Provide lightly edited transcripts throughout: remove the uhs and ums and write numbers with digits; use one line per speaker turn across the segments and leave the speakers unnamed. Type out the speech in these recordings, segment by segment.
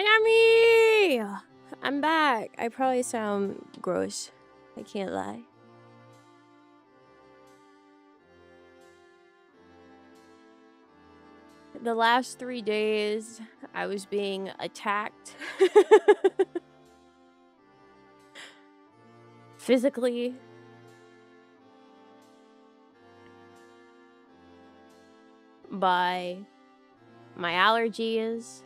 Hi, Nami! I'm back. I probably sound gross. I can't lie. The last 3 days, I was being attacked. Physically. By my allergies.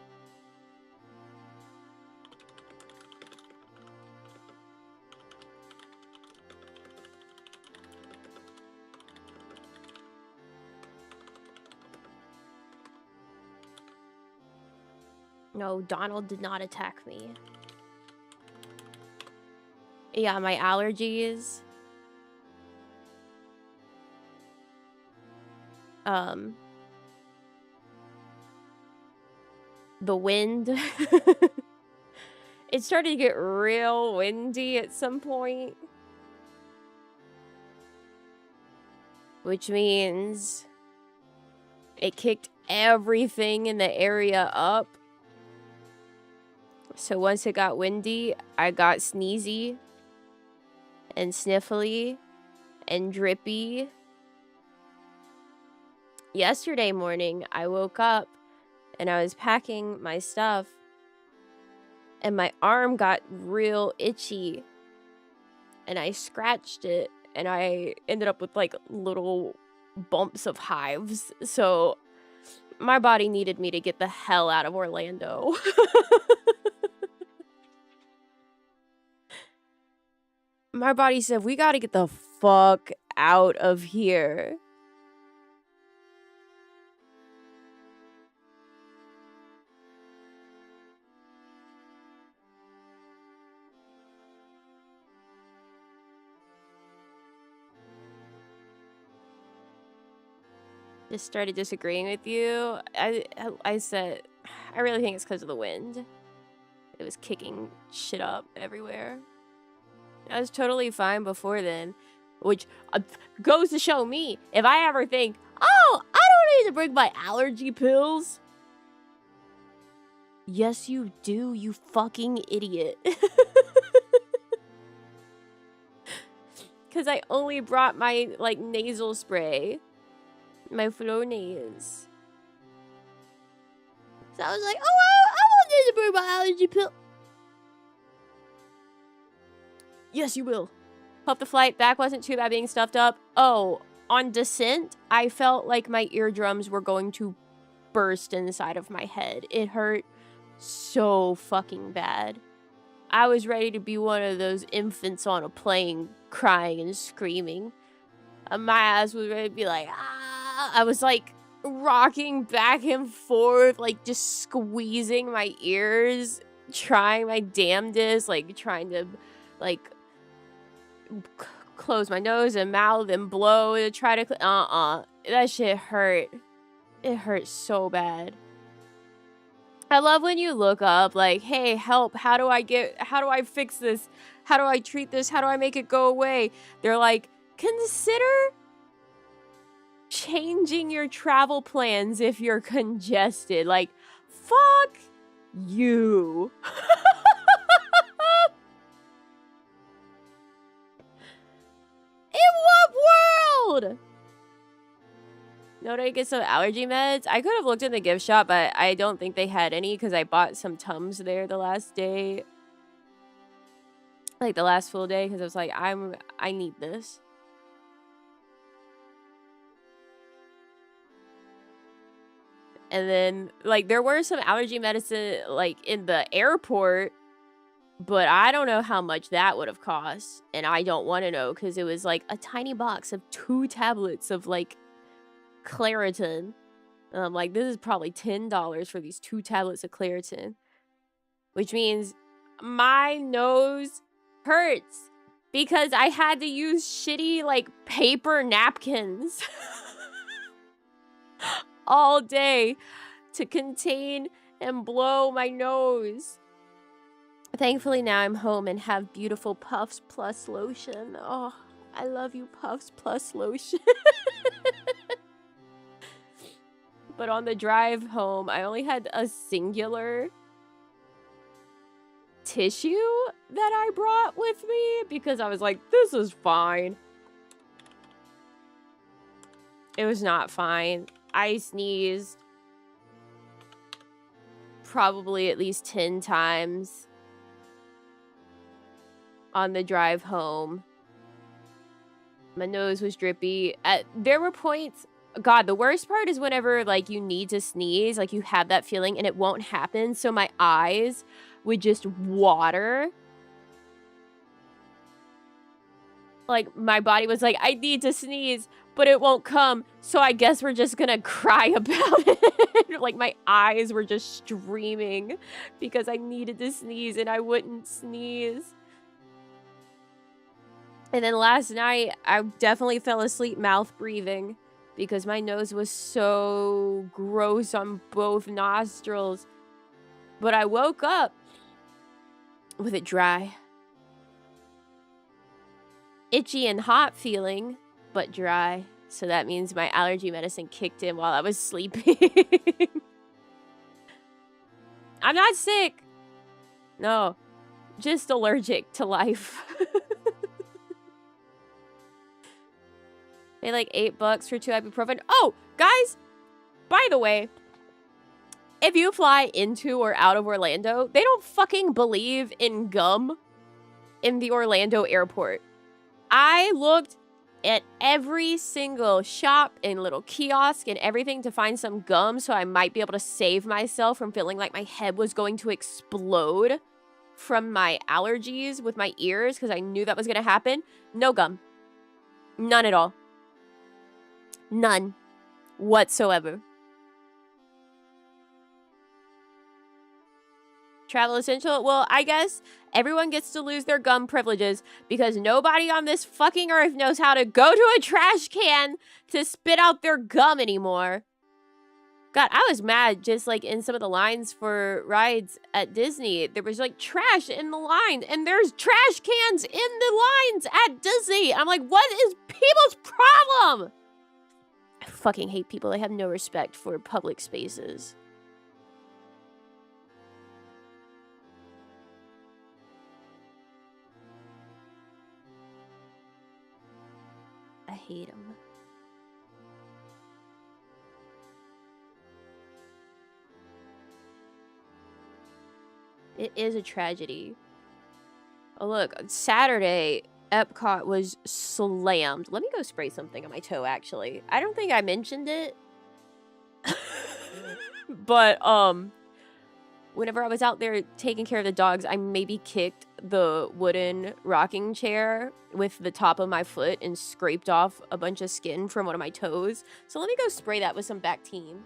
No, Donald did not attack me. Yeah, my allergies. The wind. It started to get real windy at some point. Which means it kicked everything in the area up. So once it got windy, I got sneezy and sniffly and drippy. Yesterday morning, I woke up and I was packing my stuff and my arm got real itchy and I scratched it and I ended up with like little bumps of hives. So my body needed me to get the hell out of Orlando. My body said, we gotta get the fuck out of here. Just started disagreeing with you. I said, I really think it's because of the wind. It was kicking shit up everywhere. I was totally fine before then, which goes to show me, if I ever think, oh, I don't need to bring my allergy pills. Yes, you do, you fucking idiot. Because I only brought my, like, nasal spray. My Flonase. So I was like, oh, I won't need to bring my allergy pill. Yes, you will. Hope the flight back wasn't too bad being stuffed up. Oh, on descent, I felt like my eardrums were going to burst inside of my head. It hurt so fucking bad. I was ready to be one of those infants on a plane crying and screaming. My ass was ready to be like, ah. I was like rocking back and forth, like just squeezing my ears, trying my damnedest, like trying to like close my nose and mouth and blow to try to that shit hurt. It hurt so bad. I love when you look up like, hey, help, how do I fix this? How do I treat this? How do I make it go away? They're like, consider changing your travel plans if you're congested. Like, fuck you. In what world? No, to get some allergy meds. I could have looked in the gift shop, but I don't think they had any because I bought some Tums there the last day. Like the last full day, because I was like, I need this. And then, like, there were some allergy medicine, like, in the airport, but I don't know how much that would have cost. And I don't want to know, because it was, like, a tiny box of 2 tablets of, like, Claritin. And I'm like, this is probably $10 for these 2 tablets of Claritin. Which means my nose hurts, because I had to use shitty, like, paper napkins. All day to contain and blow my nose. Thankfully now I'm home and have beautiful Puffs Plus lotion. Oh, I love you, Puffs Plus lotion. But on the drive home, I only had a singular tissue that I brought with me because I was like, this is fine. It was not fine. I sneezed probably at least 10 times on the drive home. My nose was drippy. There were points... God, the worst part is whenever, like, you need to sneeze, like, you have that feeling and it won't happen, so my eyes would just water. Like, my body was like, I need to sneeze, but it won't come, so I guess we're just gonna cry about it. Like, my eyes were just streaming because I needed to sneeze and I wouldn't sneeze. And then last night, I definitely fell asleep mouth breathing because my nose was so gross on both nostrils. But I woke up with it dry. Itchy and hot feeling, but dry. So that means my allergy medicine kicked in while I was sleeping. I'm not sick. No, just allergic to life. They like $8 for 2 ibuprofen. Oh, guys, by the way, if you fly into or out of Orlando, they don't fucking believe in gum in the Orlando airport. I looked at every single shop and little kiosk and everything to find some gum so I might be able to save myself from feeling like my head was going to explode from my allergies with my ears because I knew that was going to happen. No gum. None at all. None whatsoever. Travel essential? Well, I guess everyone gets to lose their gum privileges because nobody on this fucking earth knows how to go to a trash can to spit out their gum anymore. God, I was mad just like in some of the lines for rides at Disney. There was like trash in the line and there's trash cans in the lines at Disney. I'm like, what is people's problem? I fucking hate people. They have no respect for public spaces. I hate them. It is a tragedy. Oh, look. Saturday, Epcot was slammed. Let me go spray something on my toe, actually. I don't think I mentioned it. But, whenever I was out there taking care of the dogs, I maybe kicked the wooden rocking chair with the top of my foot and scraped off a bunch of skin from one of my toes. So let me go spray that with some Bactine.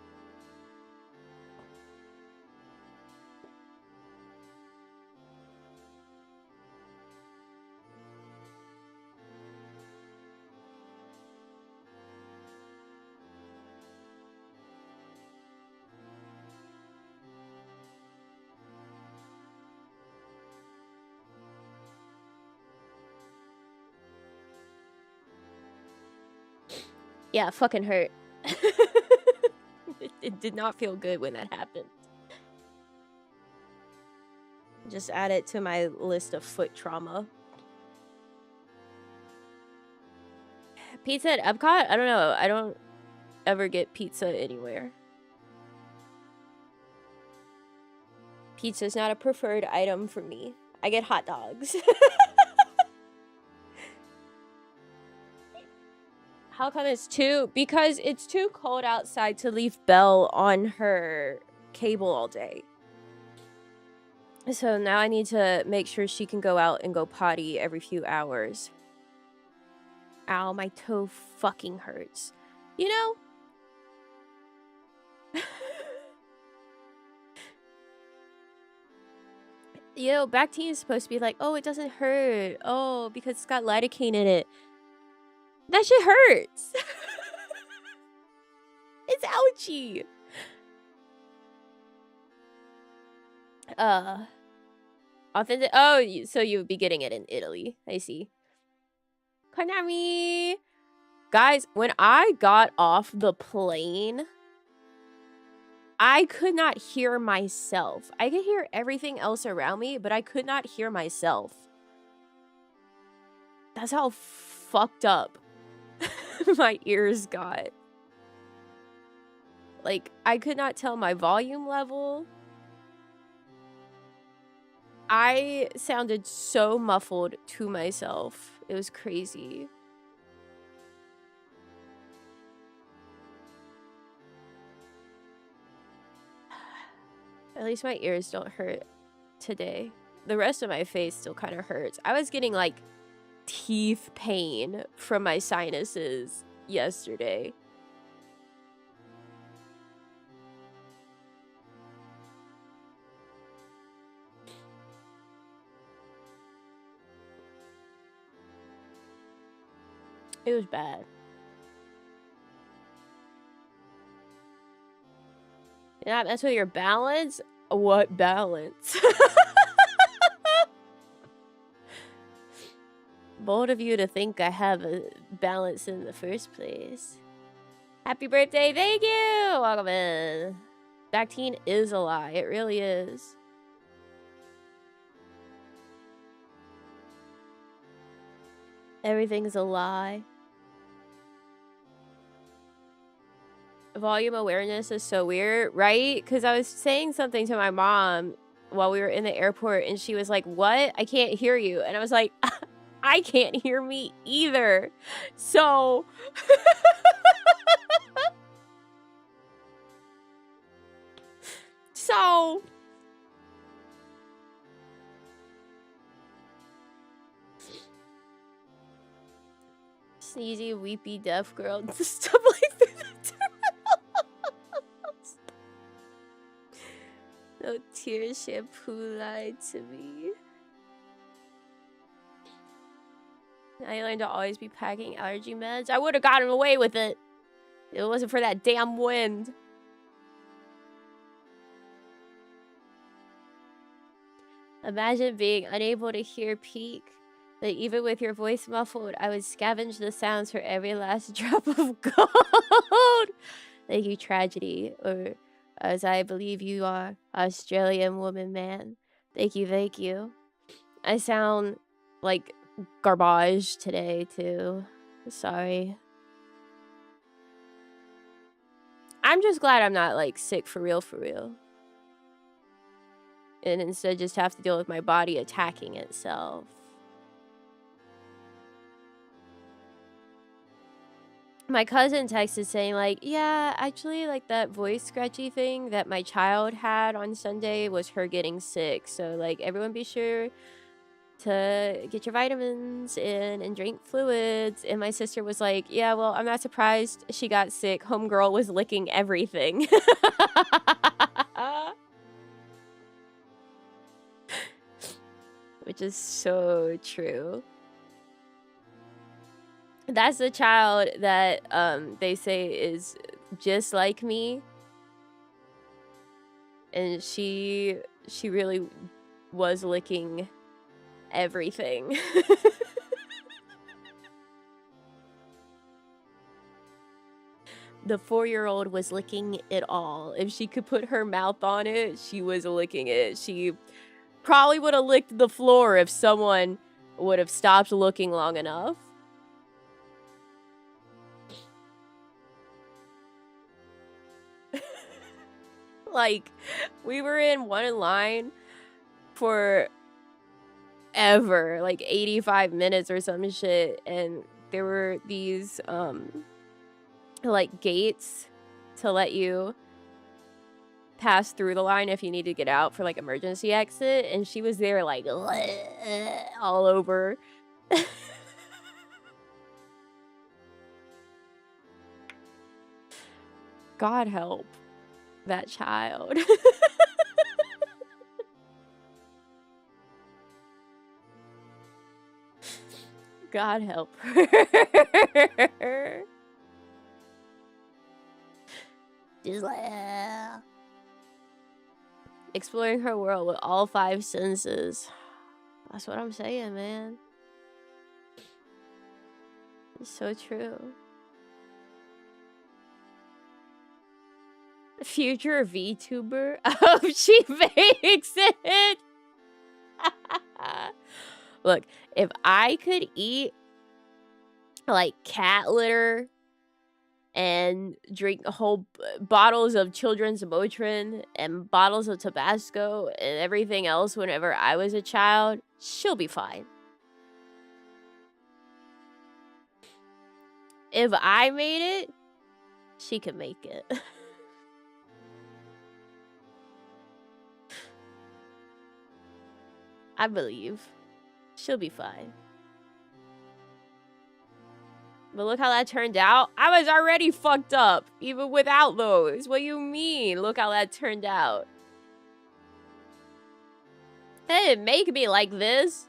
Yeah, it fucking hurt. It did not feel good when that happened. Just add it to my list of foot trauma. Pizza at Epcot? I don't know. I don't ever get pizza anywhere. Pizza's not a preferred item for me. I get hot dogs. How come it's too? Because it's too cold outside to leave Belle on her cable all day. So now I need to make sure she can go out and go potty every few hours. Ow, my toe fucking hurts. You know? You know, Bactine is supposed to be like, oh, it doesn't hurt. Oh, because it's got lidocaine in it. That shit hurts. It's ouchy. Authentic. Oh, so you would be getting it in Italy. I see. Konami. Guys, when I got off the plane, I could not hear myself. I could hear everything else around me, but I could not hear myself. That's how fucked up my ears got. Like, I could not tell my volume level. I sounded so muffled to myself. It was crazy. At least my ears don't hurt today. The rest of my face still kind of hurts. I was getting like teeth pain from my sinuses yesterday. It was bad. Yeah, that's with your balance? What balance? Bold of you to think I have a balance in the first place. Happy birthday, thank you! Welcome in. Vaccine is a lie, it really is. Everything's a lie. Volume awareness is so weird, right? Because I was saying something to my mom while we were in the airport, and she was like, what? I can't hear you. And I was like, I can't hear me either. So... So... Sneezy, weepy, deaf girl. Stumbling through the tunnels. No tears, shampoo lied to me. I learned to always be packing allergy meds. I would have gotten away with it. If it wasn't for that damn wind. Imagine being unable to hear peak. That even with your voice muffled, I would scavenge the sounds for every last drop of gold. Thank you, tragedy. Or as I believe you are, Australian woman man. Thank you, thank you. I sound like garbage today, too. Sorry. I'm just glad I'm not, like, sick for real, for real. And instead just have to deal with my body attacking itself. My cousin texted saying, like, yeah, actually, like, that voice scratchy thing that my child had on Sunday was her getting sick. So, like, everyone be sure to get your vitamins in and drink fluids. And my sister was like, yeah, well, I'm not surprised she got sick. Homegirl was licking everything. Which is so true. That's the child that they say is just like me. And she really was licking everything. The 4-year-old was licking it all. If she could put her mouth on it, she was licking it. She probably would have licked the floor if someone would have stopped looking long enough. Like, we were in one in line for ever, like 85 minutes or some shit, and there were these like gates to let you pass through the line if you need to get out for like emergency exit, and she was there like all over. God help that child. God help her. Just like exploring her world with all 5 senses. That's what I'm saying, man. It's so true. Future VTuber? Oh, she makes it! Look, if I could eat, like, cat litter and drink whole bottles of children's Motrin and bottles of Tabasco and everything else whenever I was a child, she'll be fine. If I made it, she can make it. I believe. She'll be fine. But look how that turned out. I was already fucked up, even without those. What do you mean? Look how that turned out. They didn't make me like this.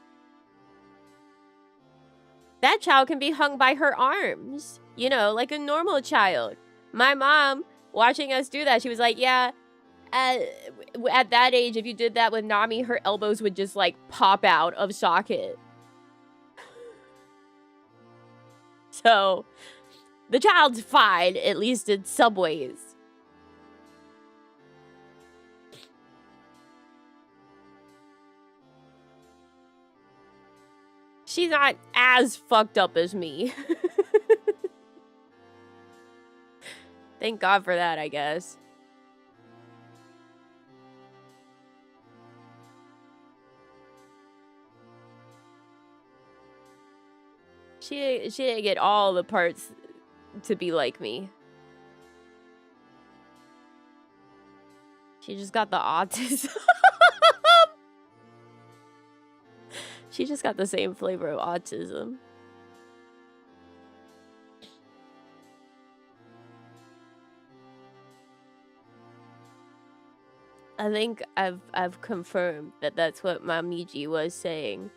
That child can be hung by her arms. You know, like a normal child. My mom, watching us do that, she was like, yeah, at that age, if you did that with Nami, her elbows would just, like, pop out of socket. So, the child's fine, at least in some ways. She's not as fucked up as me. Thank God for that, I guess. She didn't get all the parts to be like me. She just got the autism. She just got the same flavor of autism. I think I've confirmed that that's what Namiji was saying.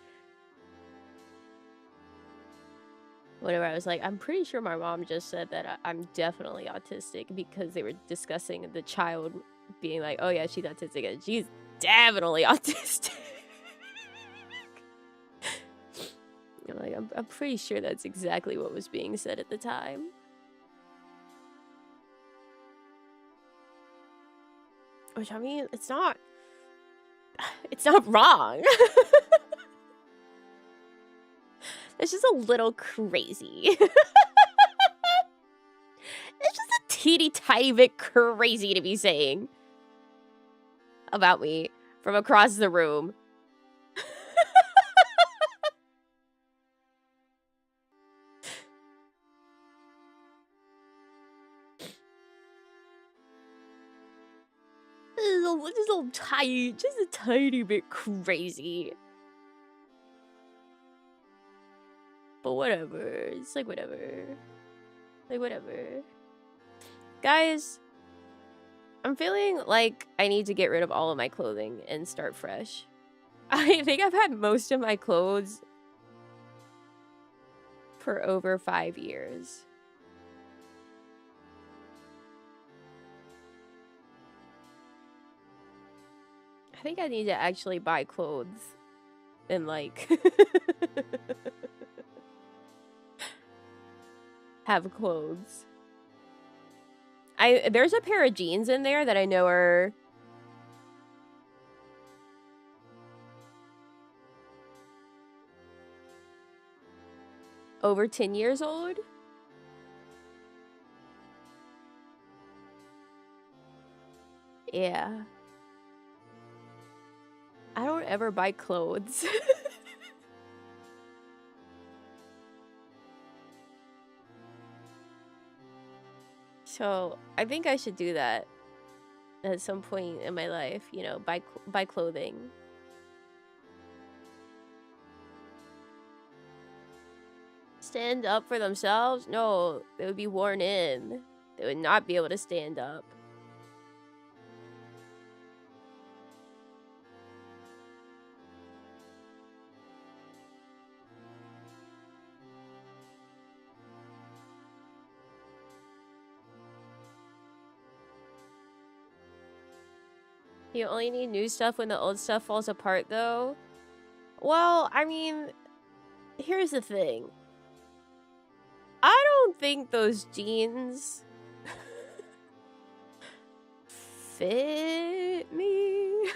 Whenever I was like, I'm pretty sure my mom just said that I'm definitely autistic, because they were discussing the child being like, oh yeah, she's autistic, and she's definitely autistic. I'm like, I'm pretty sure that's exactly what was being said at the time. Which, I mean, it's not wrong. It's just a little crazy. It's just a teeny tiny bit crazy to be saying about me from across the room. Just a tiny bit crazy. But whatever. It's like whatever. Like whatever. Guys, I'm feeling like I need to get rid of all of my clothing and start fresh. I think I've had most of my clothes for over 5 years. I think I need to actually buy clothes and, like, have clothes. There's a pair of jeans in there that I know are over 10 years old. Yeah. I don't ever buy clothes. So, I think I should do that at some point in my life, you know, buy clothing. Stand up for themselves? No, they would be worn in. They would not be able to stand up. You only need new stuff when the old stuff falls apart, though? Well, I mean, here's the thing. I don't think those jeans fit me.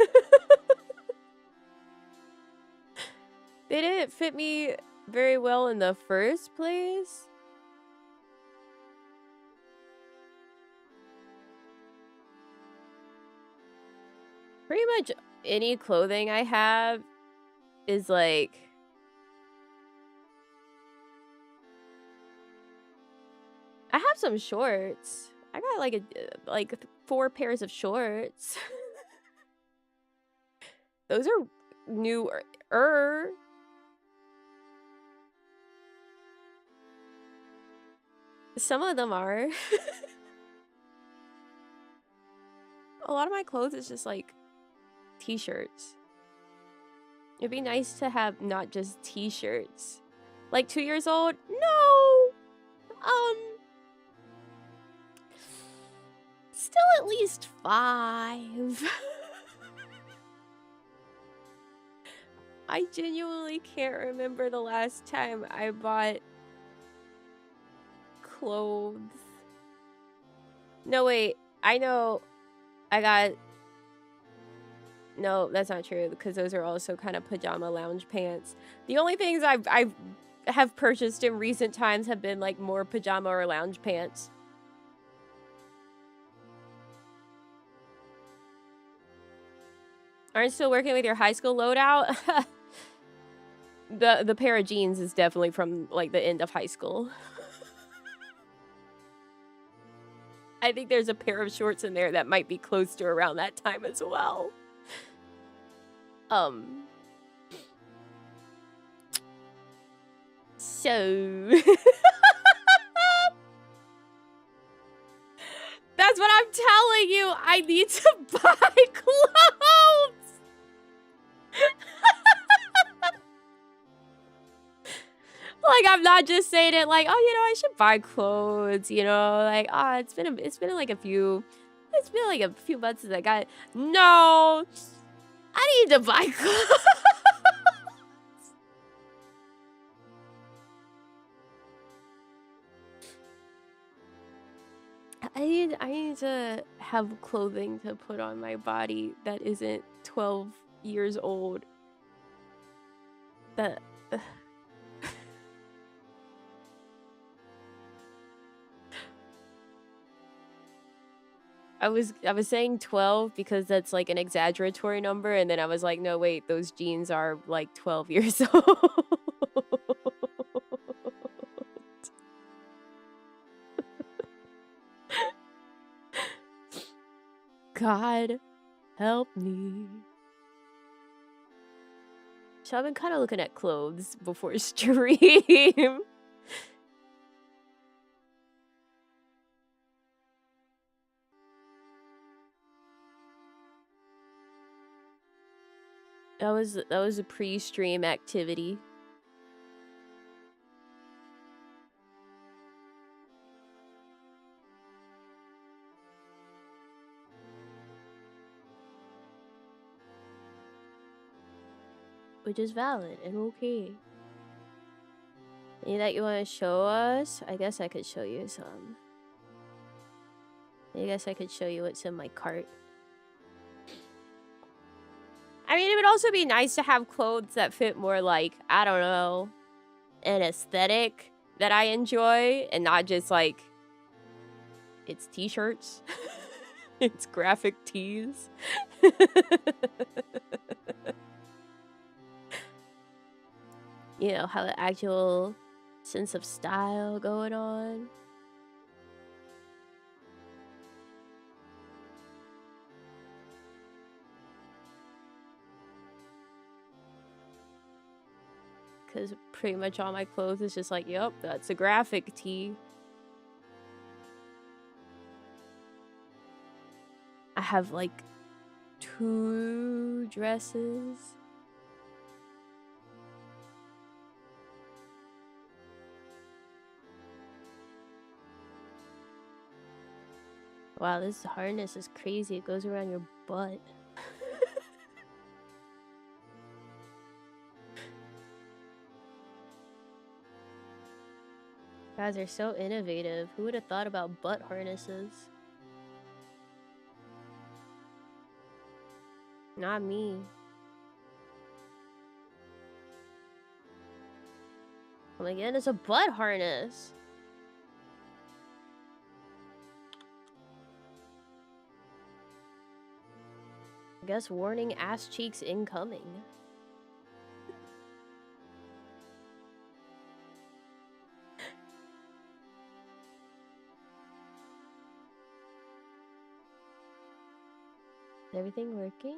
They didn't fit me very well in the first place. Pretty much any clothing I have is like... I have some shorts. I got like 4 pairs of shorts. Those are newer. Some of them are. A lot of my clothes is just like t-shirts. It'd be nice to have not just t-shirts. Like 2 years old? No! Still at least 5. I genuinely can't remember the last time I bought clothes. No, wait. I know I got... No, that's not true, because those are also kind of pajama lounge pants. The only things I have purchased in recent times have been like more pajama or lounge pants. Aren't still working with your high school loadout? The pair of jeans is definitely from like the end of high school. I think there's a pair of shorts in there that might be close to around that time as well. So that's what I'm telling you. I need to buy clothes. Like, I'm not just saying it like, oh, you know, I should buy clothes, you know, like, ah, it's been like a few months since I got it. No, I need to buy clothes. I need to have clothing to put on my body that isn't 12 years old. That I was saying 12 because that's like an exaggeratory number, and then I was like, no, wait, those jeans are like 12 years old. God help me. So I've been kind of looking at clothes before stream. That was a pre-stream activity. Which is valid and okay. Any that you want to show us? I guess I could show you some. I guess I could show you what's in my cart. I mean, it would also be nice to have clothes that fit more like, I don't know, an aesthetic that I enjoy, and not just like, it's t-shirts. It's graphic tees. You know, have an actual sense of style going on. Because pretty much all my clothes is just like, yep, that's a graphic tee. I have like 2 dresses. Wow, this harness is crazy. It goes around your butt. Guys are so innovative. Who would have thought about butt harnesses? Not me. Oh my god, it's a butt harness. I guess warning, ass cheeks incoming. Is everything working?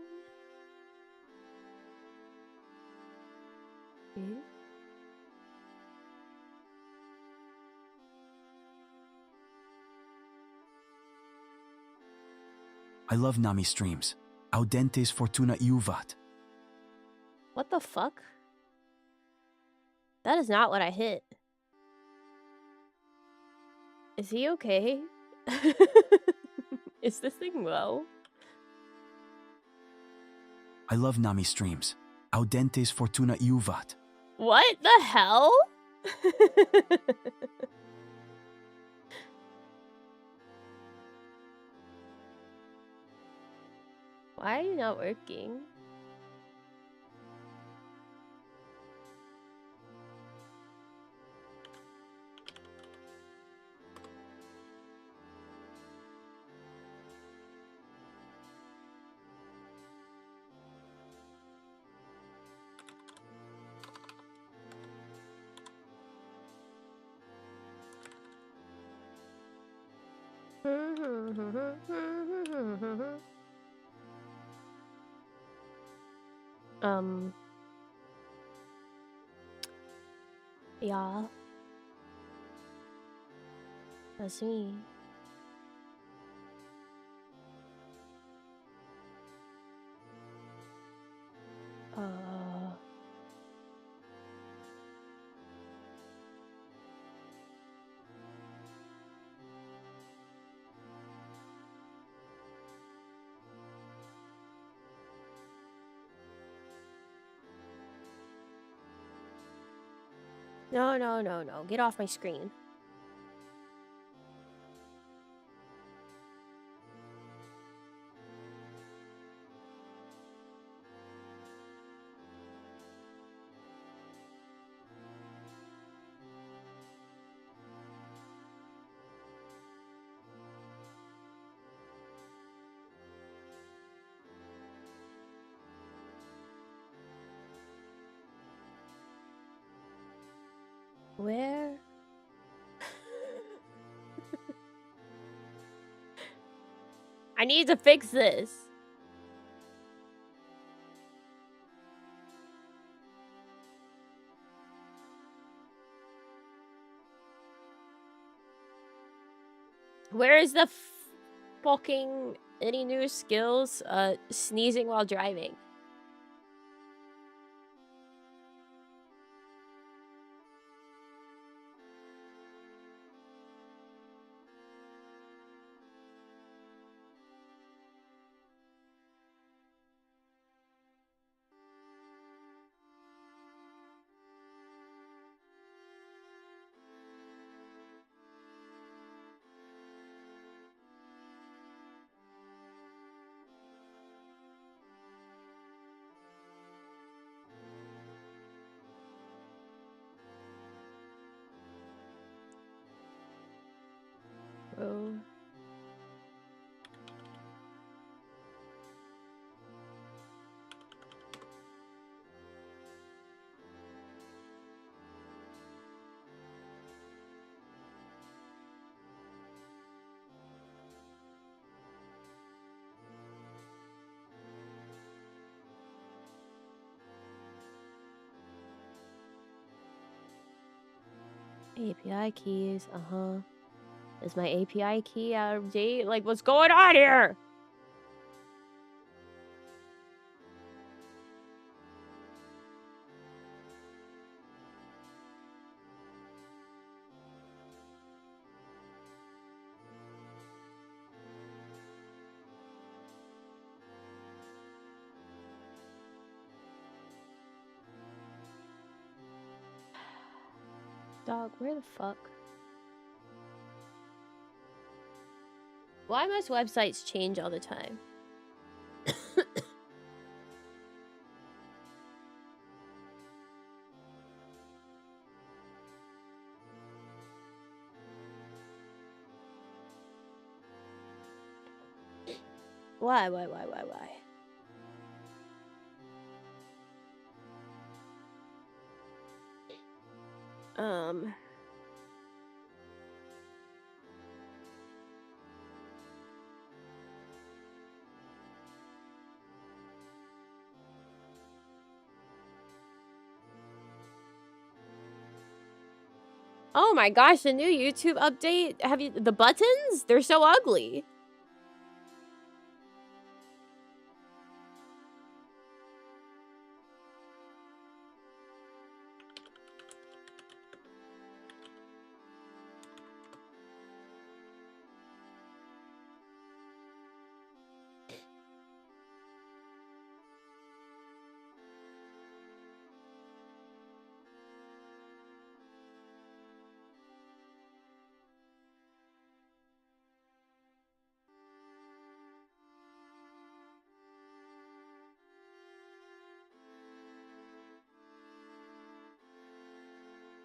I love Nami streams. Audentes fortuna iuvat.
What the fuck? That is not what I hit. Is he okay? Is this thing low?
I love Nami streams. Audentes fortuna iuvat.
What the hell? Why are you not working? Yeah. That's me. No. Get off my screen. Where? I need to fix this. Where is the fucking any new skills? Sneezing while driving. Bro. API keys, Is my API key out of date? Like, what's going on here? Dog, where the fuck? Why must websites change all the time? Why? Oh my gosh, the new YouTube update. Have you the buttons? They're so ugly.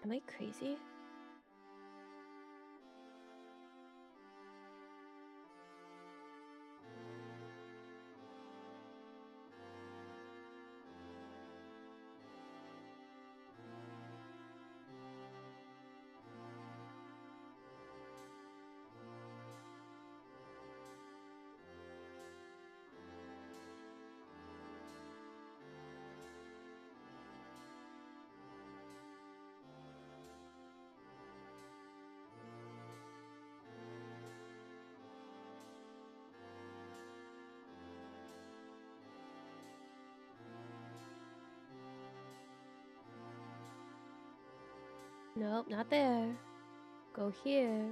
Am I crazy? Nope, not there. Go here.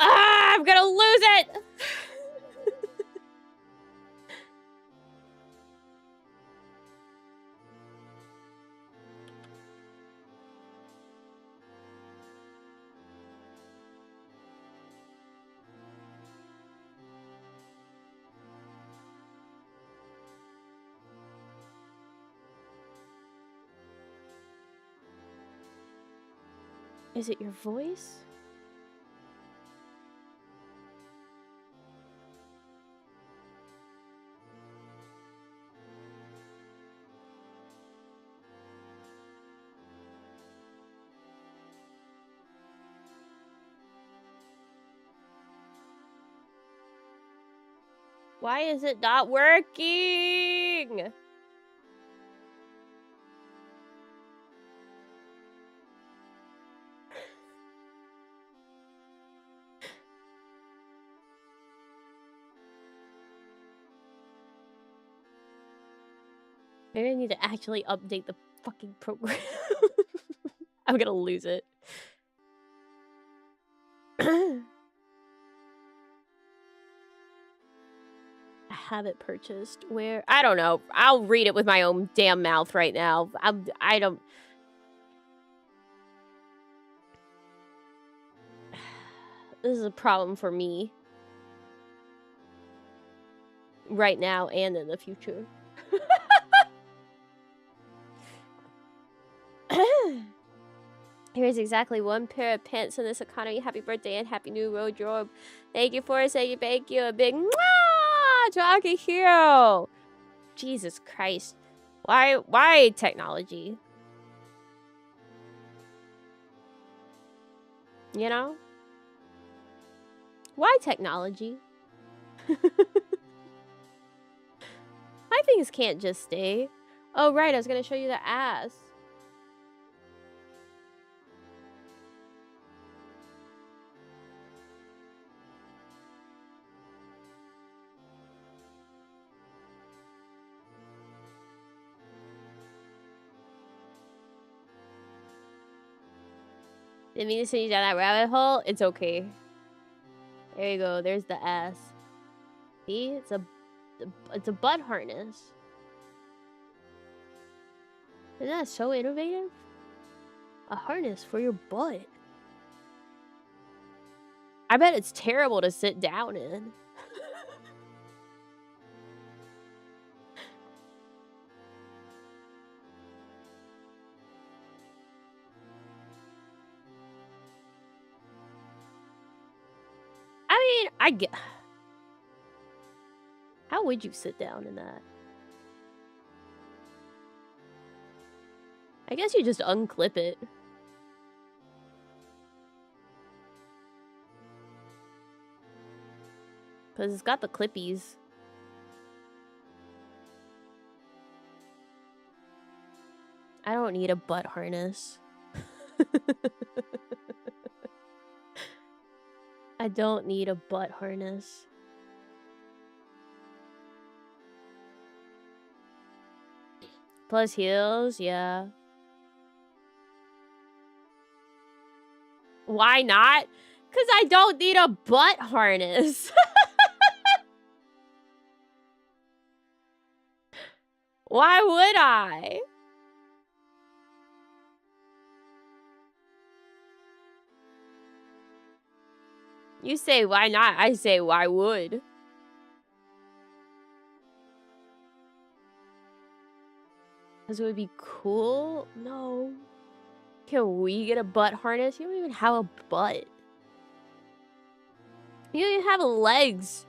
Ah, I'm gonna lose it! Is it your voice? Why is it not working? Maybe I need to actually update the fucking program. I'm gonna lose it. I have it purchased. Where? I don't know. I'll read it with my own damn mouth right now. I don't... This is a problem for me. Right now and in the future. Here's exactly one pair of pants in this economy. Happy birthday and happy new wardrobe. Thank you for saying thank you. A big mwah to Aki Hero. Jesus Christ. Why technology? You know? Why technology? My things can't just stay. Oh, right. I was going to show you the ass. Didn't mean to send you down that rabbit hole. It's okay. There you go. There's the ass. See? It's a It's a butt harness. Isn't that so innovative? A harness for your butt. I bet it's terrible to sit down in. I mean, I get... How would you sit down in that? I guess you just unclip it. Because it's got the clippies. I don't need a butt harness. I don't need a butt harness. Plus heels, yeah. Why not? Because I don't need a butt harness. Why would I? You say why not, I say why would. Because it would be cool? No. Can we get a butt harness? You don't even have a butt. You don't even have legs.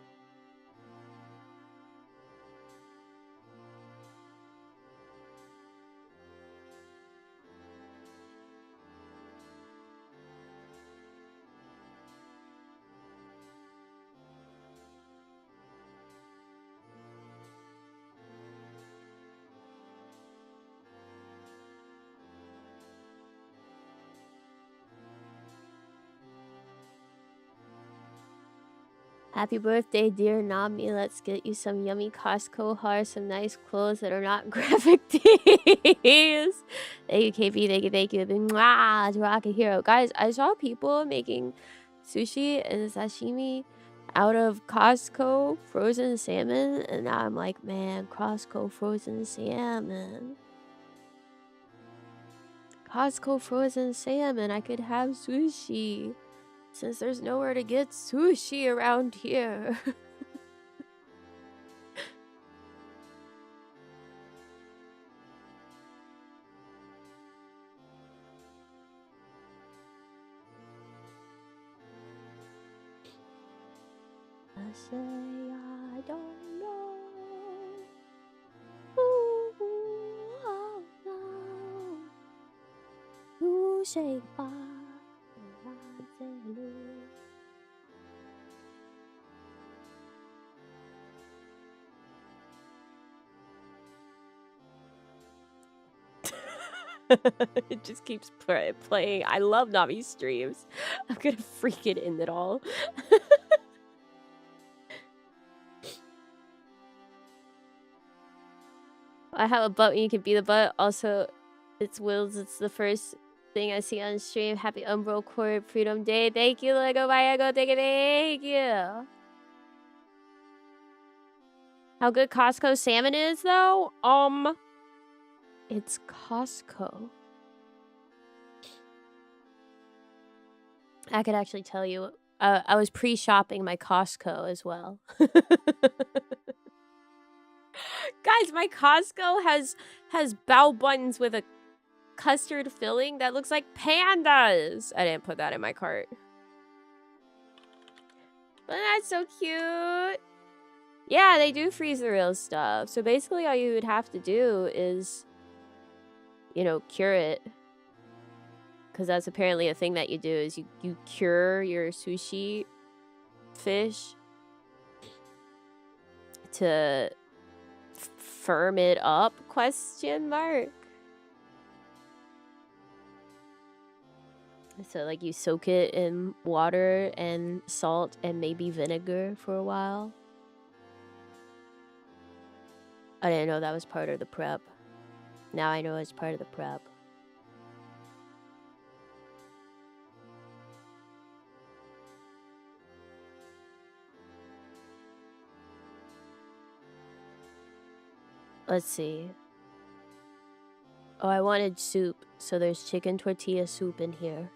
Happy birthday, dear Nami. Let's get you some yummy Costco hair, some nice clothes that are not graphic tees. Thank you, KP. Thank you, thank you. Mwah, Rocket Hero. Guys, I saw people making sushi and sashimi out of Costco frozen salmon, and now I'm like, man, Costco frozen salmon. Costco frozen salmon. I could have sushi. Since there's nowhere to get sushi around here. I say I don't know. Ooh, oh, no. You say bye. I say hello. It just keeps playing. I love Nami streams. I'm gonna freaking end it all. I have a butt when you can be the butt. Also, it's Will's. It's the first thing I see on stream. Happy Umbro Corp Freedom Day. Thank you, Lego Viago. Thank you. How good Costco salmon is, though? It's Costco. I could actually tell you. I was pre-shopping my Costco as well. Guys, my Costco has bao buns with a custard filling that looks like pandas. I didn't put that in my cart. But that's so cute. Yeah, they do freeze the real stuff. So basically all you would have to do is, you know, cure it. Because that's apparently a thing that you do is you cure your sushi fish to firm it up, question mark. So like you soak it in water and salt and maybe vinegar for a while. I didn't know that was part of the prep. Now I know it's part of the prep. Let's see. Oh, I wanted soup, so there's chicken tortilla soup in here.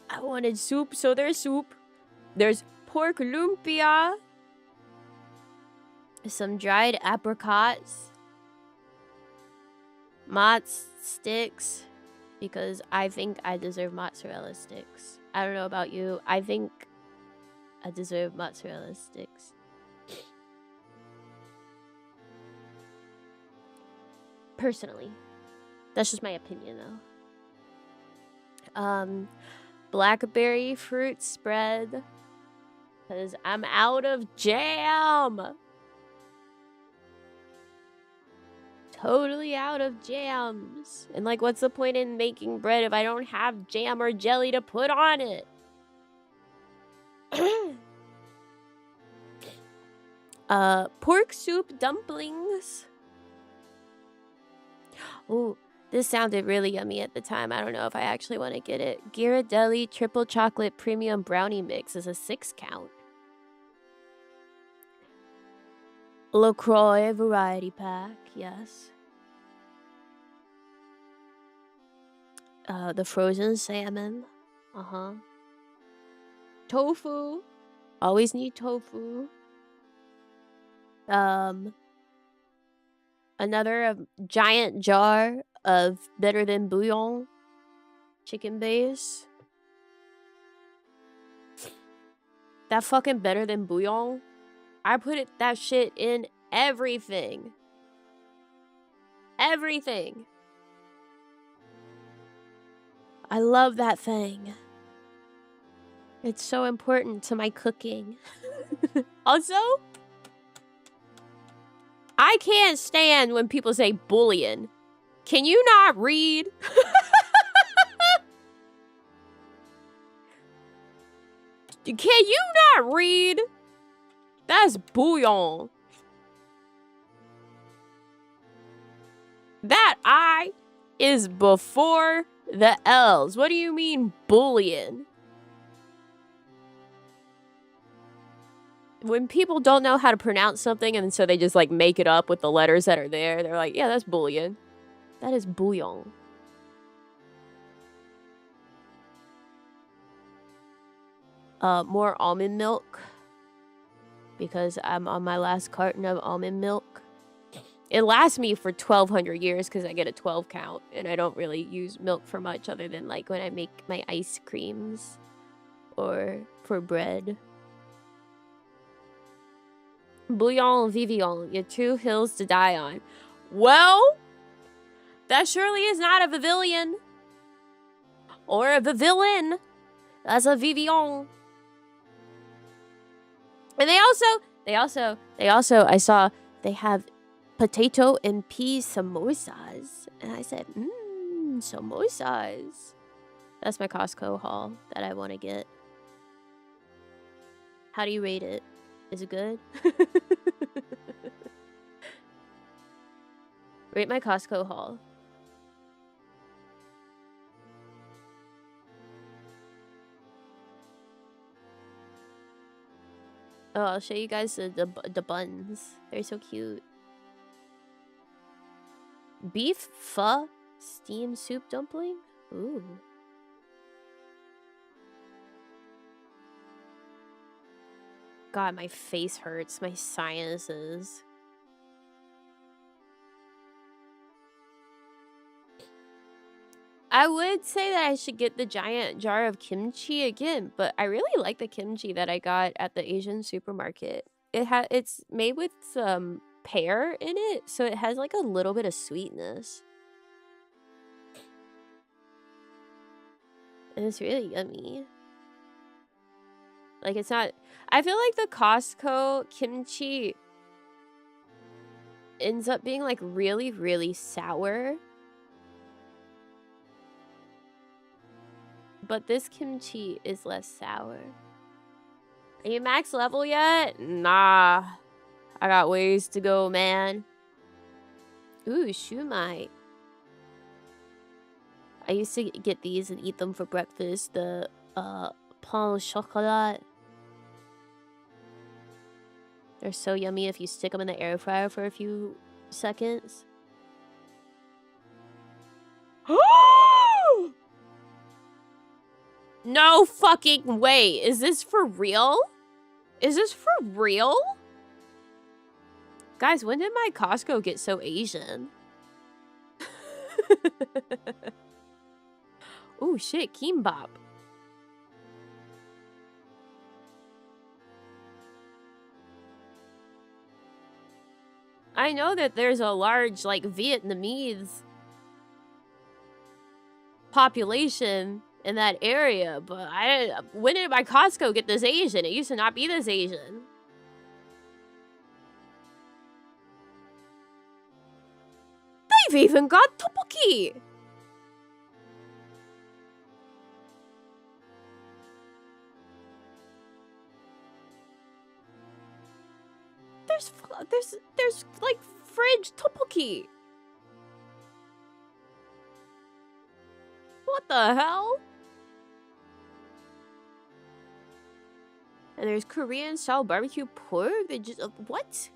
I wanted soup, so there's soup. There's pork lumpia. Some dried apricots. Mozz sticks. Because I think I deserve mozzarella sticks. I don't know about you. I think I deserve mozzarella sticks. Personally. That's just my opinion, though. Blackberry fruit spread. Because I'm out of jam. Totally out of jams. And like, what's the point in making bread if I don't have jam or jelly to put on it? Pork soup dumplings. Ooh, this sounded really yummy at the time. I don't know if I actually want to get it. Ghirardelli triple chocolate premium brownie mix is a 6 count. LaCroix variety pack, yes. The frozen salmon. Tofu. Always need tofu. Another giant jar of better than bouillon chicken base. That fucking better than bouillon. I put that shit in everything. Everything. I love that thing. It's so important to my cooking. Also, I can't stand when people say bullion. Can you not read? Can you not read? That's bouillon. That I is before the L's. What do you mean bullion? When people don't know how to pronounce something and so they just like make it up with the letters that are there, they're like, yeah, that's bullion. That is bouillon. More almond milk. Because I'm on my last carton of almond milk. It lasts me for 1,200 years because I get a 12 count. And I don't really use milk for much other than like when I make my ice creams. Or for bread. Bouillon Vivillon, your 2 hills to die on. Well, that surely is not a Pavilion. Or a Pavilion. That's a Vivillon. And they also, I saw they have potato and pea samosas. And I said, samosas. That's my Costco haul that I want to get. How do you rate it? Is it good? Rate my Costco haul. Oh, I'll show you guys the buns. They're so cute. Beef pho steam soup dumpling? Ooh. God, my face hurts. My sinuses. I would say that I should get the giant jar of kimchi again, but I really like the kimchi that I got at the Asian supermarket. It's made with some pear in it, so it has like a little bit of sweetness. And it's really yummy. Like, it's not... I feel like the Costco kimchi ends up being, like, really, really sour. But this kimchi is less sour. Are you max level yet? Nah. I got ways to go, man. Ooh, shumai. I used to get these and eat them for breakfast. The, pain au chocolat. They're so yummy if you stick them in the air fryer for a few seconds. No fucking way. Is this for real? Is this for real? Guys, when did my Costco get so Asian? Ooh, shit, kimbap. I know that there's a large, like, Vietnamese population in that area, but when did my Costco get this Asian? It used to not be this Asian. They've even got tteokbokki! There's like fridge tteokbokki. What the hell? And there's Korean style barbecue pork. They just what?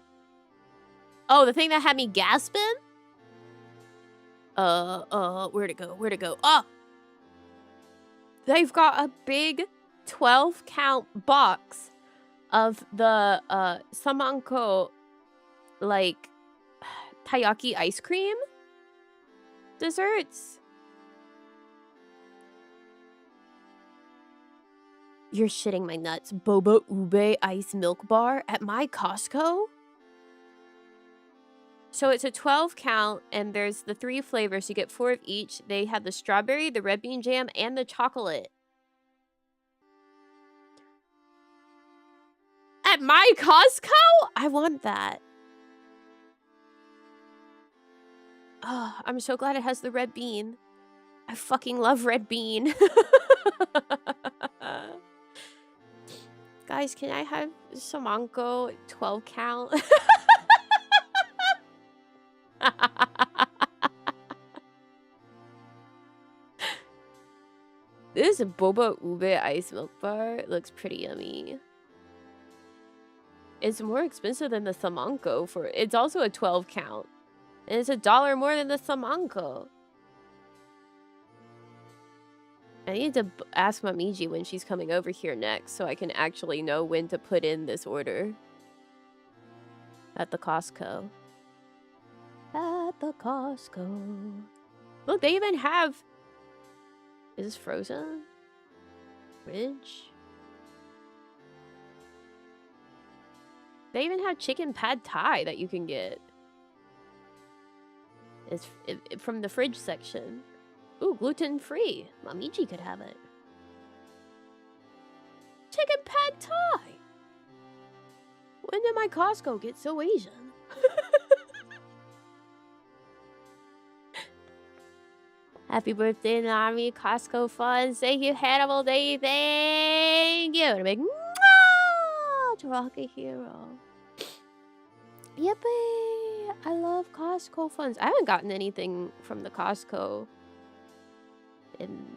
Oh, the thing that had me gasping. Where'd it go? Where'd it go? Oh, they've got a big 12-count box of the samanko, like taiyaki ice cream desserts. You're shitting my nuts. Boba ube ice milk bar at my Costco? So it's a 12-count, and there's the 3 flavors. You get 4 of each. They have the strawberry, the red bean jam, and the chocolate. At my Costco? I want that. Oh, I'm so glad it has the red bean. I fucking love red bean. Guys, can I have samanko 12-count? This boba ube ice milk bar looks pretty yummy. It's more expensive than the samanko for it's also a 12-count. And it's $1 more than the samanko. I need to ask Namiji when she's coming over here next so I can actually know when to put in this order. At the Costco. At the Costco. Look, they even have... Is this frozen? Fridge? They even have chicken pad thai that you can get. It's from the fridge section. Ooh, gluten-free. Namiji could have it. Chicken pad thai! When did my Costco get so Asian? Happy birthday, Nami. Costco fun. Thank you, Hannibal Day. Thank you. And a big mwah to Rocket Hero. Yippee! I love Costco funds. I haven't gotten anything from the Costco in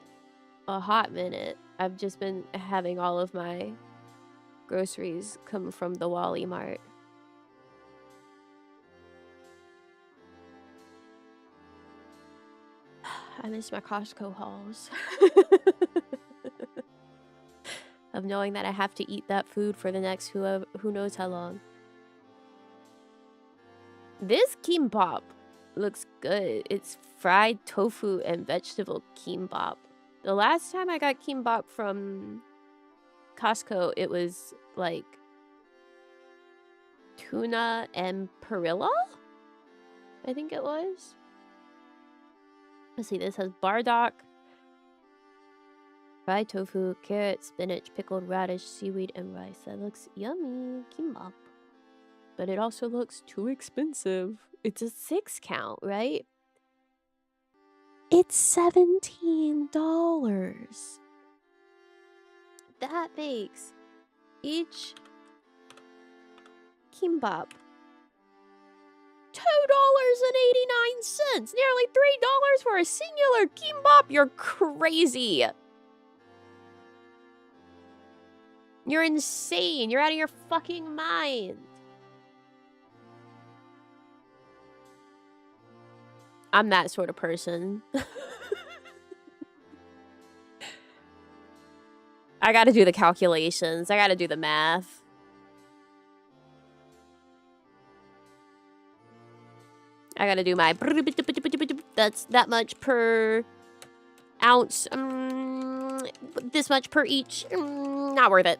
a hot minute. I've just been having all of my groceries come from the Wally Mart. I miss my Costco hauls. Of knowing that I have to eat that food for the next who knows how long. This kimbap looks good. It's fried tofu and vegetable kimbap. The last time I got kimbap from Costco, it was like tuna and perilla? I think it was. Let's see, this has bardock, fried tofu, carrot, spinach, pickled radish, seaweed, and rice. That looks yummy. Kimbap. But it also looks too expensive. It's a 6-count, right? It's $17. That makes each kimbap $2.89. Nearly $3 for a singular kimbap. You're crazy. You're insane. You're out of your fucking mind. I'm that sort of person. I gotta do the calculations. I gotta do the math. I gotta do my... That's that much per ounce. This much per each. Not worth it.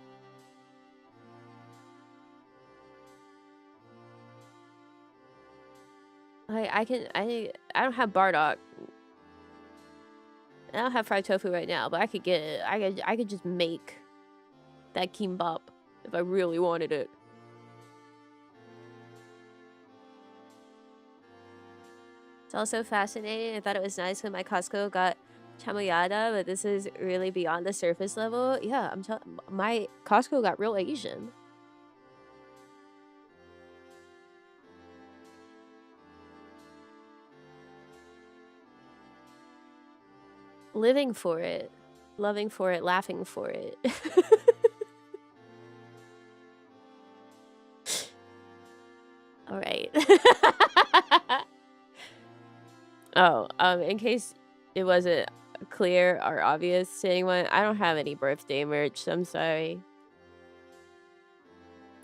I don't have Bardock. I don't have fried tofu right now, but I could get it. I could just make that kimbap if I really wanted it. It's also fascinating. I thought it was nice when my Costco got chamoyada, but this is really beyond the surface level. Yeah, I'm telling my Costco got real Asian. Living for it, loving for it, laughing for it. All right. Oh, in case it wasn't clear or obvious to anyone, I don't have any birthday merch. I'm sorry.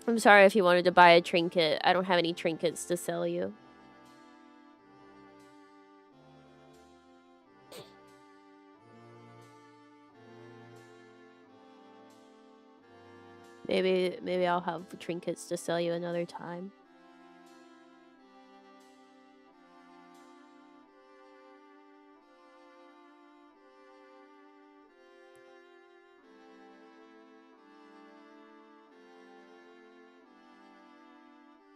I'm sorry if you wanted to buy a trinket. I don't have any trinkets to sell you. Maybe I'll have trinkets to sell you another time.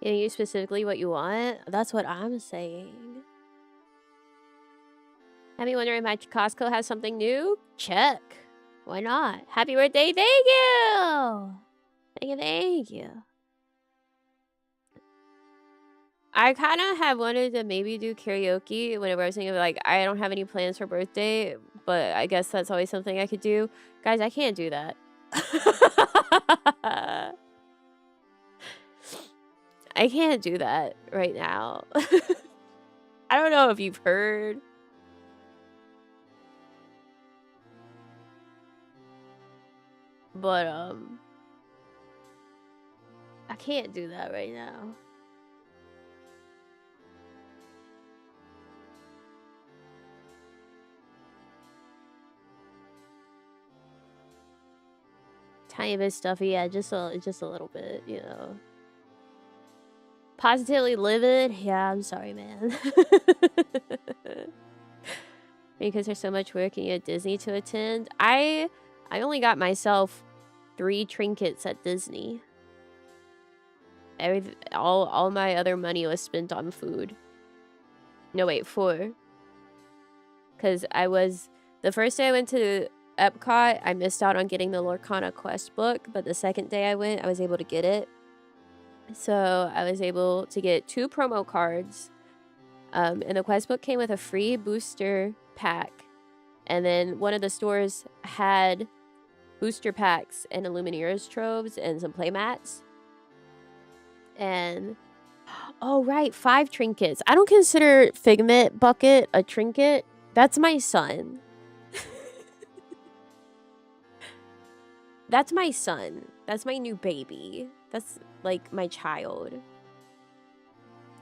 Getting you specifically what you want? That's what I'm saying. Have you wondering if my Costco has something new? Check. Why not? Happy birthday. Thank you. Thank you. I kind of have wanted to maybe do karaoke whenever I was thinking of, like, I don't have any plans for birthday, but I guess that's always something I could do. Guys, I can't do that. I can't do that right now. I don't know if you've heard. But, I can't do that right now. Tiny bit stuffy, yeah, just a little bit, you know. Positively livid? Yeah, I'm sorry, man. Because there's so much working at Disney to attend. I only got myself 3 trinkets at Disney. All my other money was spent on food. No, wait, 4. Because the first day I went to Epcot, I missed out on getting the Lorcana quest book, but the second day I went, I was able to get it. So I was able to get 2 promo cards. And the quest book came with a free booster pack. And then one of the stores had booster packs and Illumineers troves and some playmats. And, oh right, 5 trinkets. I don't consider Figment Bucket a trinket. That's my son. That's my son. That's my new baby. That's like my child.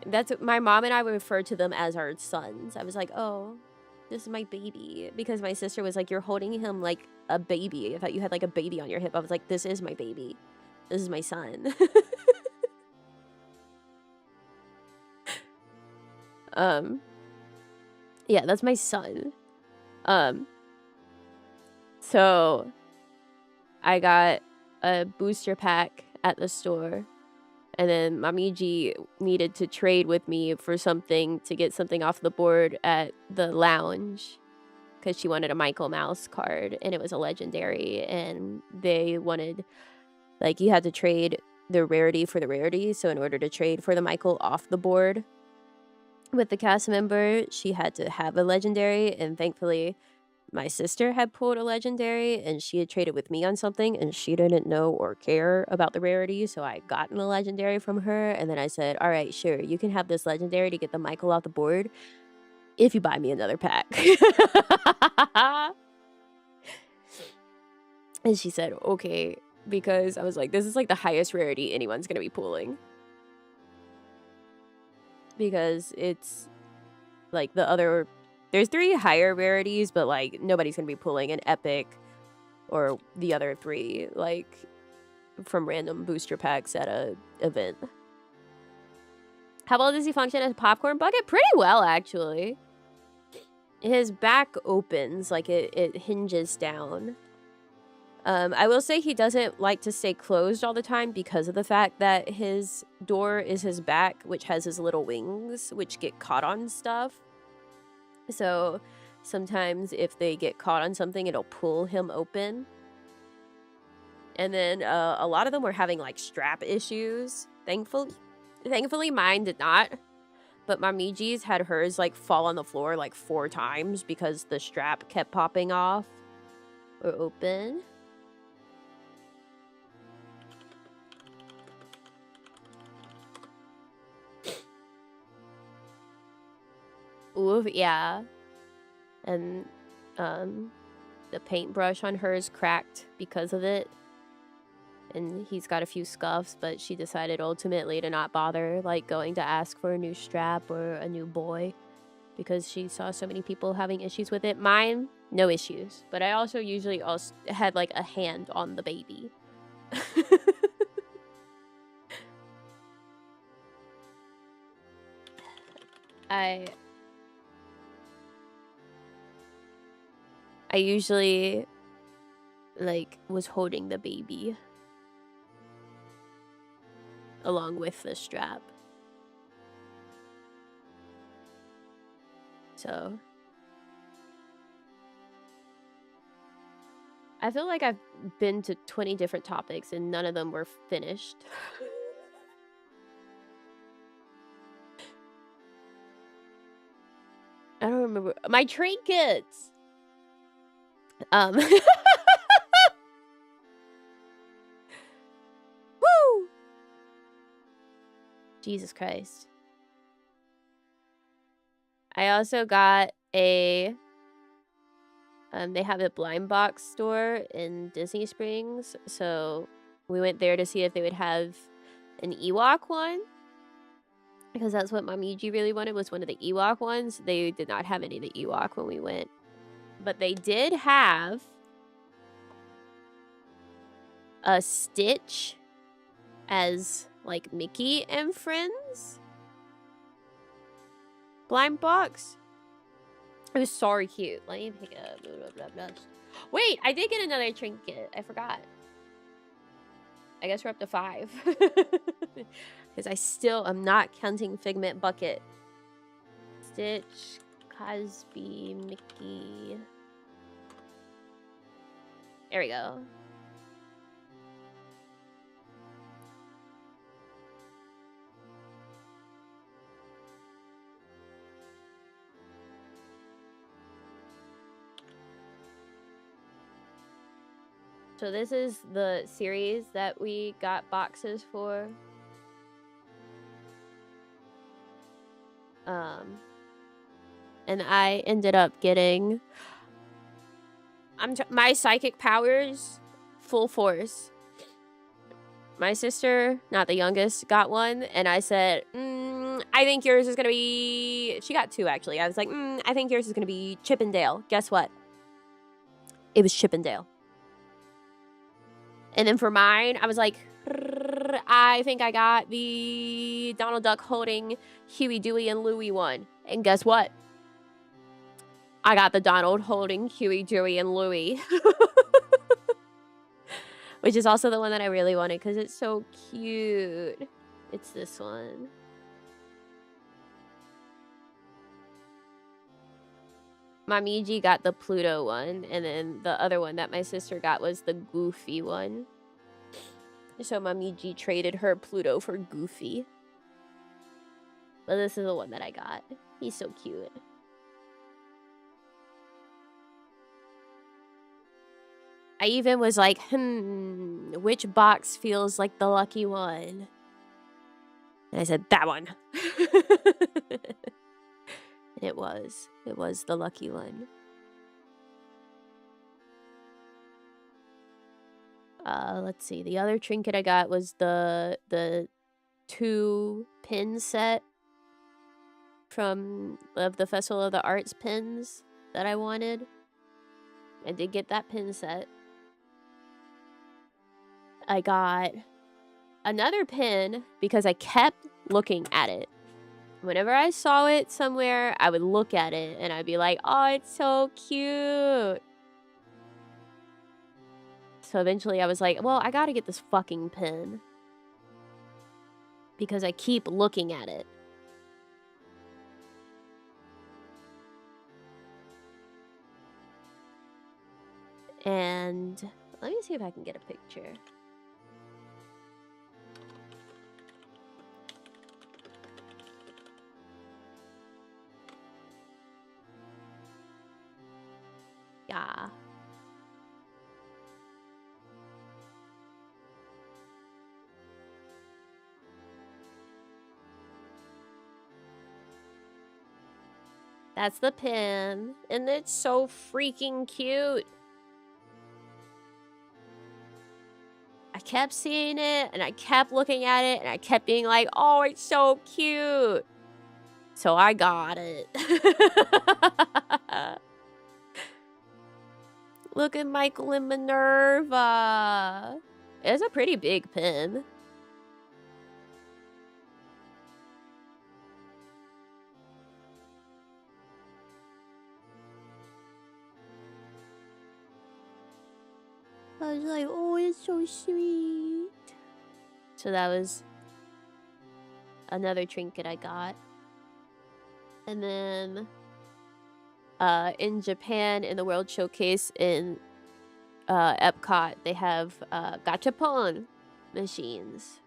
That's my mom and I would refer to them as our sons. I was like, oh, this is my baby. Because my sister was like, you're holding him like a baby. I thought you had like a baby on your hip. I was like, this is my baby. This is my son. Yeah, that's my son. So I got a booster pack at the store. And then Namiji needed to trade with me for something to get something off the board at the lounge. Because she wanted a Michael Mouse card. And it was a legendary. And they wanted, like, you had to trade the rarity for the rarity. So in order to trade for the Michael off the board with the cast member, she had to have a legendary. And thankfully, my sister had pulled a legendary and she had traded with me on something and she didn't know or care about the rarity. So I gotten a legendary from her. And then I said, all right, sure, you can have this legendary to get the Michael off the board. If you buy me another pack. And she said, okay, because I was like, this is like the highest rarity anyone's gonna be pulling. Because it's like the other, there's 3 higher rarities, but like nobody's gonna be pulling an epic or the other 3, like from random booster packs at a event. How well does he function as a popcorn bucket? Pretty well, actually. His back opens, like it hinges down. I will say he doesn't like to stay closed all the time because of the fact that his door is his back, which has his little wings, which get caught on stuff. So sometimes if they get caught on something, it'll pull him open. And then a lot of them were having like strap issues. Thankfully mine did not. But Namiji's had hers like fall on the floor like 4 times because the strap kept popping off or open. Ooh, yeah. And the paintbrush on hers cracked because of it. And he's got a few scuffs, but she decided ultimately to not bother like going to ask for a new strap or a new boy because she saw so many people having issues with it. Mine, no issues. But I also usually also had like a hand on the baby. I usually like was holding the baby along with the strap. So I feel like I've been to 20 different topics and none of them were finished. I don't remember my trinkets. Woo! Jesus Christ. I also got a they have a blind box store in Disney Springs, so we went there to see if they would have an Ewok one. Because that's what Namiji really wanted, was one of the Ewok ones. They did not have any of the Ewok when we went. But they did have a Stitch as like Mickey and Friends blind box. It was so cute. Let me pick up. Blah, blah, blah. Wait, I did get another trinket. I forgot. I guess we're up to 5. Because I still am not counting Figment Bucket. Stitch, Cosby, Mickey. There we go. So this is the series that we got boxes for. And I ended up getting my psychic powers full force. My sister, not the youngest, got one, and I said, I think yours is gonna be... She got 2, actually. I was like, I think yours is gonna be Chippendale. Guess what? It was Chippendale. And then for mine, I was like, I think I got the Donald Duck holding Huey, Dewey, and Louie one. And guess what? I got the Donald holding Huey, Dewey, and Louie. Which is also the one that I really wanted because it's so cute. It's this one. Namiji got the Pluto one, and then the other one that my sister got was the Goofy one. So Namiji traded her Pluto for Goofy. But this is the one that I got. He's so cute. I even was like, which box feels like the lucky one? And I said, that one. It was the lucky one. Let's see. The other trinket I got was the 2 pin set from the Festival of the Arts pins that I wanted. I did get that pin set. I got another pin because I kept looking at it. Whenever I saw it somewhere, I would look at it and I'd be like, oh, it's so cute. So eventually I was like, well, I gotta get this fucking pin. Because I keep looking at it. And let me see if I can get a picture. Yeah. That's the pin. And it's so freaking cute. I kept seeing it and I kept looking at it and I kept being like, oh, it's so cute. So I got it. Look at Michael and Minerva. It's a pretty big pin. I was like, oh, it's so sweet. So that was another trinket I got. And then in Japan, in the World Showcase in Epcot, they have gachapon machines.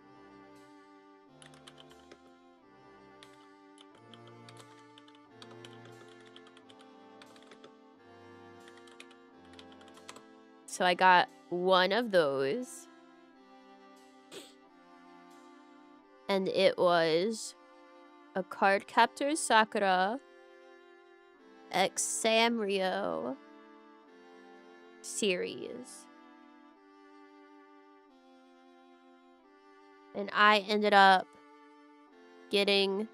So I got one of those. And it was a Cardcaptor Sakura X Sanrio series. And I ended up getting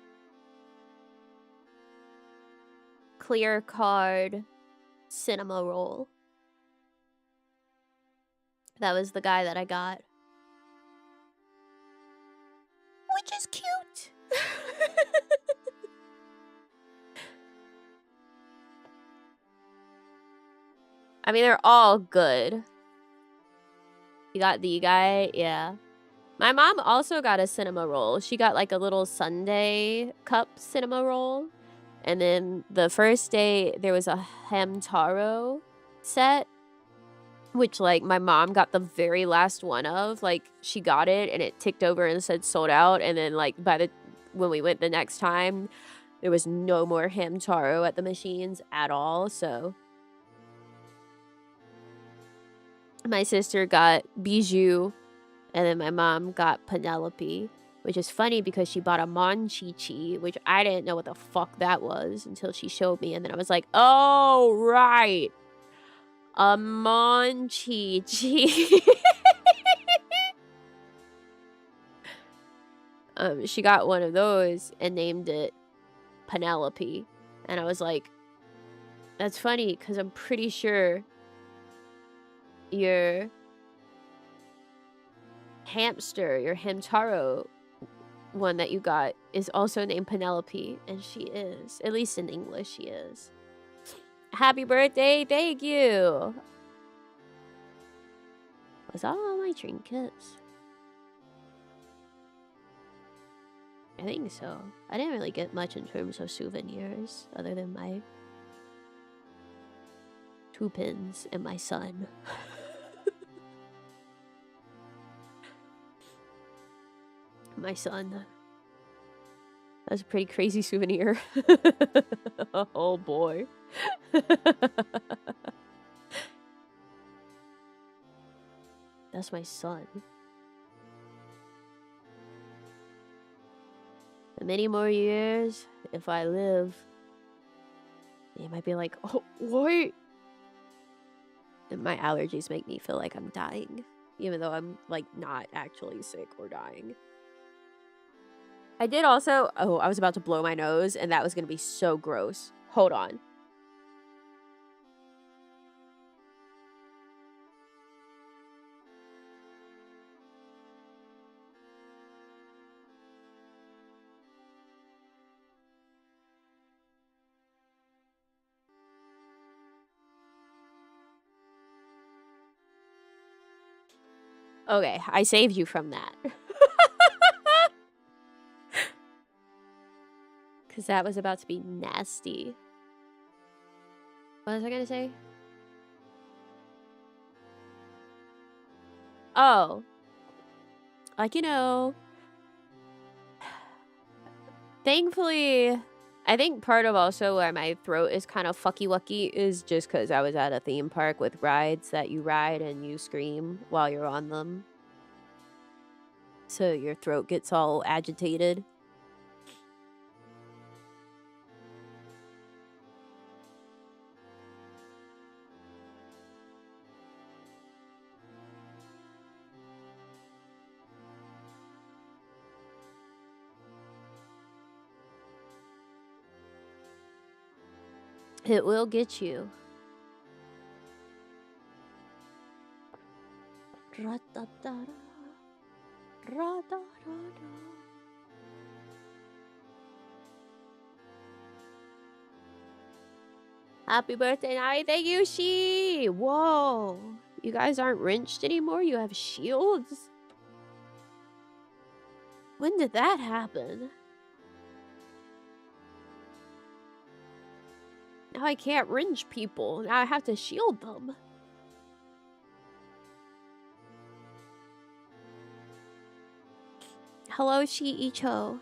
clear card cinema roll. That was the guy that I got. Which is cute. I mean, they're all good. You got the guy, yeah. My mom also got a cinema roll. She got like a little sundae cup cinema roll. And then the first day, there was a Hamtaro set, which like my mom got the very last one of. Like she got it and it ticked over and said sold out. And then like when we went the next time, there was no more Hamtaro at the machines at all. So my sister got Bijou, and then my mom got Penelope, which is funny because she bought a Monchichi, which I didn't know what the fuck that was until she showed me. And then I was like, oh, right. A Monchichi. She got one of those and named it Penelope. And I was like, that's funny because I'm pretty sure your hamster, your Hamtaro one that you got is also named Penelope, and she is. At least in English, she is. Happy birthday, thank you! Was that all my trinkets? I think so. I didn't really get much in terms of souvenirs, other than my 2 pins and my son. My son. That's a pretty crazy souvenir. Oh boy. That's my son. For many more years, if I live, You might be like, oh, what? And my allergies make me feel like I'm dying, even though I'm, like, not actually sick or dying. I did also... Oh, I was about to blow my nose, and that was going to be so gross. Hold on. Okay, I saved you from that. Because that was about to be nasty. What was I going to say? Oh. Like, you know... Thankfully, I think part of also why my throat is kind of fucky-wucky is just because I was at a theme park with rides that you ride and you scream while you're on them. So your throat gets all agitated. It will get you. Happy birthday, Nami. Thank you, She. Whoa. You guys aren't wrenched anymore? You have shields? When did that happen? Now I can't wrench people. Now I have to shield them. Hello, Shiicho.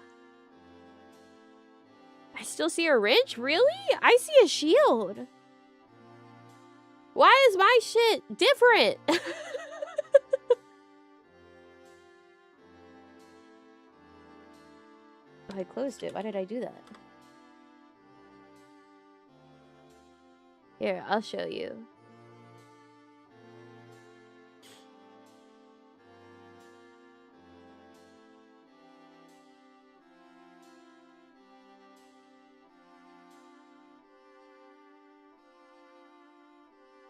I still see a wrench? Really? I see a shield. Why is my shit different? I closed it. Why did I do that? Here, I'll show you.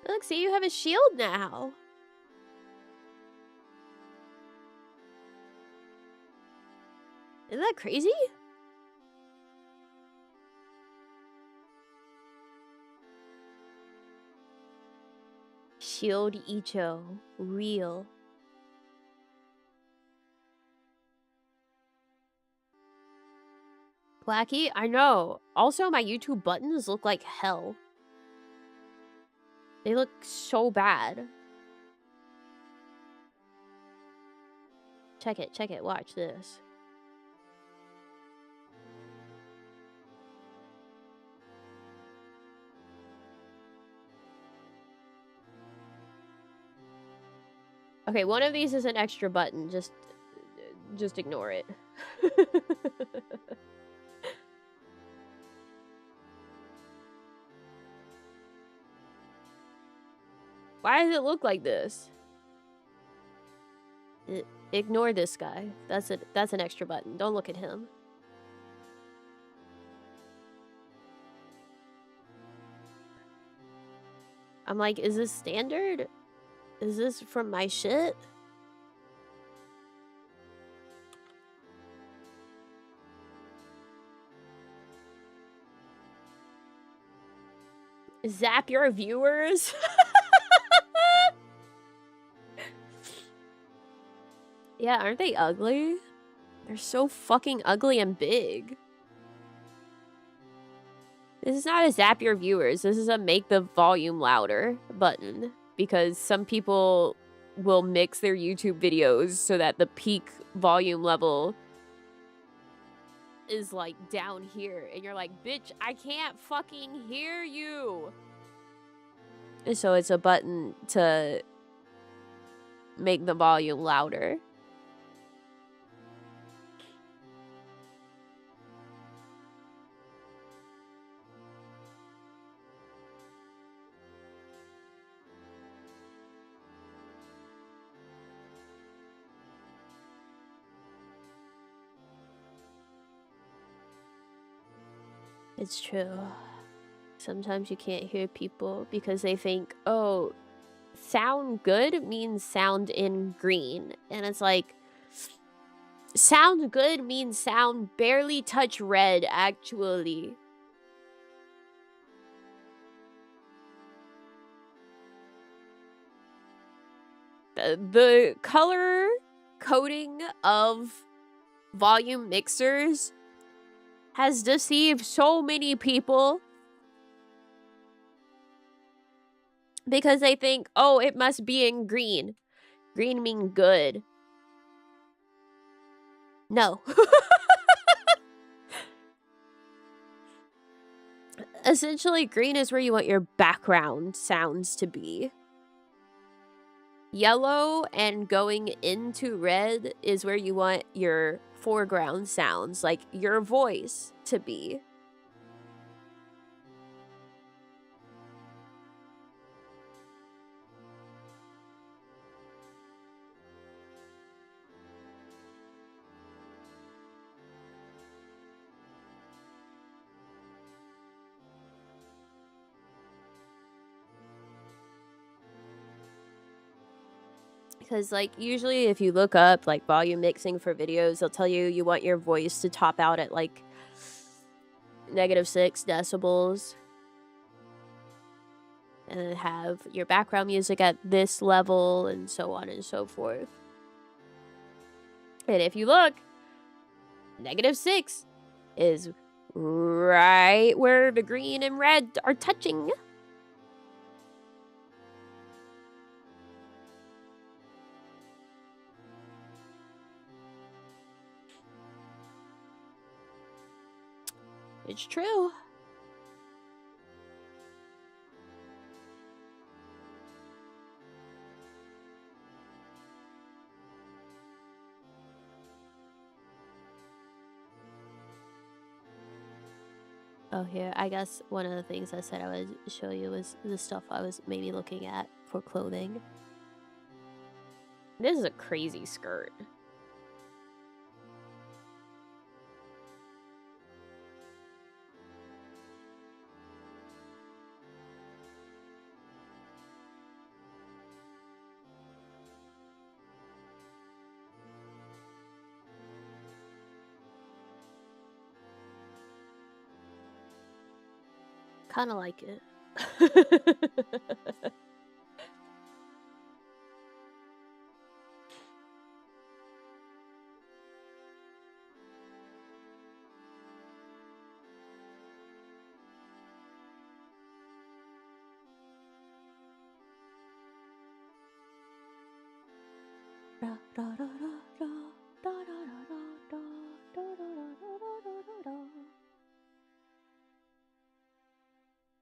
Look, see, you have a shield now. Isn't that crazy? Shield Icho. Real. Blackie? I know. Also, my YouTube buttons look like hell. They look so bad. Check it. Watch this. Okay, one of these is an extra button. Just ignore it. Why does it look like this? Ignore this guy. That's an extra button. Don't look at him. I'm like, is this standard? Is this from my shit? Zap your viewers? Yeah, aren't they ugly? They're so fucking ugly and big. This is not a zap your viewers. This is a make the volume louder button. Because some people will mix their YouTube videos so that the peak volume level is like down here. And you're like, bitch, I can't fucking hear you. And so it's a button to make the volume louder. It's true. Sometimes you can't hear people because they think, oh, sound good means sound in green. And it's like, sound good means sound barely touch red, actually. The color coding of volume mixers has deceived so many people because they think, oh, it must be in green. Green mean good. No. Essentially, green is where you want your background sounds to be. Yellow and going into red is where you want your foreground sounds, like your voice, to be. Because, like, usually if you look up, like, volume mixing for videos, they'll tell you you want your voice to top out at, like, -6 decibels. And then have your background music at this level, and so on and so forth. And if you look, -6 is right where the green and red are touching. It's true. Oh, here, I guess one of the things I said I would show you was the stuff I was maybe looking at for clothing. This is a crazy skirt. Kind of like it.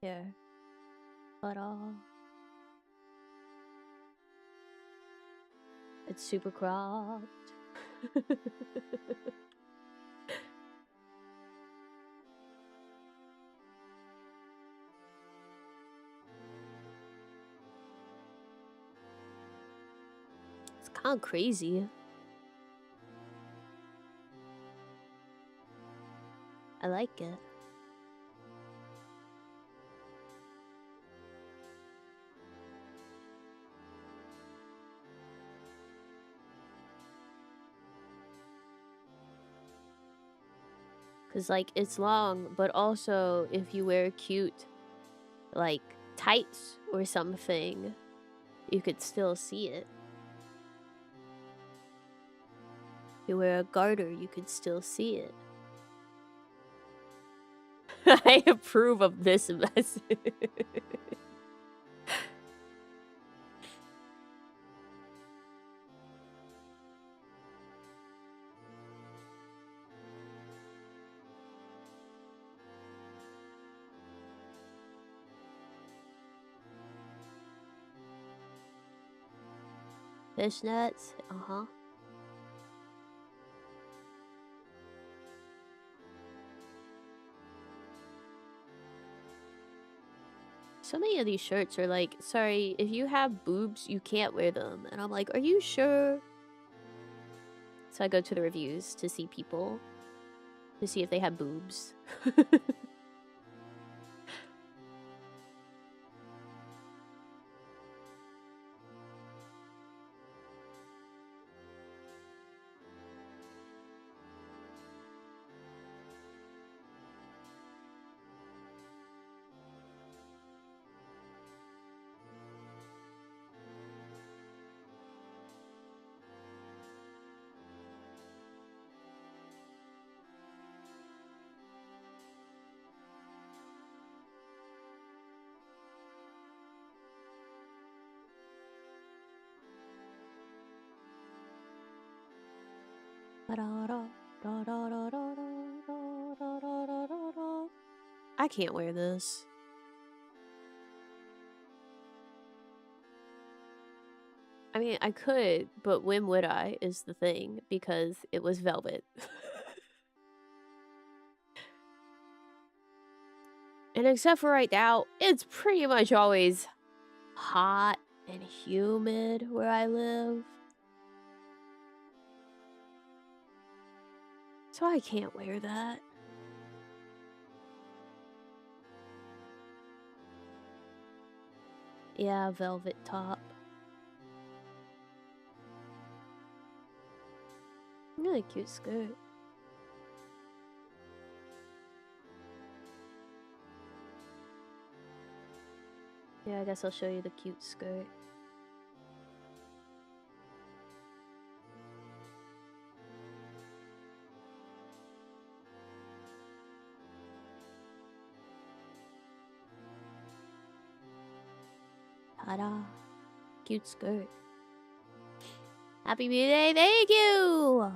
Here. But it's super cropped. It's kind of crazy. I like it. Cause like it's long, but also if you wear cute like tights or something, you could still see it. If you wear a garter, you could still see it. I approve of this message. Fishnets? Uh-huh. So many of these shirts are like, sorry, if you have boobs, you can't wear them. And I'm like, are you sure? So I go to the reviews to see people, to see if they have boobs. I can't wear this. I mean, I could, but when would I is the thing, because it was velvet. And except for right now, it's pretty much always hot and humid where I live. So I can't wear that. Yeah, velvet top. Really cute skirt. Yeah, I guess I'll show you the cute skirt. Ta-da. Cute skirt. Happy birthday, thank you!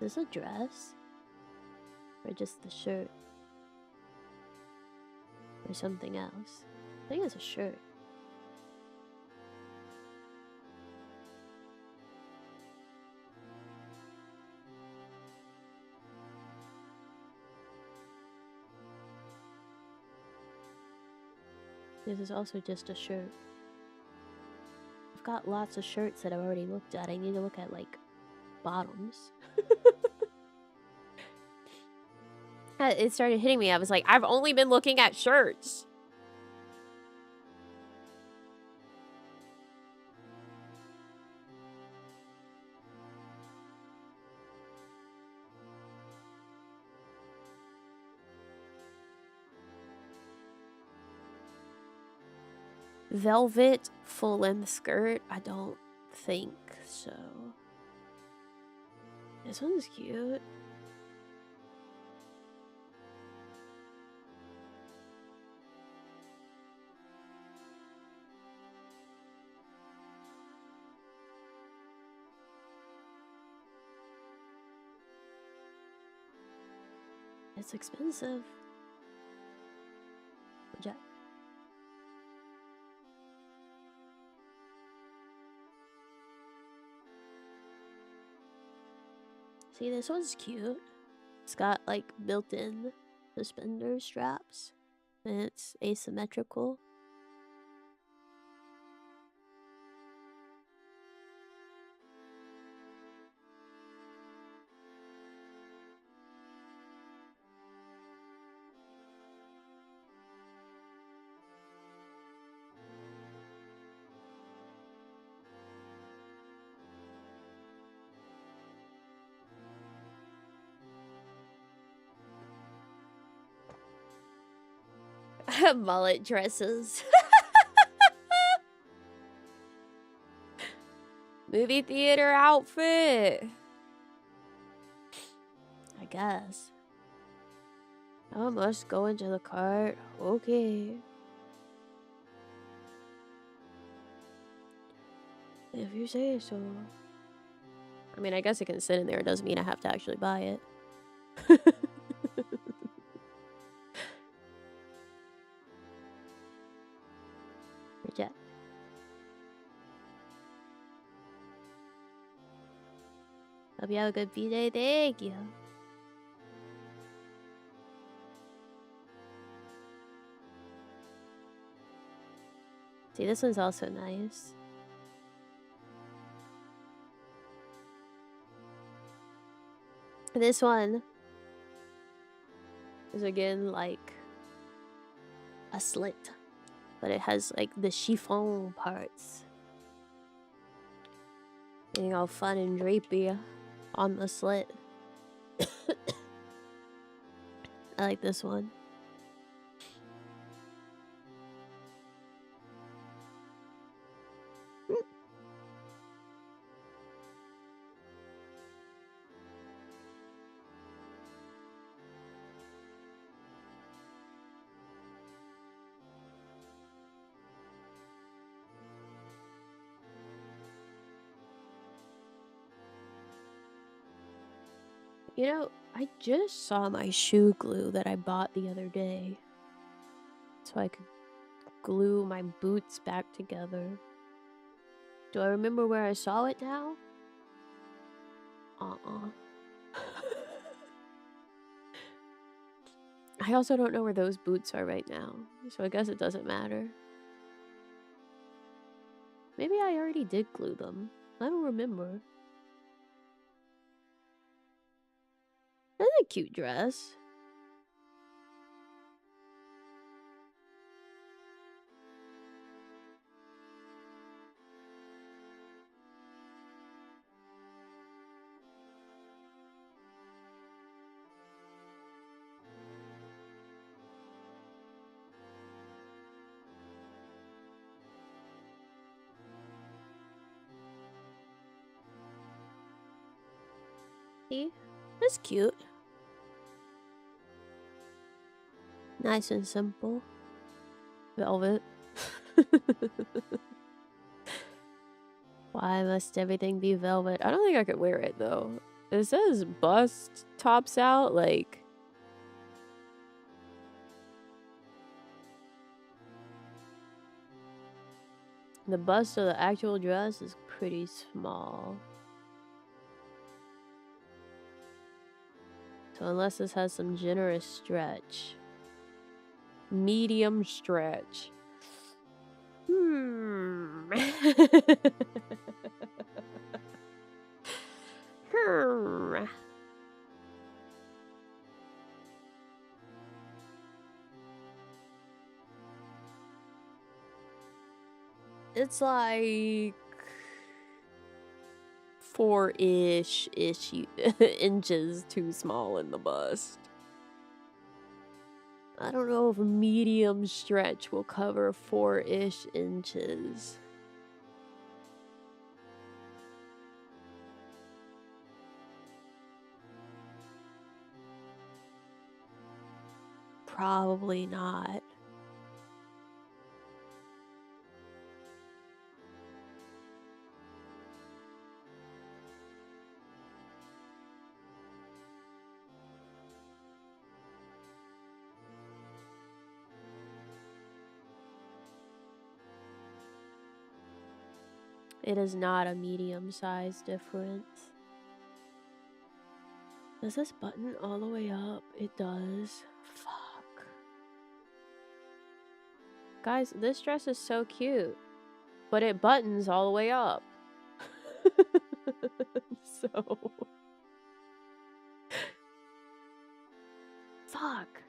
Is this a dress? Or just the shirt? Or something else? I think it's a shirt. This is also just a shirt. I've got lots of shirts that I've already looked at. I need to look at, like, bottoms. It started hitting me. I was like, I've only been looking at shirts. Velvet full-length skirt? I don't think so. This one's cute. It's expensive. Jack. See, this one's cute. It's got like built-in suspender straps, and it's asymmetrical. Mullet dresses. Movie theater outfit. I guess. I must go into the cart. Okay. If you say so. I mean, I guess it can sit in there. It doesn't mean I have to actually buy it. Reject. Hope you have a good B-Day. Thank you. See, this one's also nice. This one is again like a slit, but it has like the chiffon parts. Getting all fun and drapey on the slit. I like this one. You know, I just saw my shoe glue that I bought the other day. So I could glue my boots back together. Do I remember where I saw it now? I also don't know where those boots are right now, so I guess it doesn't matter. Maybe I already did glue them. I don't remember. That's a cute dress. See? That's cute. Nice and simple. Velvet. Why must everything be velvet? I don't think I could wear it though. It says bust tops out, like... The bust of the actual dress is pretty small. So unless this has some generous stretch. Medium stretch. It's like 4-ish inches too small in the bust. I don't know if a medium stretch will cover 4-ish inches. Probably not. It is not a medium size difference. Does this button all the way up? It does. Fuck. Guys, this dress is so cute. But it buttons all the way up. So... Fuck.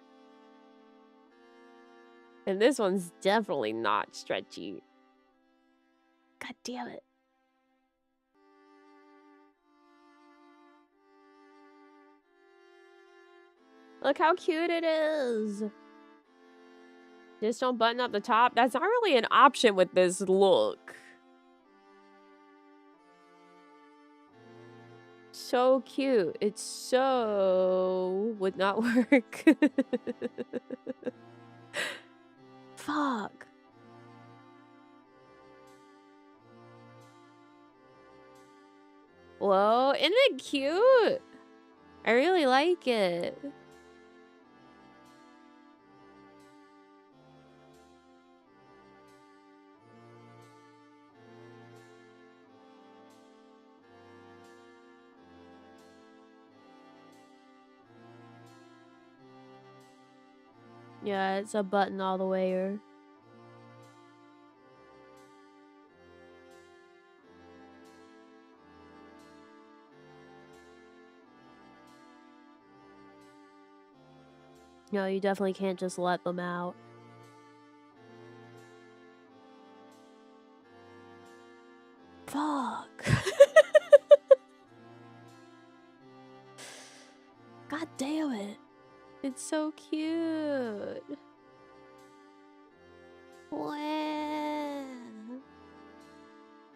And this one's definitely not stretchy. God damn it. Look how cute it is. Just don't button up the top. That's not really an option with this look. So cute. It's so... would not work. Fuck. Whoa, isn't it cute? I really like it. Yeah, it's a button all the way. No, you definitely can't just let them out. Fuck. God damn it. It's so cute. When?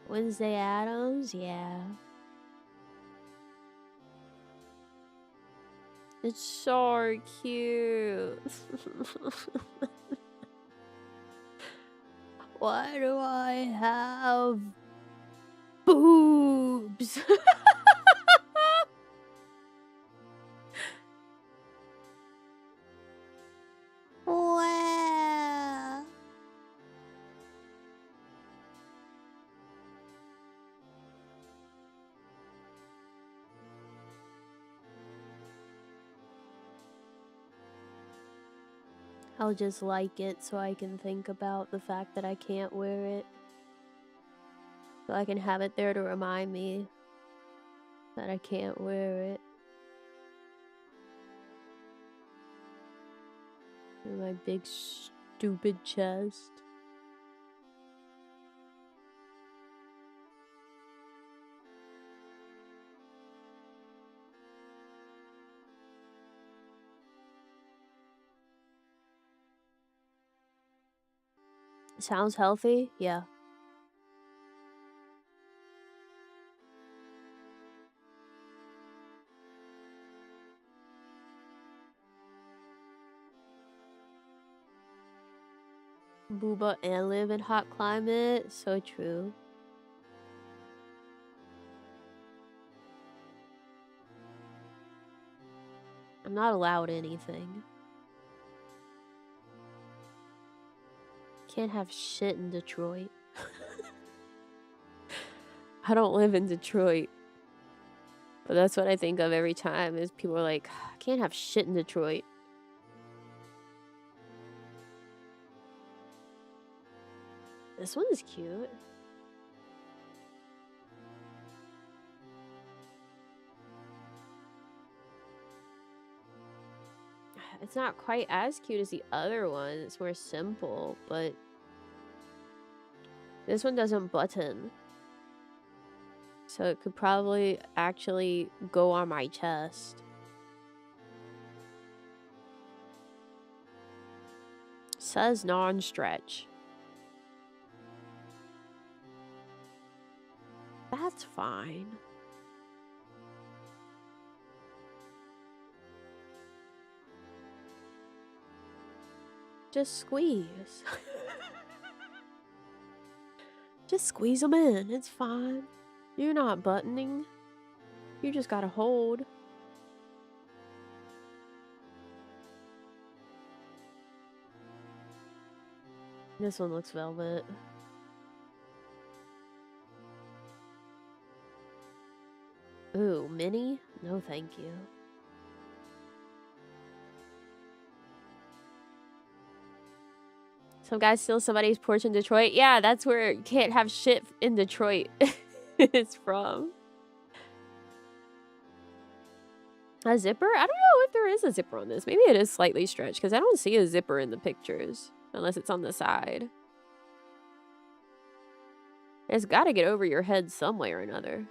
Wednesday Addams? Yeah. It's so cute. Why do I have boobs? I'll just like it so I can think about the fact that I can't wear it. So I can have it there to remind me that I can't wear it. In my big stupid chest. Sounds healthy? Yeah. Booba and live in hot climate. So true. I'm not allowed anything. Can't have shit in Detroit. I don't live in Detroit. But that's what I think of every time is people are like, I can't have shit in Detroit. This one is cute. It's not quite as cute as the other one. It's more simple, but this one doesn't button. So it could probably actually go on my chest. Says non-stretch. That's fine. Just squeeze. Just squeeze them in. It's fine. You're not buttoning. You just gotta hold. This one looks velvet. Ooh, mini? No, thank you. Some guy steals somebody's porch in Detroit. Yeah, that's where you can't have shit in Detroit. It's from. A zipper? I don't know if there is a zipper on this. Maybe it is slightly stretched because I don't see a zipper in the pictures unless it's on the side. It's got to get over your head some way or another.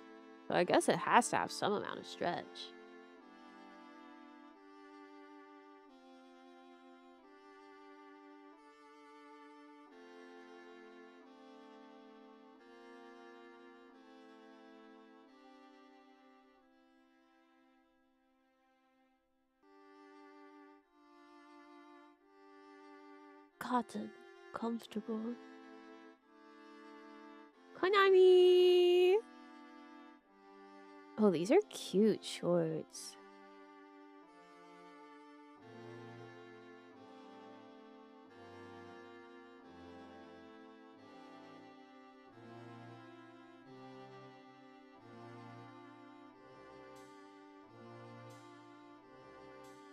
So I guess it has to have some amount of stretch. Cotton. Comfortable. Nami! Oh, these are cute shorts.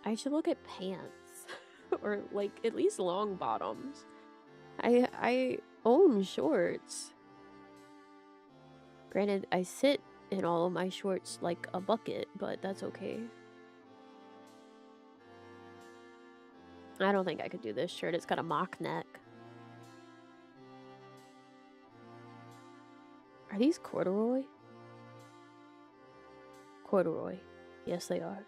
I should look at pants. Or, like, at least long bottoms. I own shorts. Granted, I sit in all of my shorts like a bucket, but that's okay. I don't think I could do this shirt. It's got a mock neck. Are these corduroy? Corduroy. Yes, they are.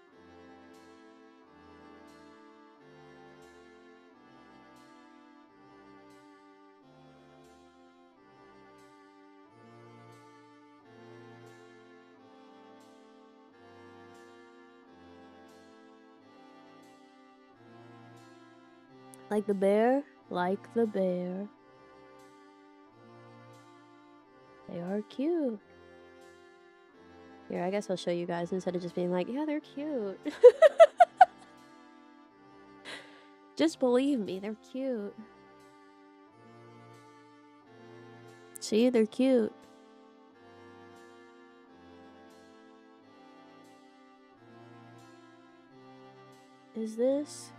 Like the bear? Like the bear. They are cute. Here, I guess I'll show you guys instead of just being like, yeah, they're cute. Just believe me, they're cute. See, they're cute. Is this?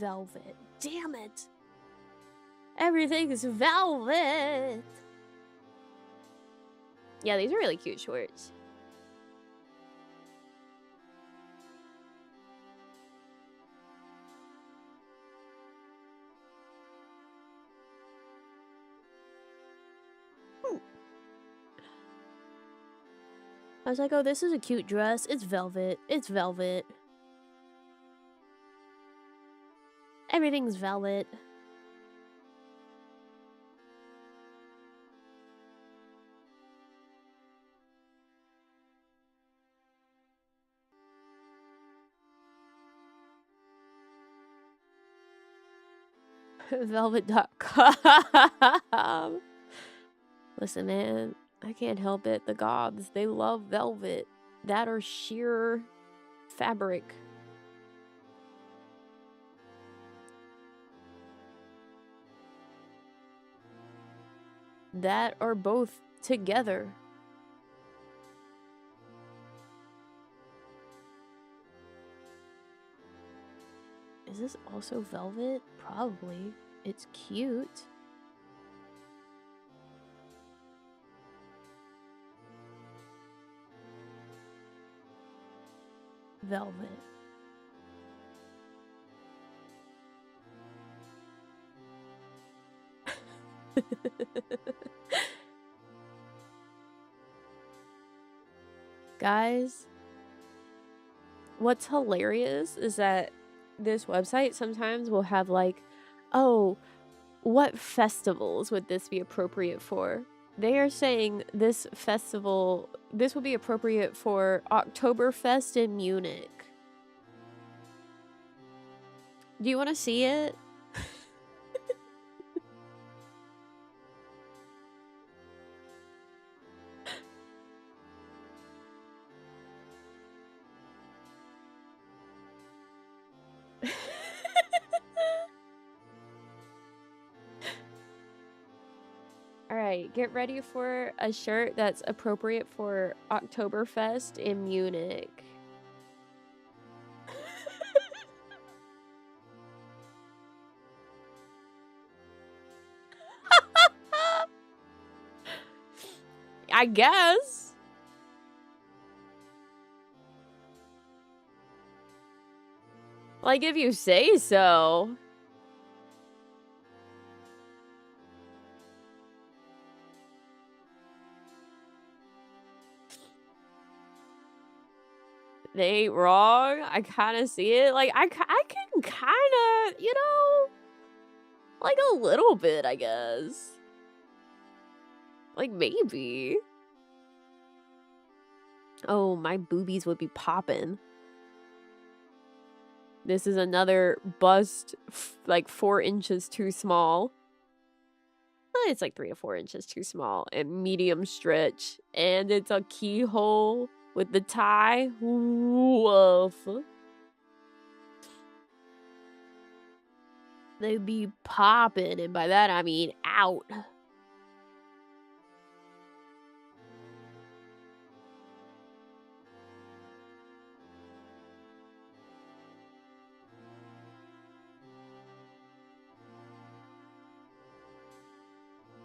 velvet. Damn it. Everything's velvet. Yeah, these are really cute shorts. I was like, oh, this is a cute dress. It's velvet. It's velvet. Everything's velvet. Velvet.com. Listen, man, I can't help it. The gobs, they love velvet. That or sheer fabric. That or both together. Is this also velvet? Probably. It's cute. Velvet. Guys, what's hilarious is that this website sometimes will have like, oh, what festivals would this be appropriate for? They are saying this festival, this will be appropriate for Oktoberfest in Munich. Do you want to see it? Alright, get ready for a shirt that's appropriate for Oktoberfest in Munich. I guess. Like, if you say so. They ain't wrong. I kind of see it. Like, I can kind of, you know, like a little bit, I guess. Like, maybe. Oh, my boobies would be popping. This is another bust, like 4 inches too small. It's like 3 to 4 inches too small and medium stretch. And it's a keyhole with the tie. Woof. They'd be popping, and by that I mean out.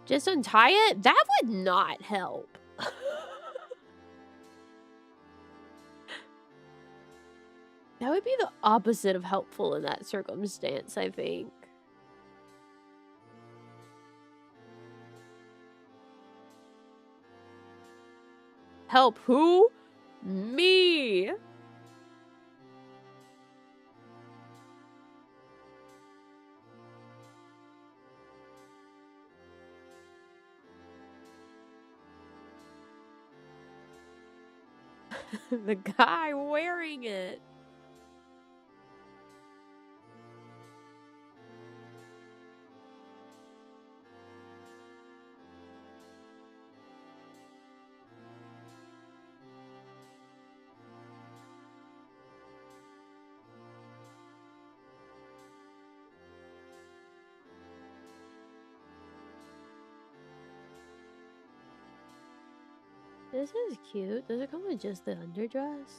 Just untie it? That would not help. That would be the opposite of helpful in that circumstance, I think. Help who? Me! The guy wearing it. This is cute. Does it come with just the underdress?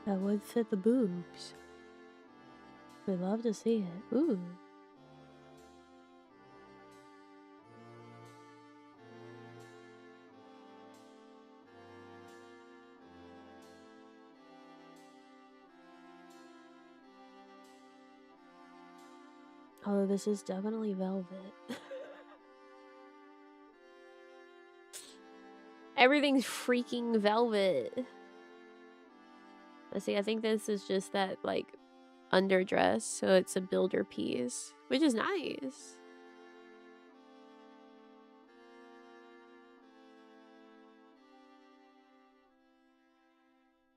That would fit the boobs. We'd love to see it. Ooh. Oh, this is definitely velvet. Everything's freaking velvet. Let's see, I think this is just that, like, underdress, so it's a builder piece, which is nice.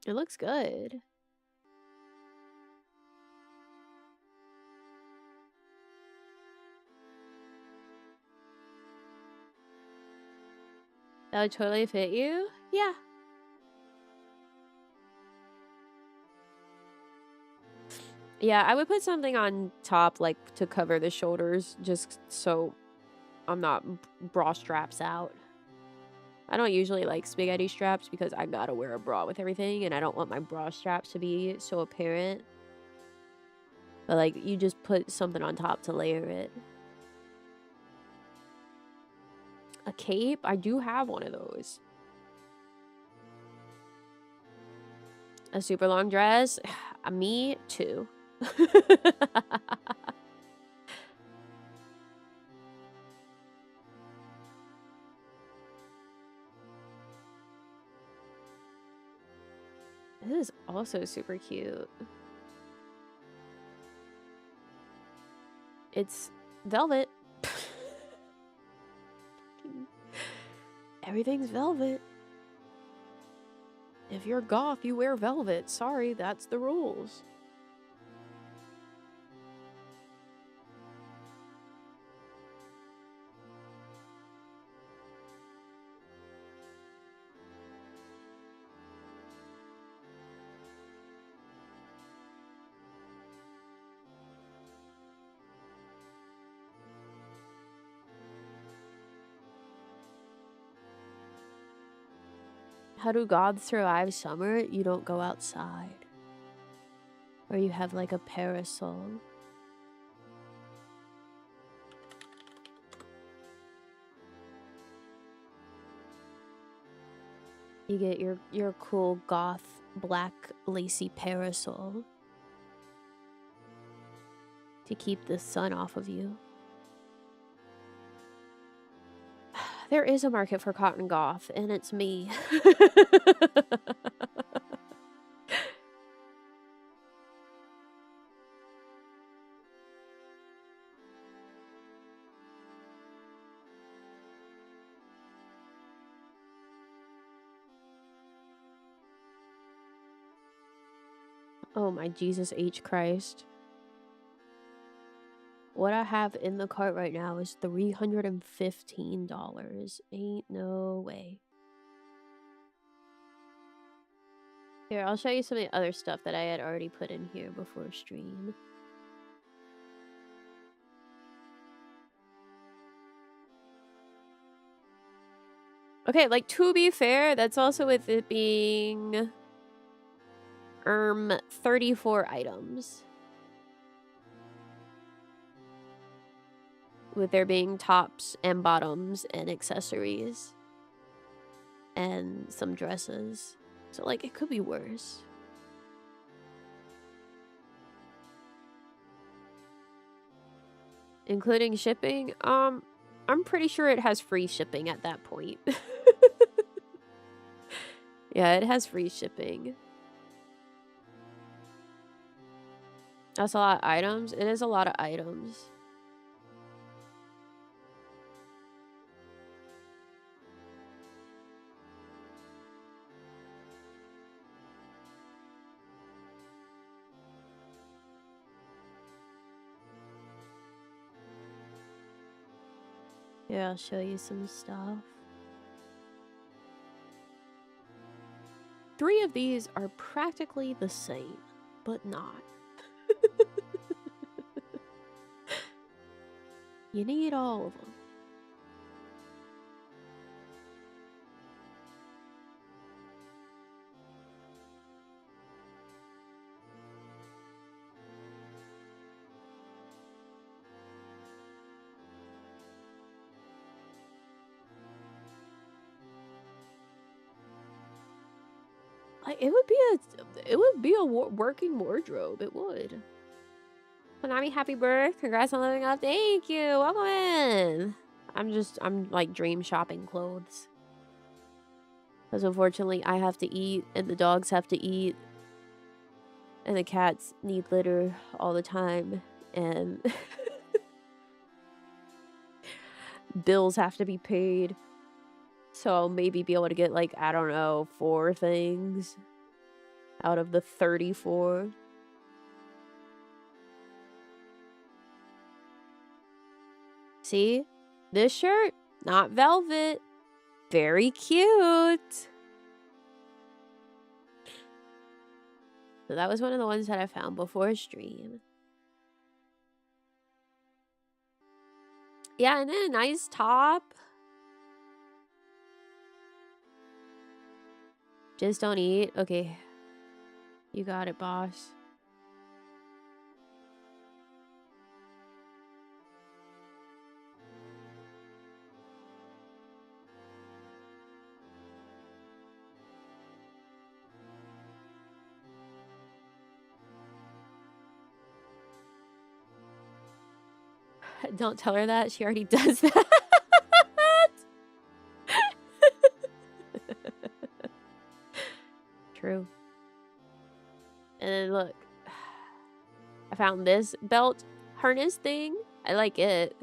It looks good. That would totally fit you? Yeah. Yeah, I would put something on top, like, to cover the shoulders, just so I'm not bra straps out. I don't usually like spaghetti straps because I gotta wear a bra with everything, and I don't want my bra straps to be so apparent. But, like, you just put something on top to layer it. A cape? I do have one of those. A super long dress? Me too. This is also super cute. It's velvet. Everything's velvet. If you're goth, you wear velvet. Sorry, that's the rules. How do goths survive summer? You don't go outside. Or you have like a parasol. You get your cool goth black lacy parasol to keep the sun off of you. There is a market for cotton goth, and it's me. Oh my Jesus H. Christ. What I have in the cart right now is $315. Ain't no way. Here, I'll show you some of the other stuff that I had already put in here before stream. Okay, like, to be fair, that's also with it being 34 items. With there being tops and bottoms and accessories. And some dresses. So, like, it could be worse. Including shipping? I'm pretty sure it has free shipping at that point. Yeah, it has free shipping. That's a lot of items. It is a lot of items. Here, I'll show you some stuff. 3 of these are practically the same, but not. You need all of them. it would be a working wardrobe. It would. Nami, happy birth. Congrats on living up. Thank you. Welcome in. I'm like dream shopping clothes. Because unfortunately I have to eat and the dogs have to eat. And the cats need litter all the time. And bills have to be paid. So I'll maybe be able to get like, I don't know, 4 things out of the 34. See? This shirt, not velvet. Very cute. So that was one of the ones that I found before stream. Yeah, and then a nice top. Just don't eat. Okay. You got it, boss. Don't tell her that. She already does that. True. And then look. I found this belt harness thing. I like it.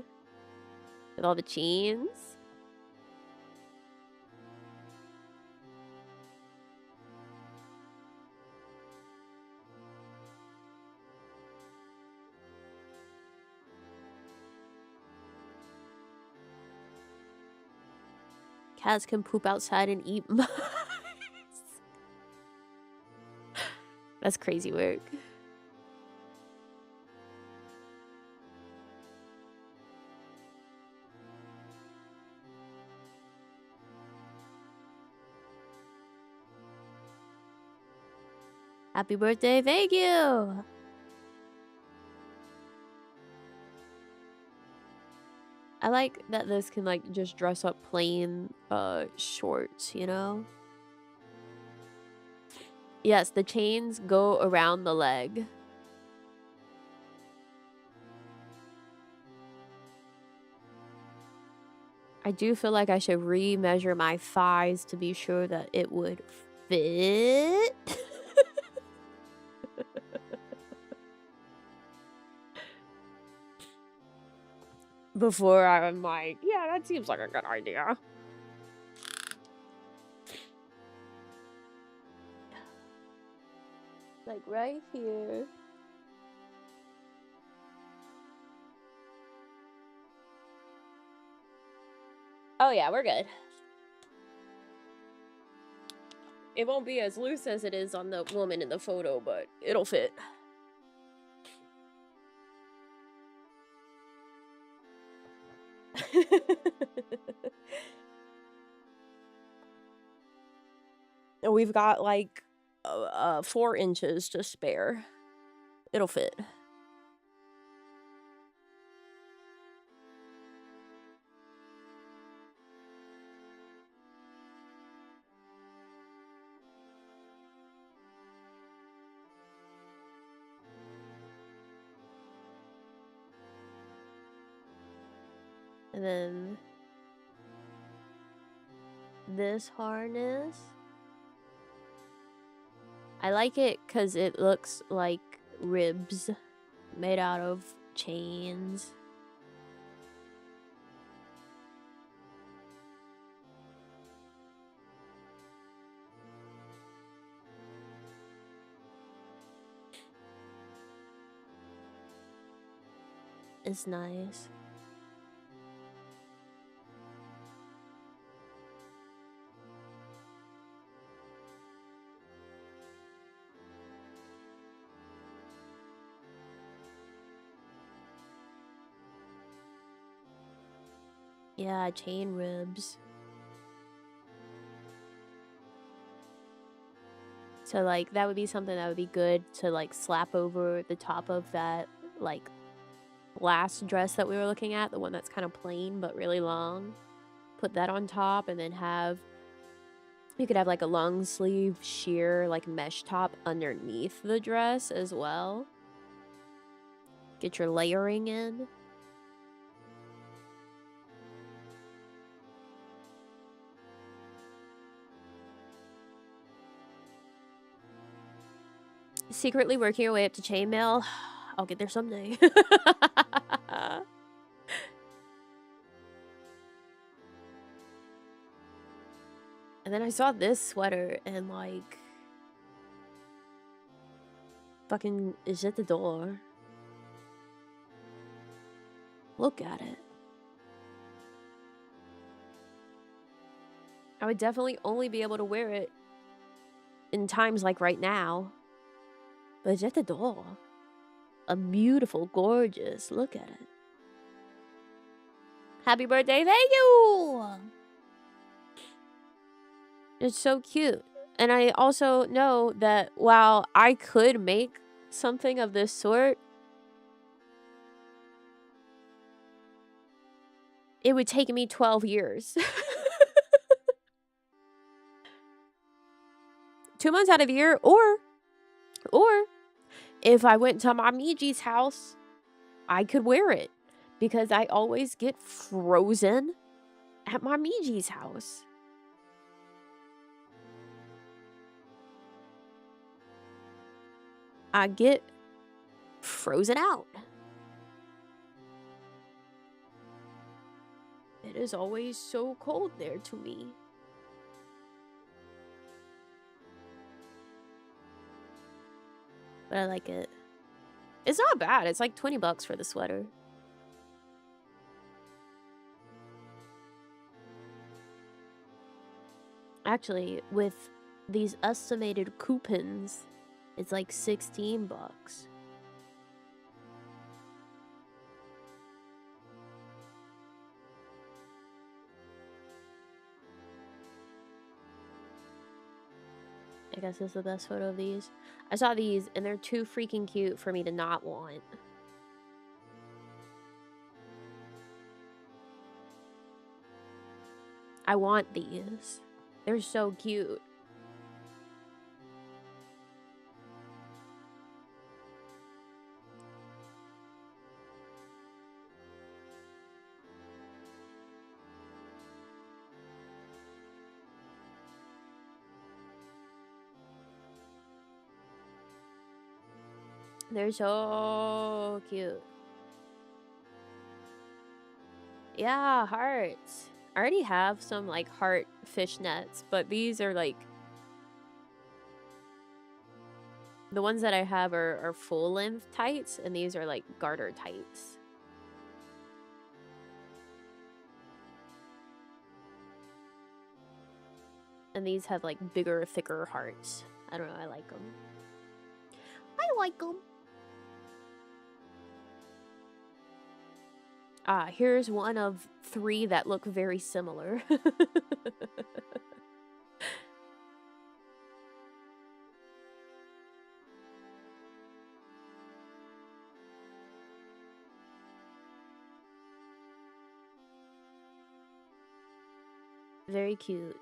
With all the chains. Cats can poop outside and eat mice. That's crazy work. Happy birthday, thank you! I like that this can like just dress up plain shorts, you know? Yes, the chains go around the leg. I do feel like I should re-measure my thighs to be sure that it would fit. Before I'm like, yeah, that seems like a good idea. Like right here. Oh yeah, we're good. It won't be as loose as it is on the woman in the photo, but it'll fit. We've got like 4 inches to spare. It'll fit. And then this harness. I like it because it looks like ribs made out of chains. It's nice. Yeah, chain ribs. So like that would be something that would be good to like slap over the top of that like last dress that we were looking at, the one that's kind of plain but really long. Put that on top and then have You could have like a long sleeve sheer like mesh top underneath the dress as well. Get your layering in. Secretly working your way up to chainmail. I'll get there someday. And then I saw this sweater and like fucking is at the door. Look at it. I would definitely only be able to wear it in times like right now. But it's at the door. A beautiful, gorgeous. Look at it. Happy birthday, thank you! It's so cute. And I also know that while I could make something of this sort, it would take me 12 years. 2 months out of the year, or if I went to Namiji's house, I could wear it because I always get frozen at Namiji's house. I get frozen out. It is always so cold there to me. But I like it. It's not bad. It's like 20 bucks for the sweater. Actually, with these estimated coupons, it's like 16 bucks. I guess this is the best photo of these. I saw these and they're too freaking cute for me to not want. I want these. They're so cute. They're so cute. Yeah, hearts. I already have some like heart fishnets, but these are like the ones that I have are full length tights, and these are like garter tights. And these have like bigger, thicker hearts. I don't know, I like them. I like them. Ah, here's one of 3 that look very similar. Very cute.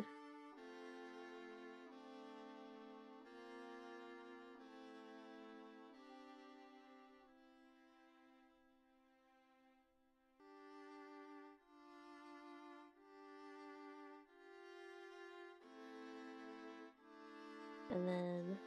And then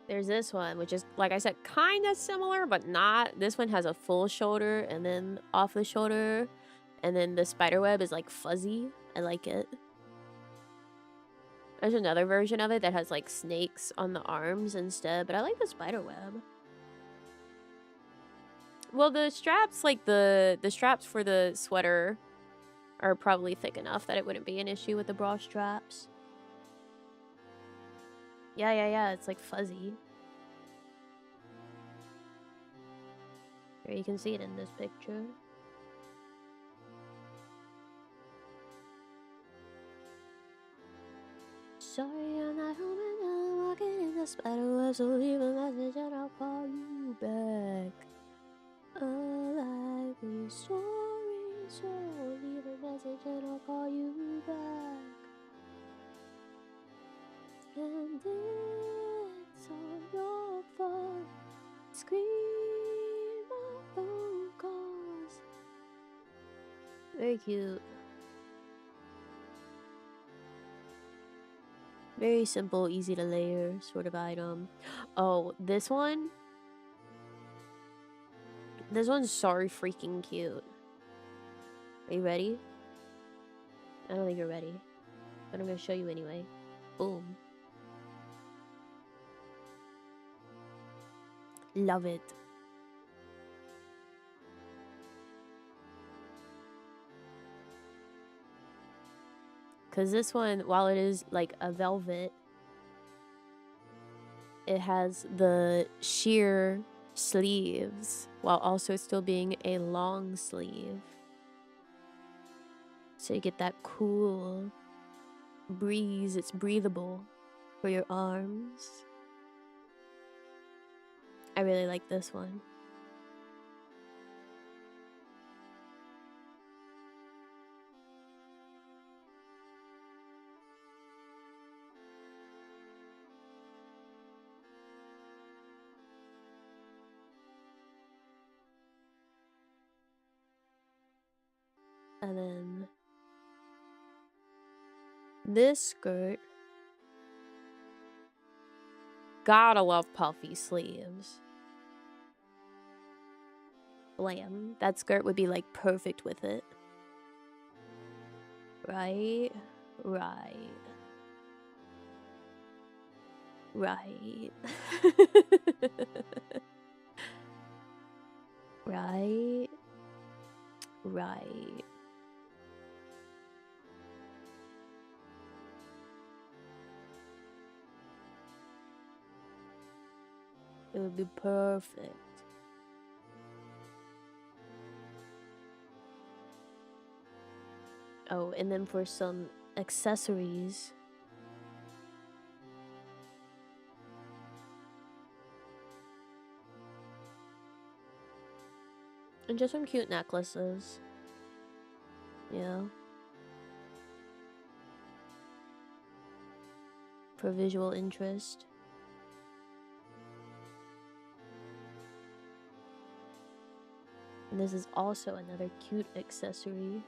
there's this one, which is, like I said, kind of similar, but not. This one has a full shoulder and then off the shoulder. And then the spider web is like fuzzy. I like it. There's another version of it that has like snakes on the arms instead, but I like the spider web. Well, the straps, like the straps for the sweater are probably thick enough that it wouldn't be an issue with the bra straps. Yeah, it's like fuzzy. Here, you can see it in this picture. Sorry, I'm not home and I'm walking in the spider web, so leave a message and I'll call you back. Scream my phone calls. Very cute. Very simple, easy to layer sort of item. Oh, this one? This one's so freaking cute. Are you ready? I don't think you're ready, but I'm gonna show you anyway. Boom. Love it. Because this one, while it is like a velvet, it has the sheer sleeves while also still being a long sleeve. So you get that cool breeze. It's breathable for your arms. I really like this one. And then this skirt. Gotta love puffy sleeves. Blam. That skirt would be like perfect with it. Right? Right. Right. Right. Right. It would be perfect. Oh, and then for some accessories. And just some cute necklaces. Yeah. For visual interest. And this is also another cute accessory.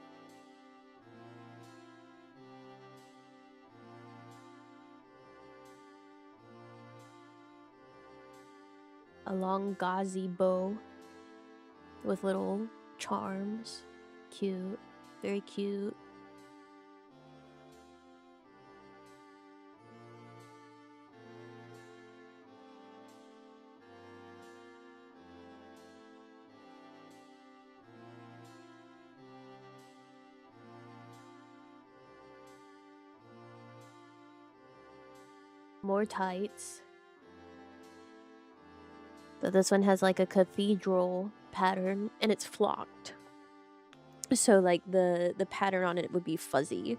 A long gauzy bow with little charms. Cute. Very cute. More tights. But this one has like a cathedral pattern and it's flocked. So like the pattern on it would be fuzzy.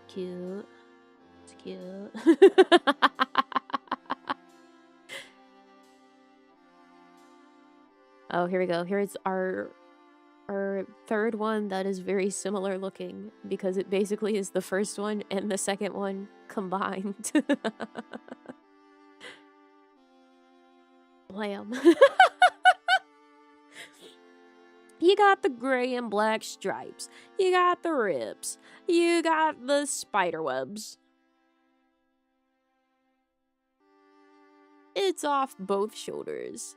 Cute. It's cute. Oh, here we go. Here's our third one that is very similar looking because it basically is the first one and the second one combined. Blam. You got the gray and black stripes. You got the rips. You got the spider webs. It's off both shoulders.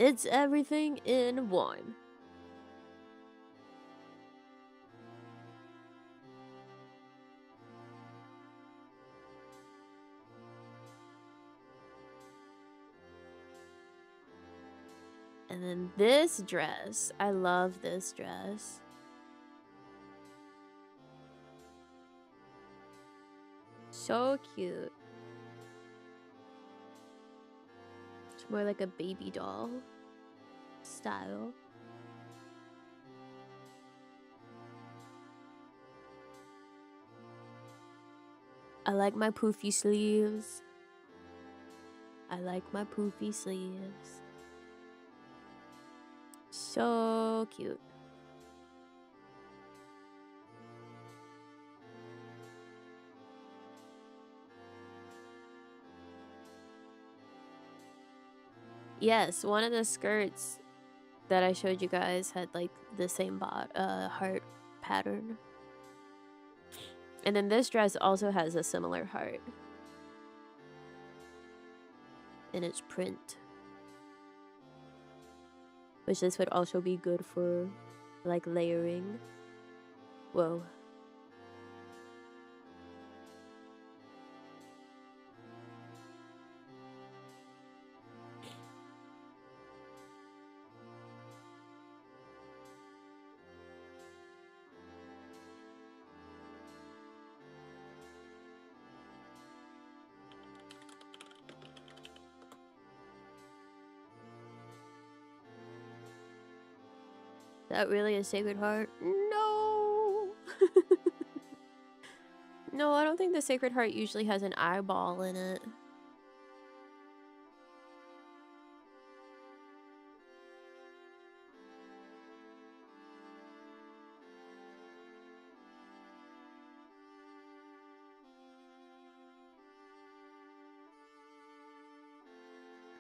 It's everything in one. And then this dress. I love this dress. So cute. It's more like a baby doll style. I like my poofy sleeves. I like my poofy sleeves. So cute. Yes, one of the skirts that I showed you guys had like the same heart pattern. And then this dress also has a similar heart. In its print. Which this would also be good for like layering. Whoa. Is that really a Sacred Heart? No! No, I don't think the Sacred Heart usually has an eyeball in it.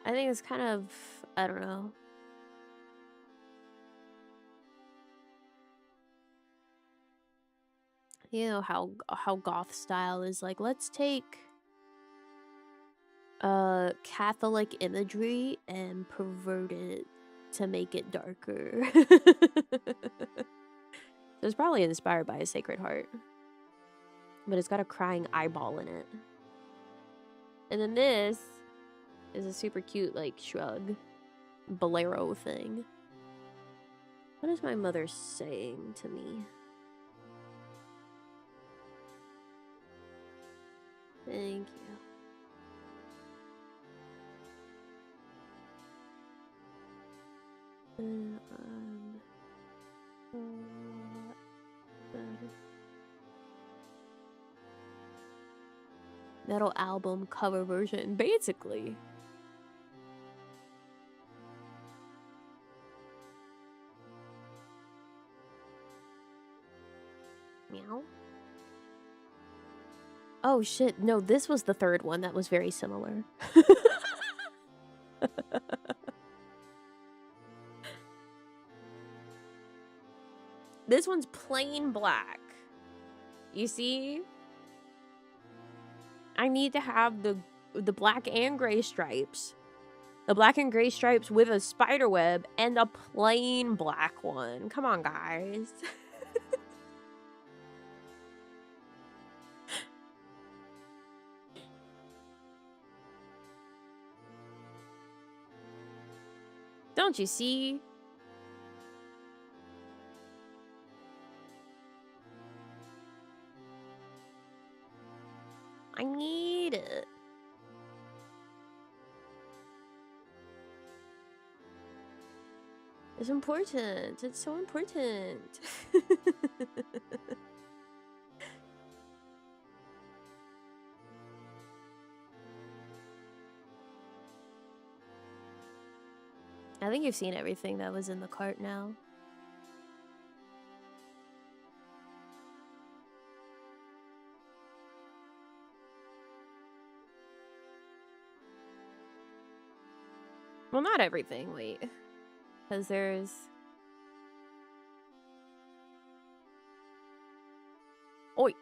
I think it's kind of, I don't know. You know how goth style is like, let's take Catholic imagery and pervert it to make it darker. So it's probably inspired by a Sacred Heart. But it's got a crying eyeball in it. And then this is a super cute like shrug bolero thing. What is my mother saying to me? Thank you. Metal album cover version, basically. Meow. Oh shit, no, this was the third one that was very similar. This one's plain black. You see? I need to have the black and gray stripes. The black and gray stripes with a spider web and a plain black one. Come on, guys. Don't you see? I need it. It's important. It's so important. I think you've seen everything that was in the cart now. Well, not everything, wait. Because there's... Oi!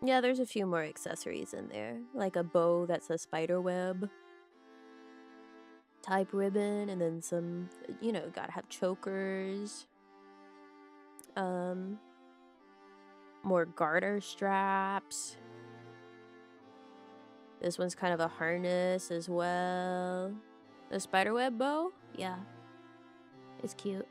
Yeah, there's a few more accessories in there. Like a bow that's a spider web type ribbon, and then some, you know, gotta have chokers. More garter straps. This one's kind of a harness as well. The spiderweb bow? Yeah. It's cute.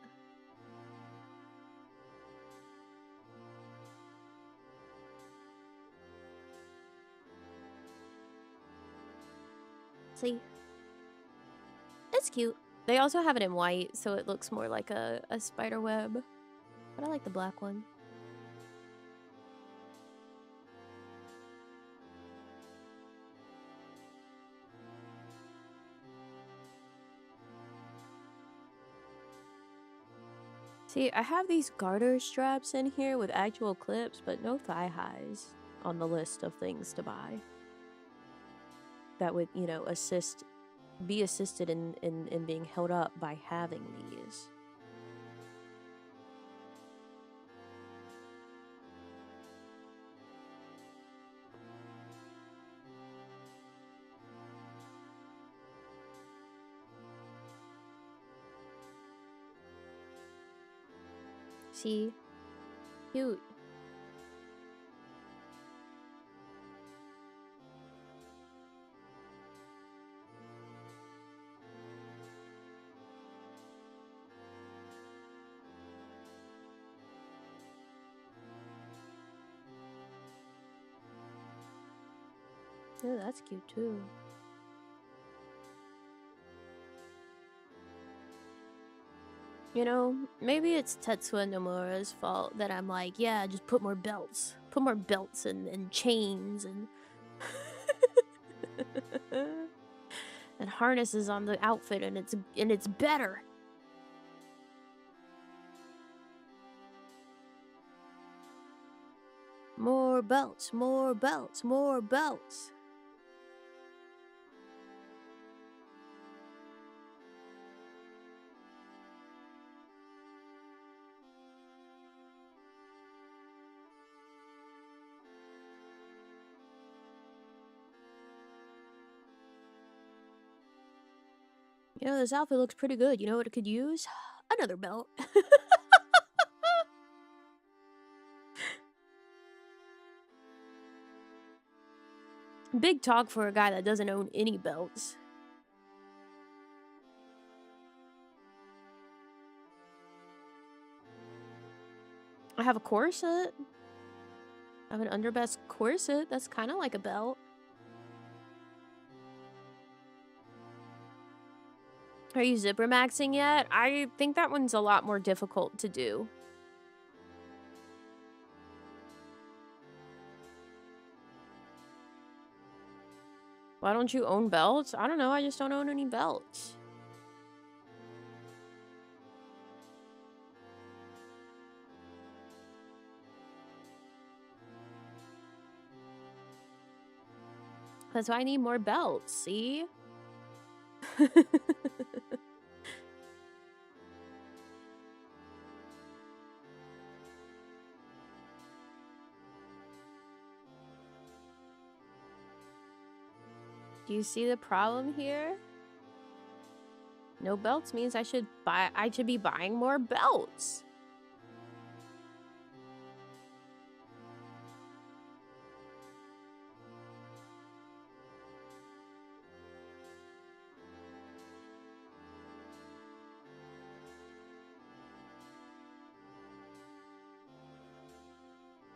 See? It's cute. They also have it in white, so it looks more like a spider web. But I like the black one. See, I have these garter straps in here with actual clips, but no thigh highs on the list of things to buy. That would, you know, be assisted in being held up by having these. See? Cute. Oh, that's cute too. You know, maybe it's Tetsuya Nomura's fault that I'm like, yeah, just put more belts. Put more belts and chains and and harnesses on the outfit and it's better. More belts, more belts, more belts. You know, this outfit looks pretty good. You know what it could use? Another belt. Big talk for a guy that doesn't own any belts. I have a corset. I have an undervest corset that's kind of like a belt. Are you zipper maxing yet? I think that one's a lot more difficult to do. Why don't you own belts? I don't know, I just don't own any belts. That's why I need more belts, see? Do you see the problem here? No belts means I should be buying more belts.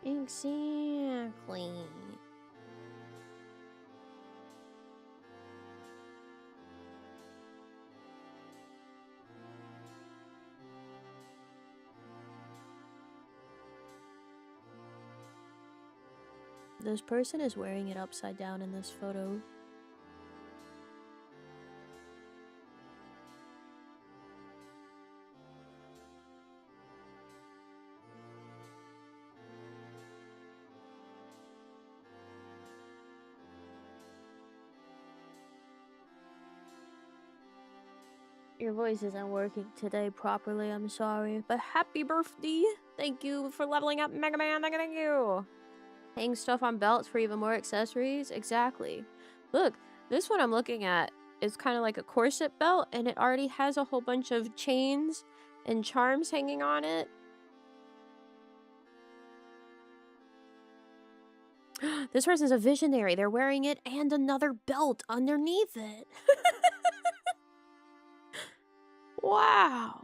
Exactly. This person is wearing it upside down in this photo. Your voice isn't working today properly, I'm sorry. But happy birthday! Thank you for leveling up, Mega Man, thank you! Hang stuff on belts for even more accessories? Exactly. Look, this one I'm looking at is kind of like a corset belt, and it already has a whole bunch of chains and charms hanging on it. This person's a visionary. They're wearing it and another belt underneath it. Wow.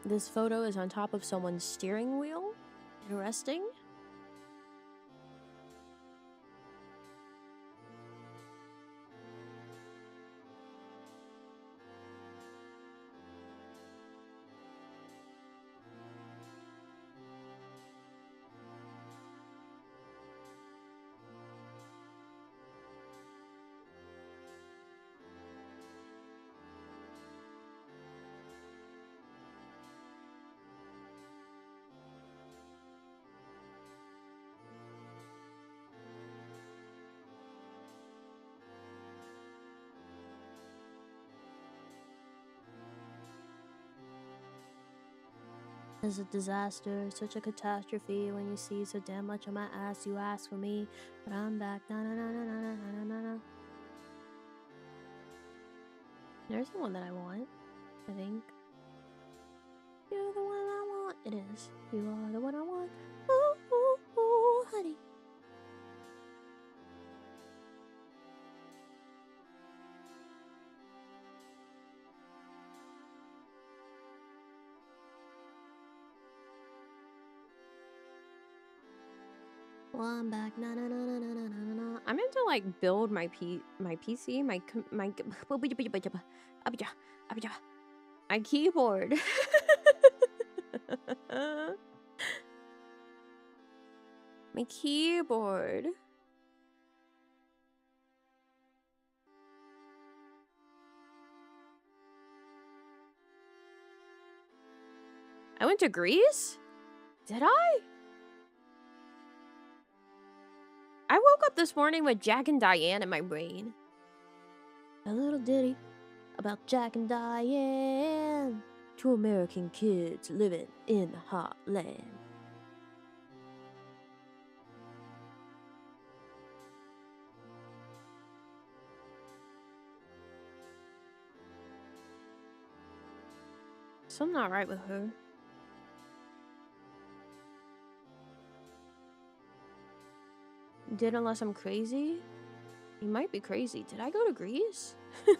This photo is on top of someone's steering wheel. Interesting. It's a disaster, such a catastrophe. When you see so damn much on my ass, you ask for me, but I'm back. Na na na na na na na na na. There's the one that I want, I think. You're the one I want. It is. You are the one I want. Ooh, ooh, ooh, honey. Well, I'm back. Na na na na na na na na. I'm meant to like build my PC, my keyboard. My keyboard. I went to Greece? Did I? I woke up this morning with Jack and Diane in my brain. A little ditty about Jack and Diane. Two American kids living in the hot land. Something not right with her. Did unless I'm crazy? You might be crazy. Did I go to Greece? Did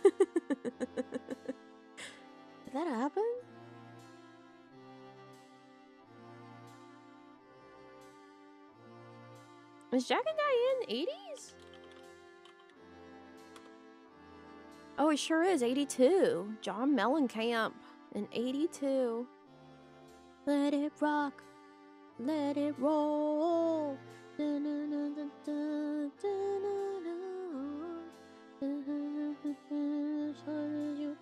that happen? Was Jack and Diane 80s? Oh, it sure is. 82. John Mellencamp in 82. Let it rock. Let it roll. You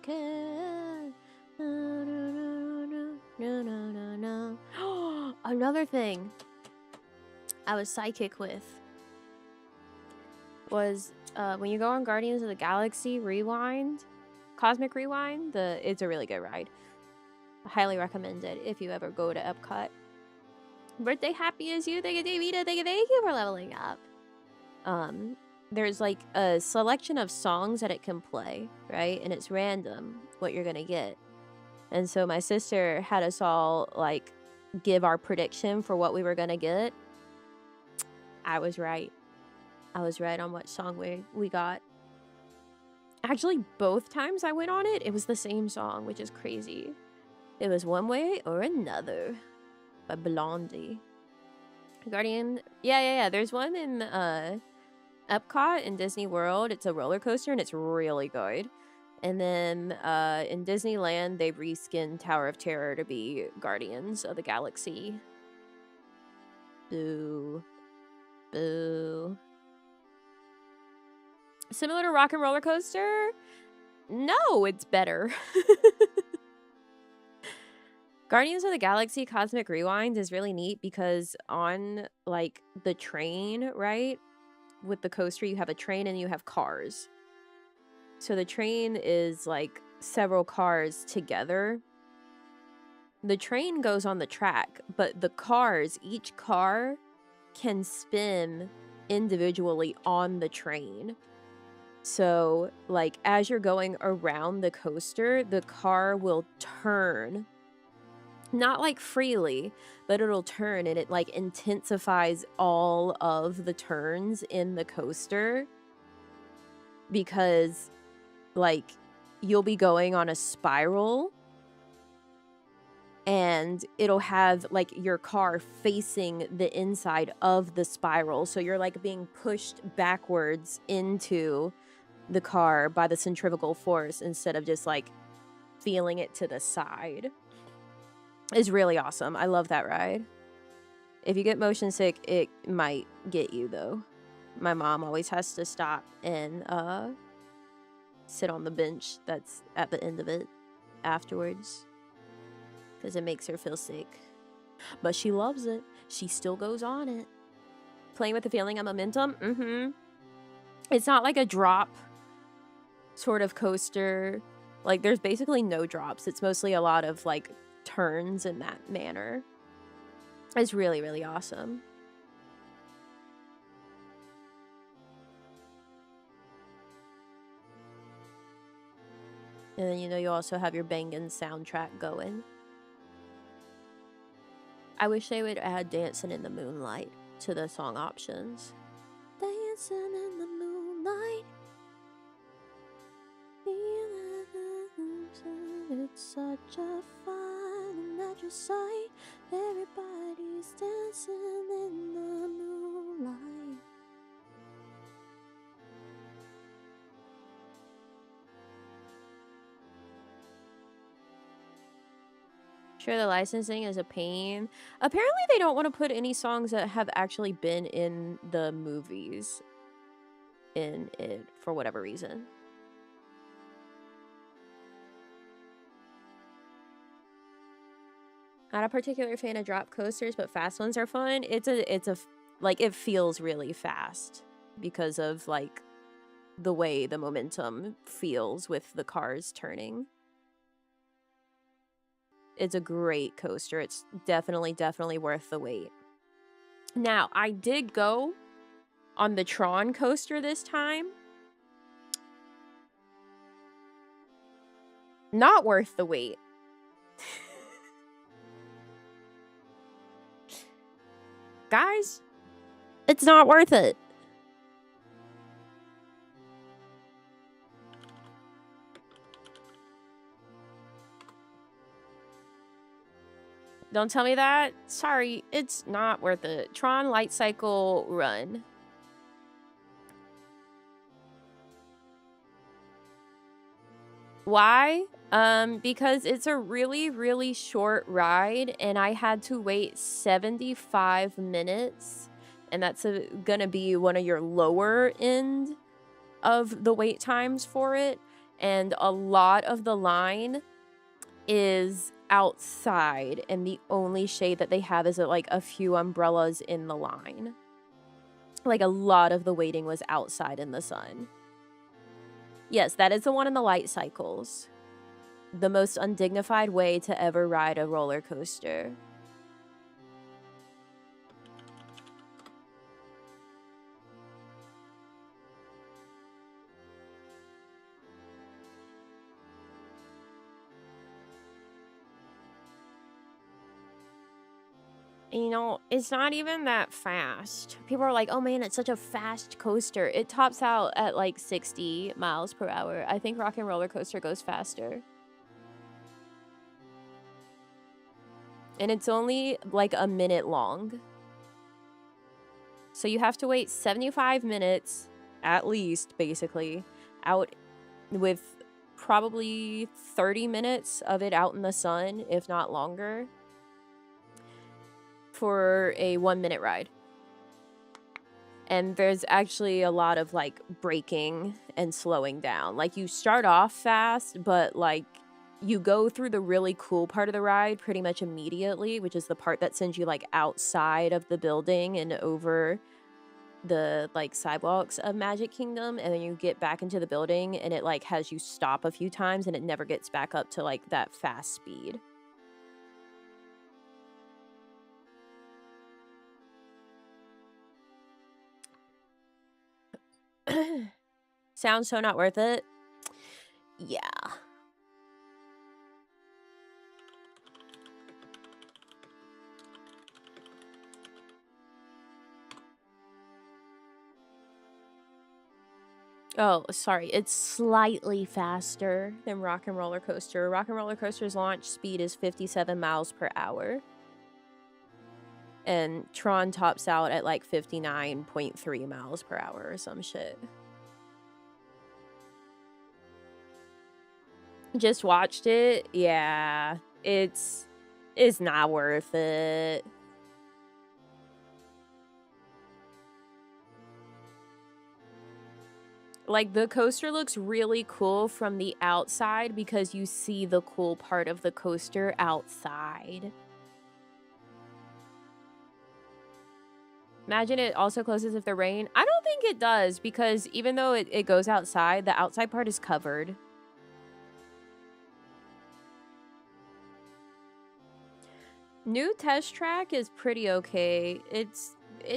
can. Another thing I was psychic with was when you go on Guardians of the Galaxy Rewind, Cosmic Rewind, it's a really good ride. I highly recommend it if you ever go to Epcot. Birthday happy as you. Thank you, Davida. Thank you for leveling up. There's like a selection of songs that it can play, right? And it's random what you're gonna get. And so my sister had us all like give our prediction for what we were gonna get. I was right. I was right on what song we got. Actually, both times I went on it, it was the same song, which is crazy. It was One Way or Another by Blondie. Guardian. Yeah. There's one in Epcot in Disney World. It's a roller coaster and it's really good. And then in Disneyland, they reskinned Tower of Terror to be Guardians of the Galaxy. Boo. Boo. Similar to Rock and Roller Coaster? No, it's better. Guardians of the Galaxy Cosmic Rewind is really neat because on like the train, right? With the coaster, you have a train and you have cars. So the train is like several cars together. The train goes on the track, but the cars, each car can spin individually on the train. So like as you're going around the coaster, the car will turn. Not like freely, but it'll turn and it like intensifies all of the turns in the coaster because like you'll be going on a spiral and it'll have like your car facing the inside of the spiral, so you're like being pushed backwards into the car by the centrifugal force instead of just like feeling it to the side. Is really awesome. I love that ride. If you get motion sick, it might get you though. My mom always has to stop and sit on the bench that's at the end of it afterwards because it makes her feel sick. But she loves it. She still goes on it. Playing with the feeling of momentum. It's not like a drop sort of coaster. Like, there's basically no drops. It's mostly a lot of like turns in that manner. It's really, really awesome. And then, you know, you also have your bangin' soundtrack going. I wish they would add Dancing in the Moonlight to the song options. Dancing in the moonlight. It's such a fun and natural sight. Everybody's dancing in the moonlight. Sure, the licensing is a pain. Apparently, they don't want to put any songs that have actually been in the movies in it for whatever reason. Not a particular fan of drop coasters, but fast ones are fun. It's a like, it feels really fast because of like the way the momentum feels with the cars turning. It's a great coaster. It's definitely worth the wait. Now, I did go on the Tron coaster this time. Not worth the wait. Guys, it's not worth it. Don't tell me that. Sorry, it's not worth it. Tron Light Cycle Run. Why? Because it's a really, really short ride, and I had to wait 75 minutes, and that's gonna be one of your lower end of the wait times for it, and a lot of the line is outside, and the only shade that they have is like a few umbrellas in the line. Like, a lot of the waiting was outside in the sun. Yes, that is the one in the light cycles. The most undignified way to ever ride a roller coaster. You know, it's not even that fast. People are like, oh man, it's such a fast coaster. It tops out at like 60 miles per hour. I think Rock and Roller Coaster goes faster. And it's only like a minute long. So you have to wait 75 minutes, at least, basically, out with probably 30 minutes of it out in the sun, if not longer, for a 1-minute ride. And there's actually a lot of like braking and slowing down. Like, you start off fast, but like you go through the really cool part of the ride pretty much immediately, which is the part that sends you like outside of the building and over the like sidewalks of Magic Kingdom, and then you get back into the building and it like has you stop a few times and it never gets back up to like that fast speed. Sounds so not worth it. Yeah. Oh, sorry. It's slightly faster than Rock and Roller Coaster. Rock and Roller Coaster's launch speed is 57 miles per hour. And Tron tops out at like 59.3 miles per hour or some shit. Just watched it. Yeah. It's not worth it. Like, the coaster looks really cool from the outside because you see the cool part of the coaster outside. Imagine it also closes if the rain. I don't think it does because even though it goes outside, the outside part is covered. New test track is pretty okay. It's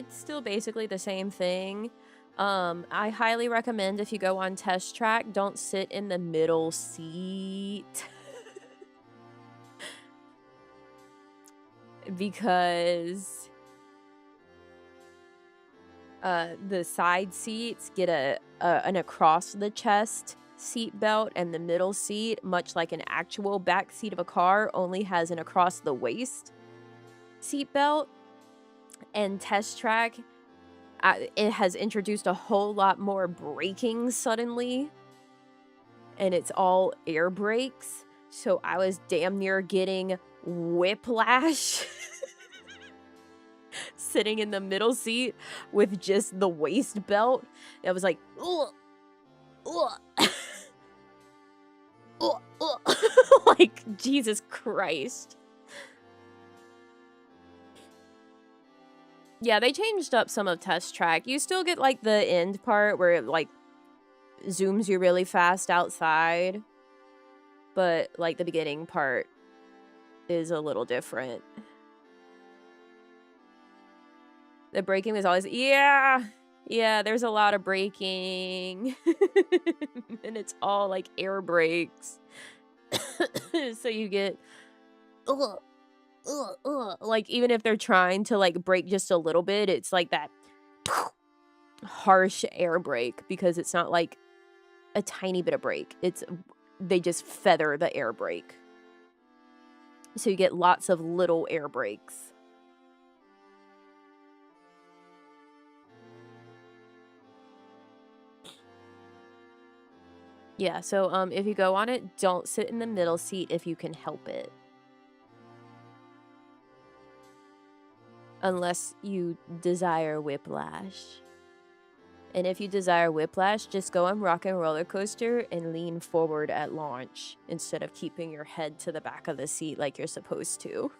still basically the same thing. I highly recommend if you go on test track, don't sit in the middle seat. Because the side seats get an across the chest seat belt, and the middle seat, much like an actual back seat of a car, only has an across the waist seat belt. And test track, it has introduced a whole lot more braking suddenly, and it's all air brakes, so I was damn near getting whiplash sitting in the middle seat with just the waist belt. I was like, ugh, ugh. Ugh, ugh. Like, Jesus Christ. Yeah, they changed up some of test track. You still get like the end part where it like zooms you really fast outside, but like the beginning part is a little different. The braking was always, yeah, there's a lot of braking. And it's all like air brakes. So you get, ugh, ugh, ugh. Like, even if they're trying to like brake just a little bit, it's like that harsh air brake because it's not like a tiny bit of brake. They just feather the air brake. So you get lots of little air brakes. Yeah, so if you go on it, don't sit in the middle seat if you can help it. Unless you desire whiplash. And if you desire whiplash, just go on Rock and Roller Coaster and lean forward at launch instead of keeping your head to the back of the seat like you're supposed to.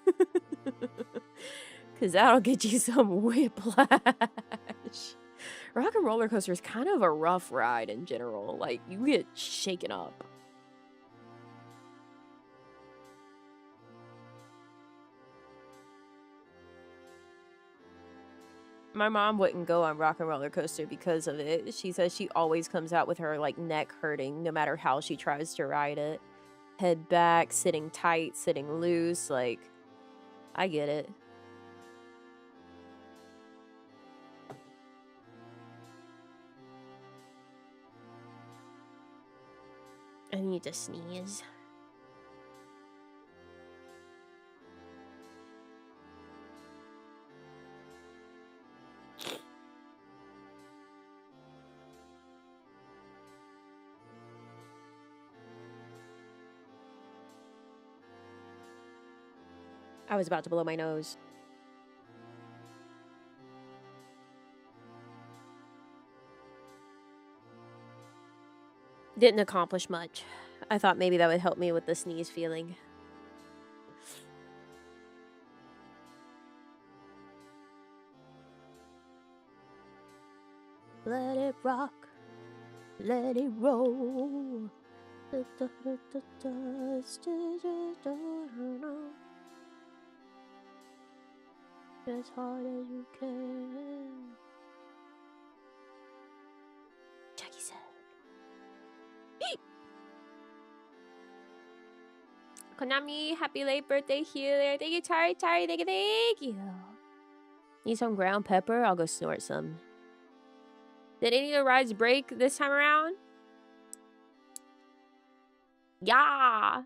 Because that'll get you some whiplash. Rock and Roller Coaster is kind of a rough ride in general. Like, you get shaken up. My mom wouldn't go on Rock and Roller Coaster because of it. She says she always comes out with her, like, neck hurting no matter how she tries to ride it. Head back, sitting tight, sitting loose. Like, I get it. I need to sneeze. I was about to blow my nose. Didn't accomplish much. I thought maybe that would help me with the sneeze feeling. Let it rock. Let it roll. As hard as you can. Jackie said. Konami, happy late birthday healer. Thank you, Tari. Thank you. Need some ground pepper? I'll go snort some. Did any of the rides break this time around? Yeah.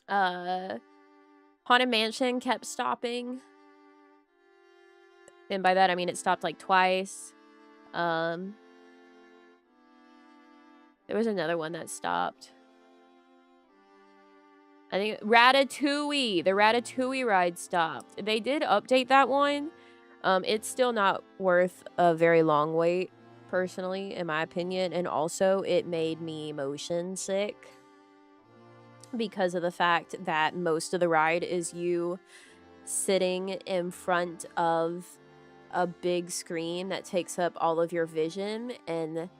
Haunted Mansion kept stopping. And by that, I mean it stopped like twice. There was another one that stopped. I think Ratatouille. The Ratatouille ride stopped. They did update that one. It's still not worth a very long wait, personally, in my opinion. And also, it made me motion sick because of the fact that most of the ride is you sitting in front of a big screen that takes up all of your vision and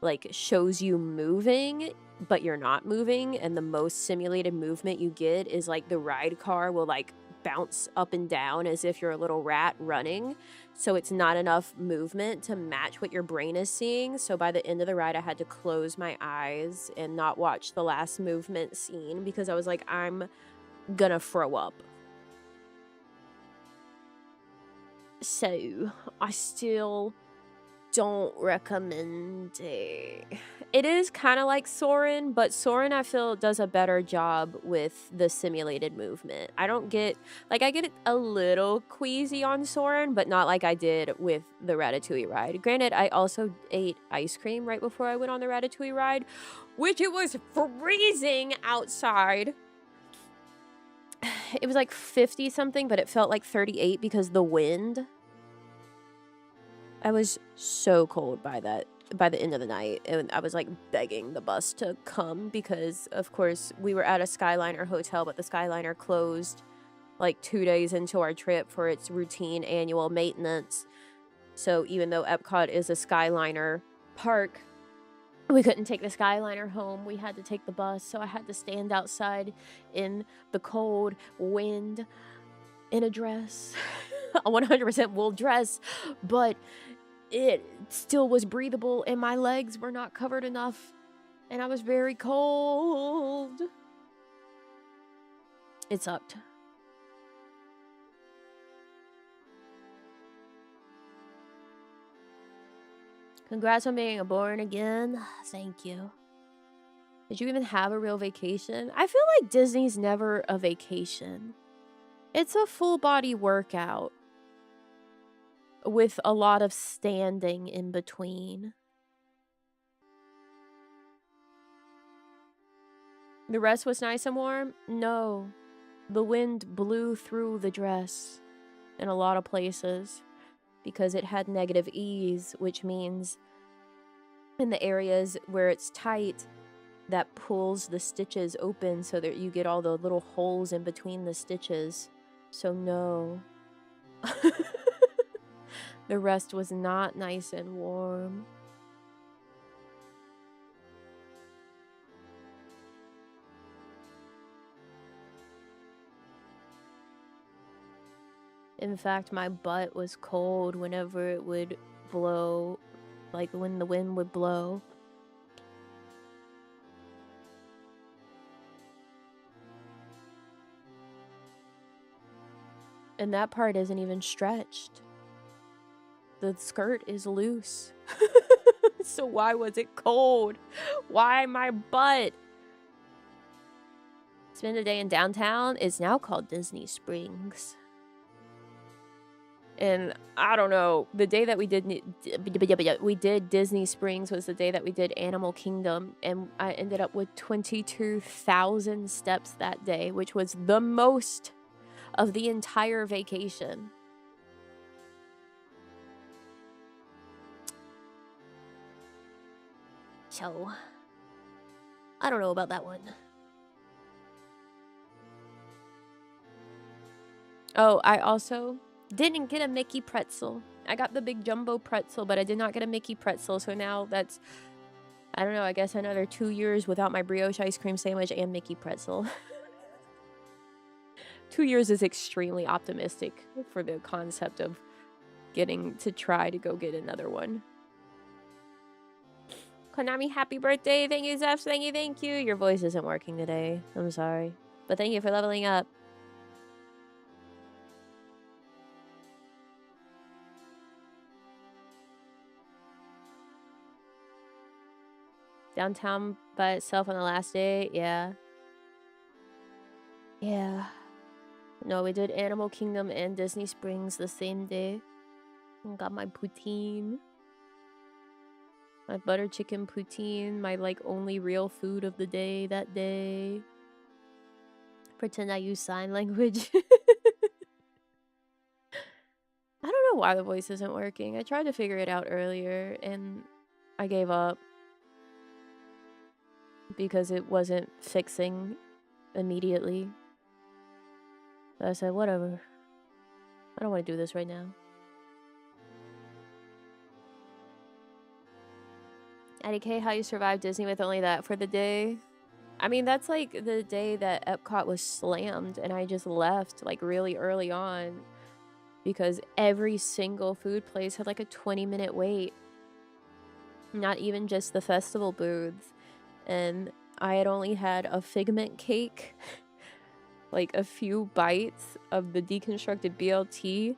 like shows you moving, but you're not moving. And the most simulated movement you get is like the ride car will like bounce up and down as if you're a little rat running. So it's not enough movement to match what your brain is seeing. So by the end of the ride, I had to close my eyes and not watch the last movement scene because I was like, I'm gonna throw up. So I still don't recommend it. It is kind of like Soarin', but Soarin' I feel does a better job with the simulated movement. I don't get, like I get a little queasy on Soarin', but not like I did with the Ratatouille ride. Granted, I also ate ice cream right before I went on the Ratatouille ride, which it was freezing outside. It was like 50 something, but it felt like 38 because the wind. I was so cold by the end of the night, and I was like begging the bus to come because of course we were at a Skyliner hotel, but the Skyliner closed like 2 days into our trip for its routine annual maintenance. So even though Epcot is a Skyliner park, we couldn't take the Skyliner home. We had to take the bus, so I had to stand outside in the cold wind in a dress, a 100% wool dress, but it still was breathable and my legs were not covered enough and I was very cold. It sucked. Congrats on being born again. Thank you. Did you even have a real vacation? I feel like Disney's never a vacation. It's a full body workout with a lot of standing in between. The rest was nice and warm? No. The wind blew through the dress in a lot of places because it had negative ease, which means in the areas where it's tight, that pulls the stitches open so that you get all the little holes in between the stitches. So no. The rest was not nice and warm. In fact, my butt was cold whenever it would blow, like when the wind would blow. And that part isn't even stretched. The skirt is loose. So why was it cold? Why my butt? Spend a day in downtown. It's now called Disney Springs. And I don't know, the day that we did Disney Springs was the day that we did Animal Kingdom, and I ended up with 22,000 steps that day, which was the most of the entire vacation. So, I don't know about that one. Oh, I also didn't get a Mickey pretzel. I got the big jumbo pretzel, but I did not get a Mickey pretzel. So now that's, I don't know, I guess another 2 years without my brioche ice cream sandwich and Mickey pretzel. 2 years is extremely optimistic for the concept of getting to try to go get another one. Konami, happy birthday. Thank you, Zeph. Thank you. Your voice isn't working today. I'm sorry. But thank you for leveling up. Downtown by itself on the last day, yeah. Yeah. No, we did Animal Kingdom and Disney Springs the same day. Got my poutine. My butter chicken poutine, my like only real food of the day that day. Pretend I use sign language. I don't know why the voice isn't working. I tried to figure it out earlier and I gave up because it wasn't fixing immediately. So I said, whatever. I don't want to do this right now. IDK, how you survived Disney with only that for the day? I mean, that's like the day that Epcot was slammed and I just left like really early on because every single food place had like a 20-minute wait. Not even just the festival booths. And I had only had a figment cake, like a few bites of the deconstructed BLT,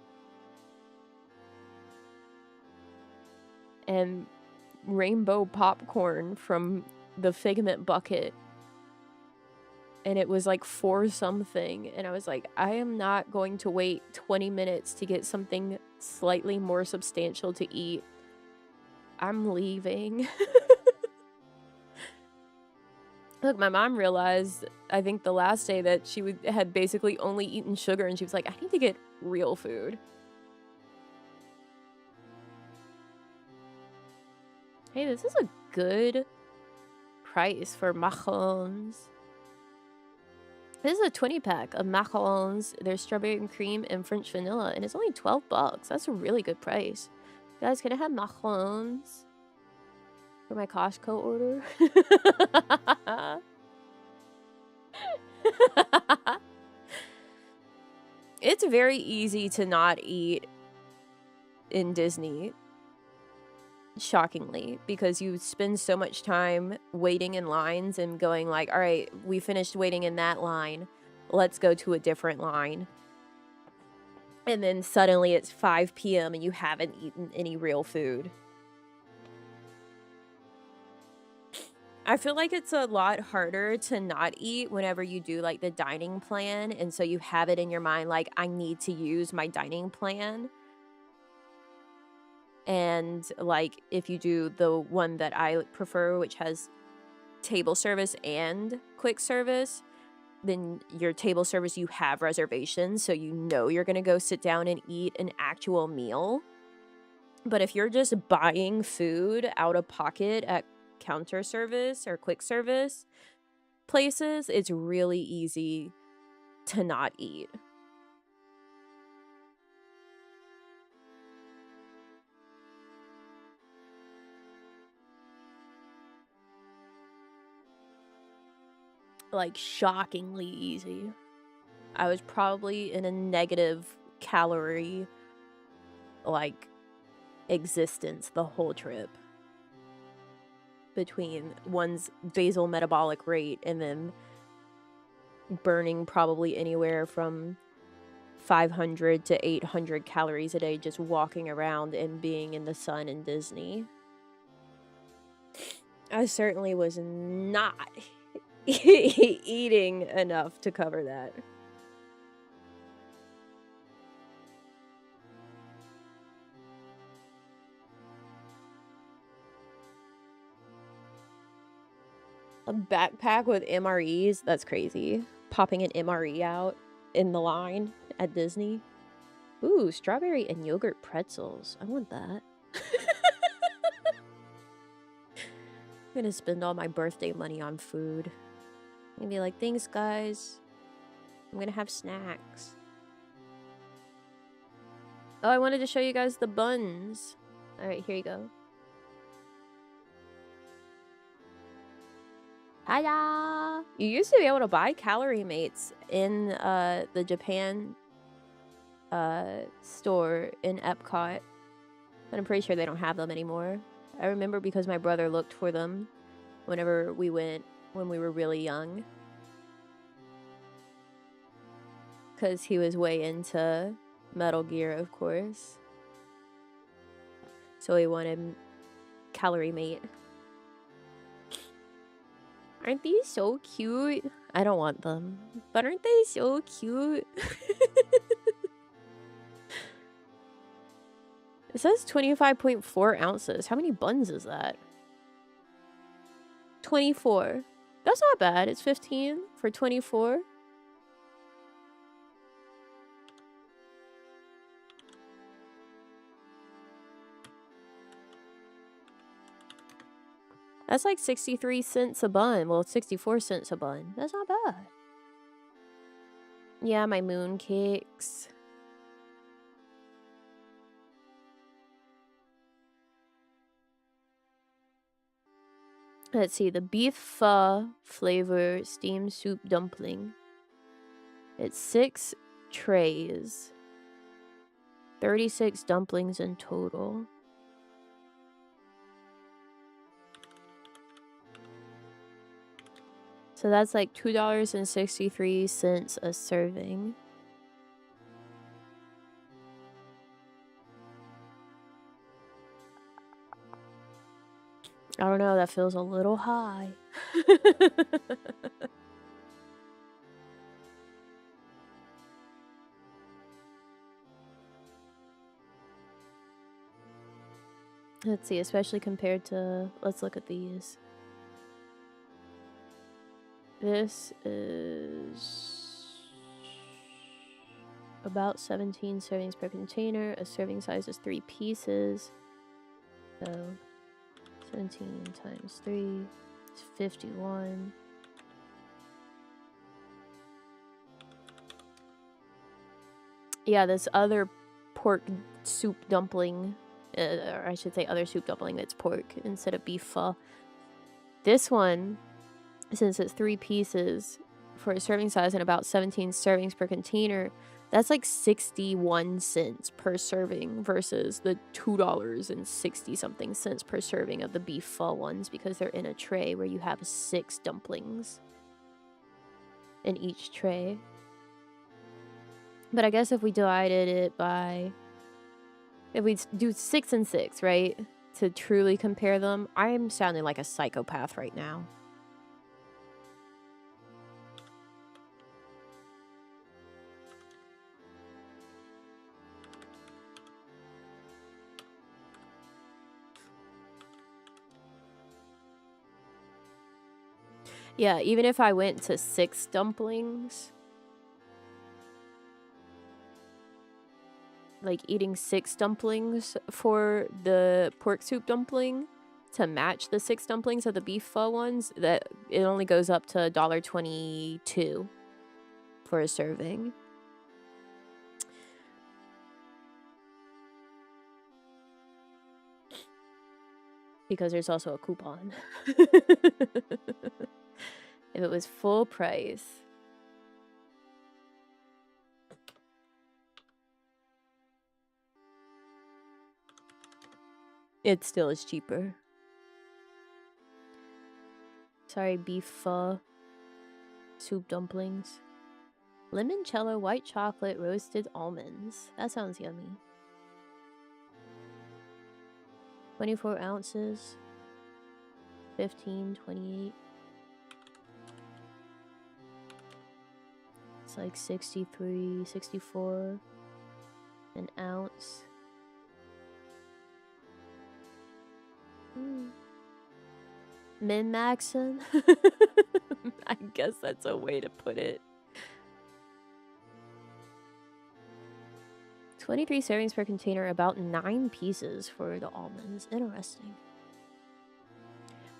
and rainbow popcorn from the figment bucket. And it was like 4 something. And I was like, I am not going to wait 20 minutes to get something slightly more substantial to eat. I'm leaving. Look, my mom realized, I think the last day, that she had basically only eaten sugar, and she was like, I need to get real food. Hey, this is a good price for macarons. This is a 20-pack of macarons. There's strawberry and cream and French vanilla, and it's only $12. That's a really good price. Guys, can I have macarons for my Costco order? It's very easy to not eat in Disney, shockingly, because you spend so much time waiting in lines and going like, all right, we finished waiting in that line, let's go to a different line. And then suddenly it's 5 p.m. and you haven't eaten any real food. I feel like it's a lot harder to not eat whenever you do like the dining plan, and so you have it in your mind like, I need to use my dining plan. And like if you do the one that I prefer, which has table service and quick service, then your table service, you have reservations, so you know you're gonna go sit down and eat an actual meal. But if you're just buying food out of pocket at counter service or quick service places, it's really easy to not eat. Like shockingly easy. I was probably in a negative calorie like existence the whole trip, between one's basal metabolic rate and then burning probably anywhere from 500 to 800 calories a day just walking around and being in the sun in Disney. I certainly was not eating enough to cover that. A backpack with MREs? That's crazy. Popping an MRE out in the line at Disney. Ooh, strawberry and yogurt pretzels. I want that. I'm gonna spend all my birthday money on food. I'm gonna be like, thanks, guys. I'm gonna have snacks. Oh, I wanted to show you guys the buns. Alright, here you go. Hiya! You used to be able to buy Calorie Mates in the Japan store in Epcot, but I'm pretty sure they don't have them anymore. I remember because my brother looked for them whenever we went when we were really young, because he was way into Metal Gear, of course, so he wanted Calorie Mate. Aren't these so cute? I don't want them, but aren't they so cute? It says 25.4 ounces. How many buns is that? 24. That's not bad. It's 15 for 24. That's like 63 cents a bun. Well, 64 cents a bun. That's not bad. Yeah, my moon cakes. Let's see, the beef pho flavor steamed soup dumpling. It's 6 trays. 36 dumplings in total. So that's like $2.63 a serving. I don't know, that feels a little high. Let's see, especially compared to, let's look at these. This is about 17 servings per container. A serving size is 3 pieces. So 17 times 3 is 51. Yeah, this other pork soup dumpling, or I should say other soup dumpling that's pork instead of beef pho. This one, since it's 3 pieces for a serving size and about 17 servings per container, that's like 61 cents per serving versus the $2.60 something cents per serving of the beef pho ones, because they're in a tray where you have 6 dumplings in each tray. But I guess if we divided it by, if we do 6 and 6, right, to truly compare them, I'm sounding like a psychopath right now. Yeah, even if I went to 6 dumplings, like eating 6 dumplings for the pork soup dumpling to match the 6 dumplings of the beef pho ones, that it only goes up to $1.22 for a serving. Because there's also a coupon. If it was full price. It still is cheaper. Sorry, beef pho. Soup dumplings. Limoncello, white chocolate, roasted almonds. That sounds yummy. 24 ounces. 15, 28. It's like 63, 64 an ounce. Min-maxin'? I guess that's a way to put it. 23 servings per container, about 9 pieces for the almonds. Interesting.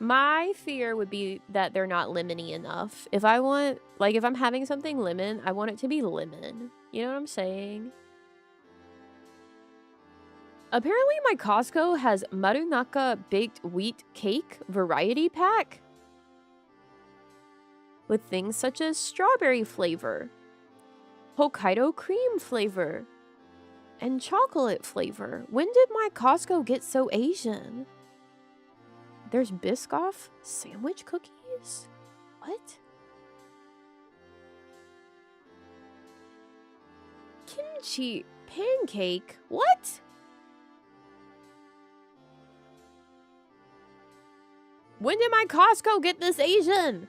My fear would be that they're not lemony enough. If I want, like, if I'm having something lemon, I want it to be lemon. You know what I'm saying? Apparently my Costco has Marunaka baked wheat cake variety pack with things such as strawberry flavor, Hokkaido cream flavor, and chocolate flavor. When did my Costco get so Asian? There's Biscoff sandwich cookies? What? Kimchi pancake? What? When did my Costco get this Asian?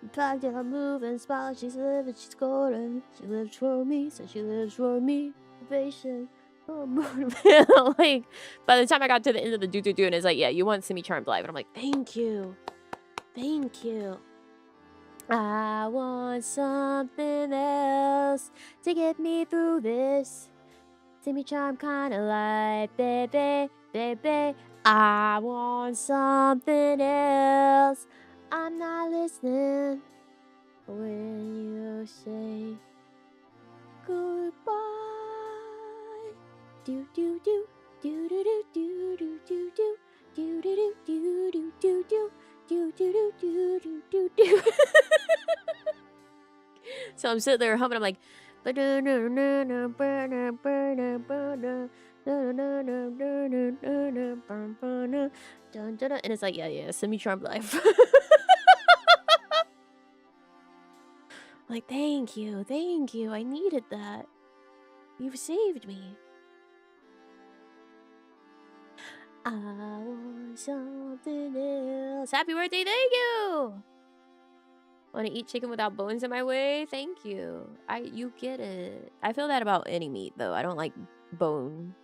Packed her move and smile. She's living, she's golden. She lives for me, so she lives for me. Motivation. Like, by the time I got to the end of the do, and it's like, yeah, you want Semi Charmed live. And I'm like, thank you. Thank you. I want something else to get me through this semi-charmed kind of life, baby, baby. I want something else. I'm not listening when you say goodbye. Do do do do do do do do do do do do do do do do. Do, do, do, do, do, do, do. So I'm sitting there humming. I'm like, and it's like, yeah, semi-charmed life. Like, thank you. I needed that. You've saved me. I want something else. Happy birthday, thank you. Want to eat chicken without bones in my way? Thank you. You get it. I feel that about any meat though. I don't like bone.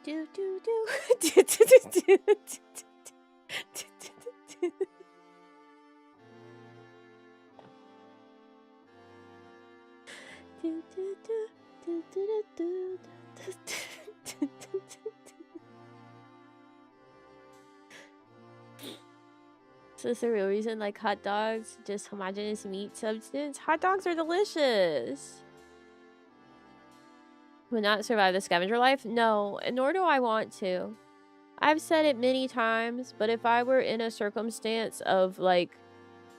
Do do do do do do do. So that's the real reason, like hot dogs, just homogeneous meat substance. Hot dogs are delicious. Would not survive the scavenger life? No, and nor do I want to. I've said it many times, but if I were in a circumstance of like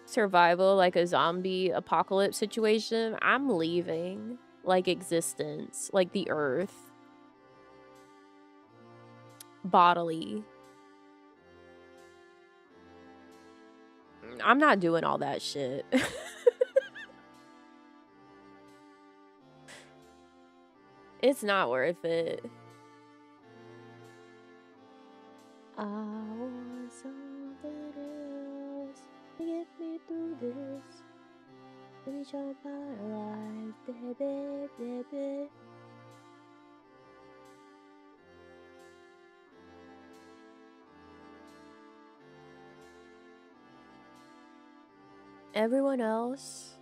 survival, like a zombie apocalypse situation, I'm leaving like existence, like the earth. Bodily. I'm not doing all that shit. It's not worth it. I want something else to get me through this. Let me try my life, baby, baby. Everyone else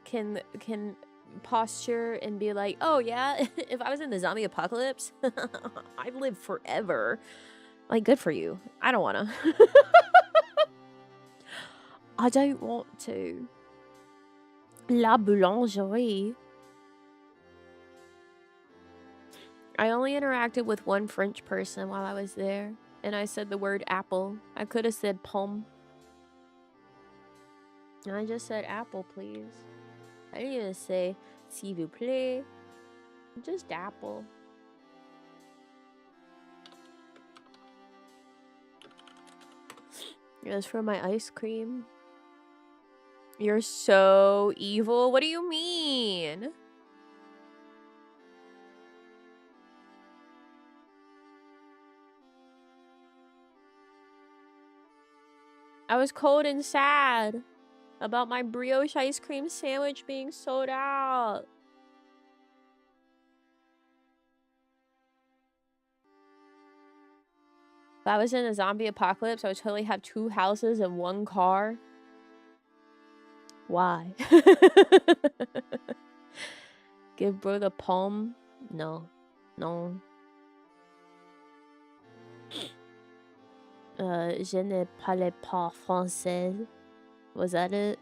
can posture and be like, oh yeah, if I was in the zombie apocalypse, I'd live forever. Like, good for you. I don't wanna. I don't want to. La boulangerie. I only interacted with one French person while I was there, and I said the word apple. I could have said pomme. And I just said apple, please. I didn't even say s'il vous plaît. Just apple. It was for my ice cream. You're so evil. What do you mean? I was cold and sad about my brioche ice cream sandwich being sold out. If I was in a zombie apocalypse, I would totally have 2 houses and 1 car. Why? Give bro the poem? No. No. Je ne parle pas français. Was that it?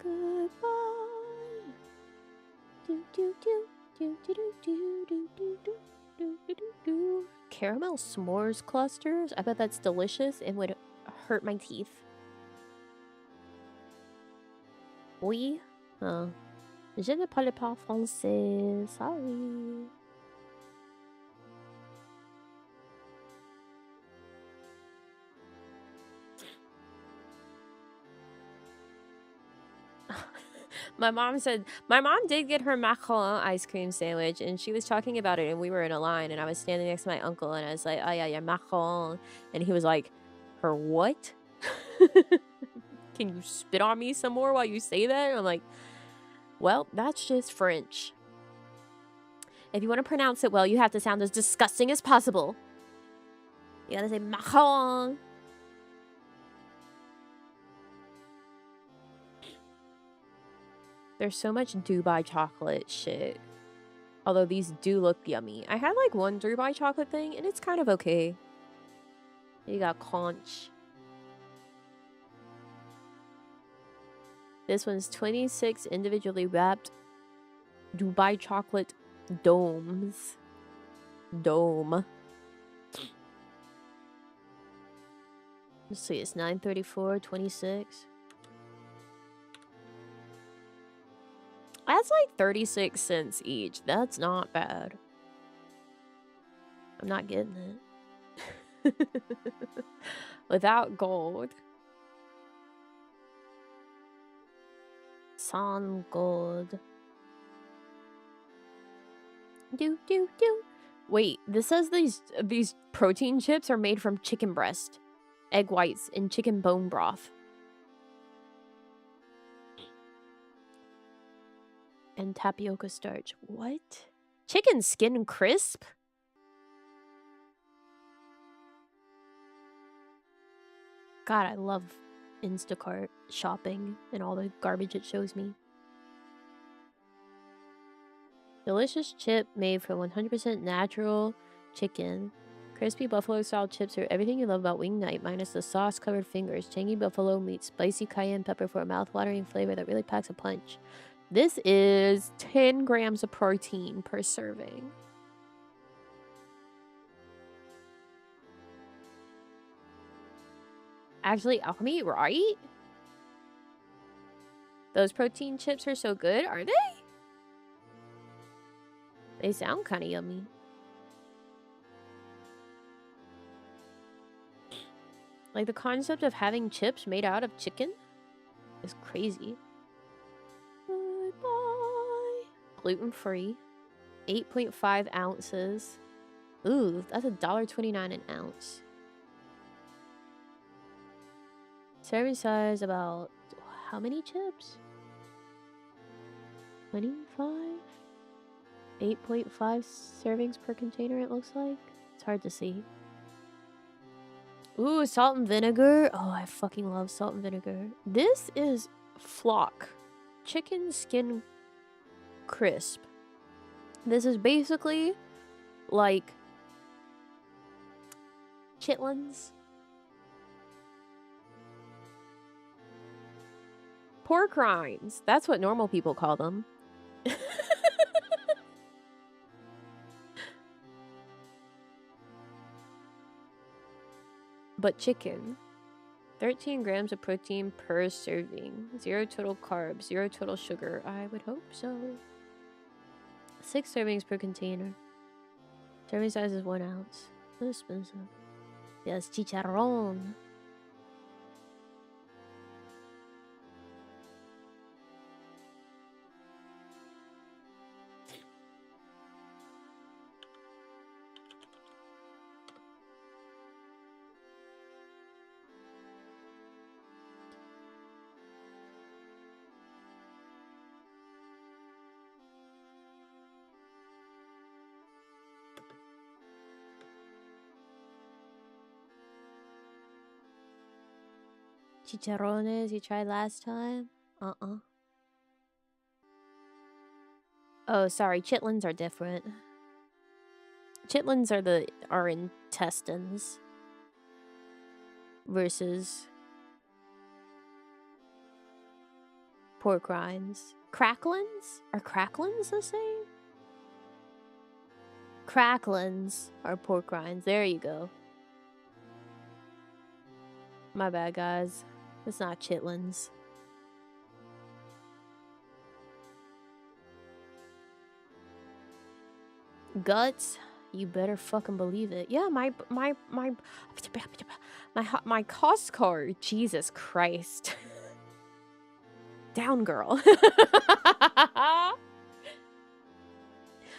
Goodbye. Do do do do do do do do do do do do do. Caramel s'mores clusters? I bet that's delicious and would hurt my teeth. Oui? Oh. Je ne parle pas français. Sorry. My mom did get her macaron ice cream sandwich, and she was talking about it, and we were in a line, and I was standing next to my uncle, and I was like, oh yeah, yeah, macaron. And he was like, her what? Can you spit on me some more while you say that? And I'm like, well, that's just French. If you want to pronounce it well, you have to sound as disgusting as possible. You gotta say macaron. There's so much Dubai chocolate shit. Although these do look yummy. I had like one Dubai chocolate thing, and it's kind of okay. You got conch. This one's 26 individually wrapped Dubai chocolate domes. Dome. Let's see, it's $9.34, 26. That's like 36 cents each. That's not bad. I'm not getting it. Without gold. Sans gold. Do. Wait, this says these protein chips are made from chicken breast, egg whites, and chicken bone broth. And tapioca starch. What? Chicken skin crisp? God, I love Instacart shopping and all the garbage it shows me. Delicious chip made from 100% natural chicken. Crispy buffalo-style chips are everything you love about wing night, minus the sauce-covered fingers. Tangy buffalo meat, spicy cayenne pepper for a mouth-watering flavor that really packs a punch. This is 10 grams of protein per serving. Actually, Alchemy, right? Those protein chips are so good, are they? They sound kind of yummy. Like, the concept of having chips made out of chicken is crazy. Goodbye. Gluten-free. 8.5 ounces. Ooh, that's $1.29 an ounce. Serving size about... how many chips? 25? 8.5 servings per container, it looks like. It's hard to see. Ooh, salt and vinegar. Oh, I fucking love salt and vinegar. This is flock. Chicken skin crisp. This is basically like chitlins. Pork rinds. That's what normal people call them. But chicken. 13 grams of protein per serving. 0 total carbs. 0 total sugar. I would hope so. 6 servings per container. Serving size is 1 ounce. So expensive. Yes, chicharrón. Chicharrones you tried last time? Oh, sorry. Chitlins are different. Chitlins are intestines. Versus pork rinds. Cracklins? Are cracklins the same? Cracklins are pork rinds. There you go. My bad, guys. It's not chitlins. Guts, you better fucking believe it. Yeah, my cost card. Jesus Christ. Down, girl.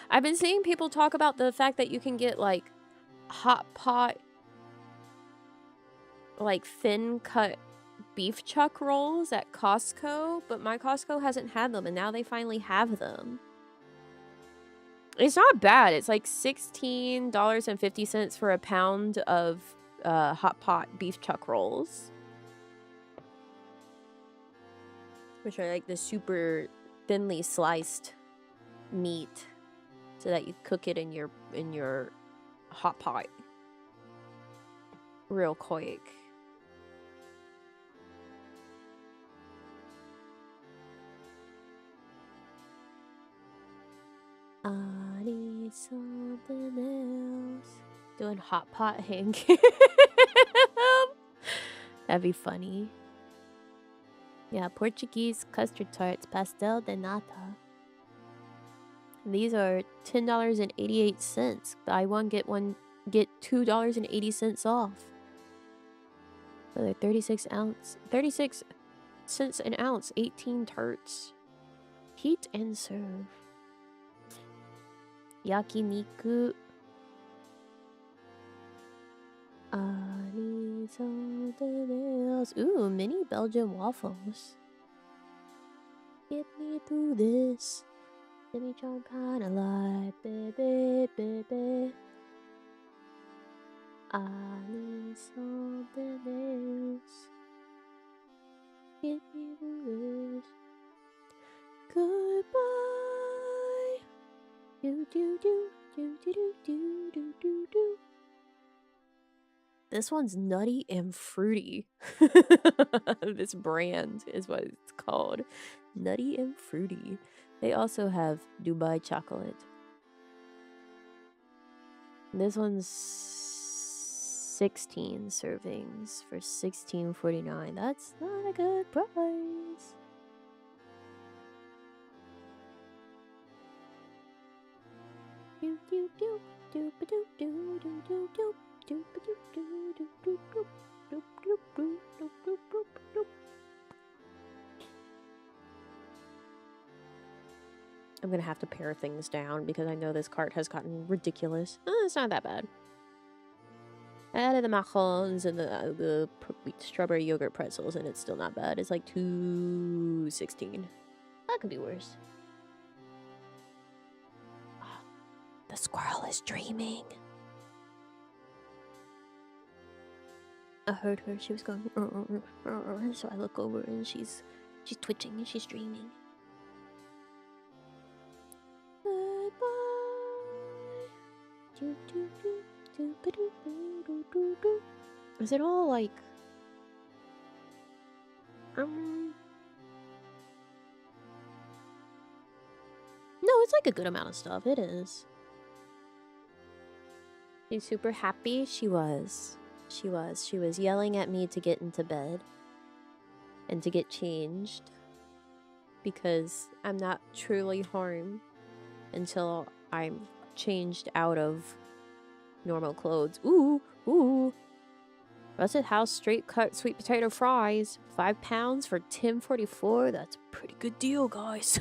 I've been seeing people talk about the fact that you can get like hot pot, like thin cut beef chuck rolls at Costco, but my Costco hasn't had them, and now they finally have them. It's not bad. It's like $16.50 for a pound of hot pot beef chuck rolls, which are like the super thinly sliced meat, so that you cook it in your hot pot real quick. I need something else. Doing hot pot hand cam. That'd be funny. Yeah, Portuguese custard tarts, pastel de nata. These are $10.88. Buy one, get $2.80 off. So they're 36 cents an ounce, 18 tarts. Heat and serve. Yakiniku. I need something else. Ooh, mini Belgian waffles. Get me through this. Let me try kind of life, baby, baby. I need something else. Get me through this. Goodbye. Do do do do do do do do do. This one's nutty and fruity. This brand is what it's called. Nutty and fruity. They also have Dubai chocolate. This one's 16 servings for $16.49. That's not a good price. Do do do do do do do do do do. I'm gonna have to pare things down because I know this cart has gotten ridiculous. It's not that bad. I added the macarons and the strawberry yogurt pretzels, and it's still not bad. It's like $2.16. That could be worse. Oh, the squirrel is dreaming. I heard her. She was going, so I look over and she's twitching and she's dreaming. Goodbye. Do, do, do, do, do, do, do, do, do. Is it all like no, it's like a good amount of stuff. It is. She's super happy. She was yelling at me to get into bed and to get changed because I'm not truly home until I'm changed out of normal clothes. Ooh. Russet House straight cut sweet potato fries. 5 pounds for $10.44. That's a pretty good deal, guys.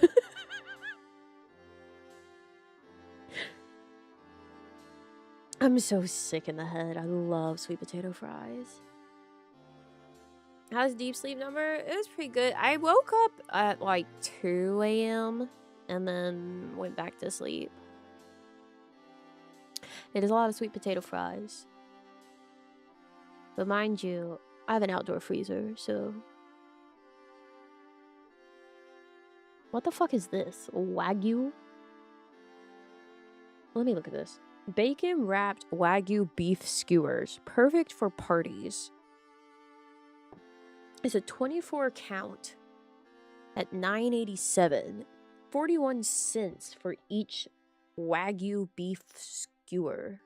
I'm so sick in the head. I love sweet potato fries. How's deep sleep number? It was pretty good. I woke up at like 2 a.m. and then went back to sleep. It is a lot of sweet potato fries. But mind you, I have an outdoor freezer, so... What the fuck is this? Wagyu? Let me look at this. Bacon wrapped Wagyu beef skewers. Perfect for parties. It's a 24 count at $9.87. 41 cents for each Wagyu beef skewer.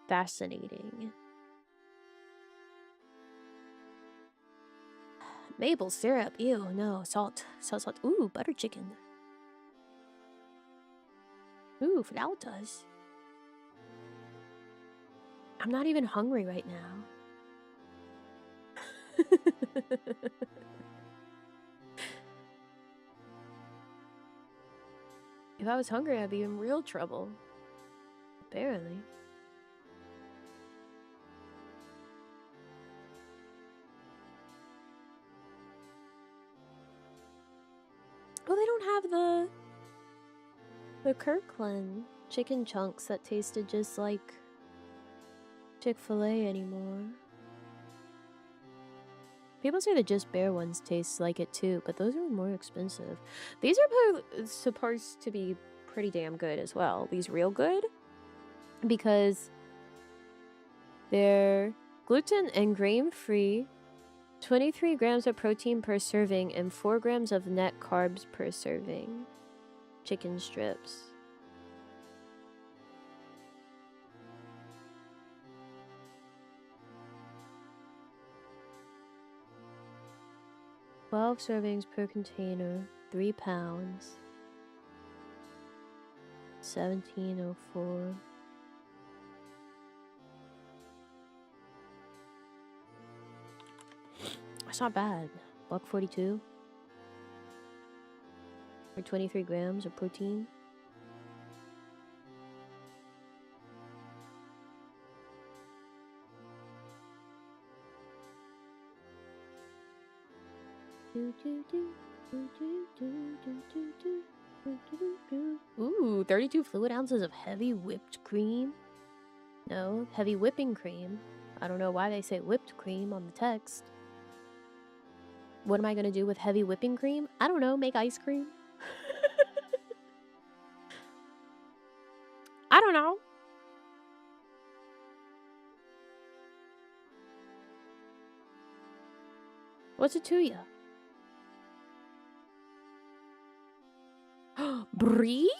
Fascinating. Maple syrup. Ew, no. Salt. Ooh, butter chicken. Ooh, flautas. I'm not even hungry right now. If I was hungry, I'd be in real trouble. Apparently. Oh, they don't have the Kirkland chicken chunks that tasted just like Chick-fil-A anymore. People say the Just Bare ones taste like it too, but those are more expensive. These are supposed to be pretty damn good as well. These real good because they're gluten and grain-free, 23 grams of protein per serving, and 4 grams of net carbs per serving. Chicken strips. "12 servings per container, 3 pounds. 1704. That's not bad. $1.42 for 23 grams of protein. Ooh, 32 fluid ounces of heavy whipped cream. No, heavy whipping cream. I don't know why they say whipped cream on the text. What am I gonna do with heavy whipping cream? I don't know, make ice cream? I don't know. What's it to you? Brie?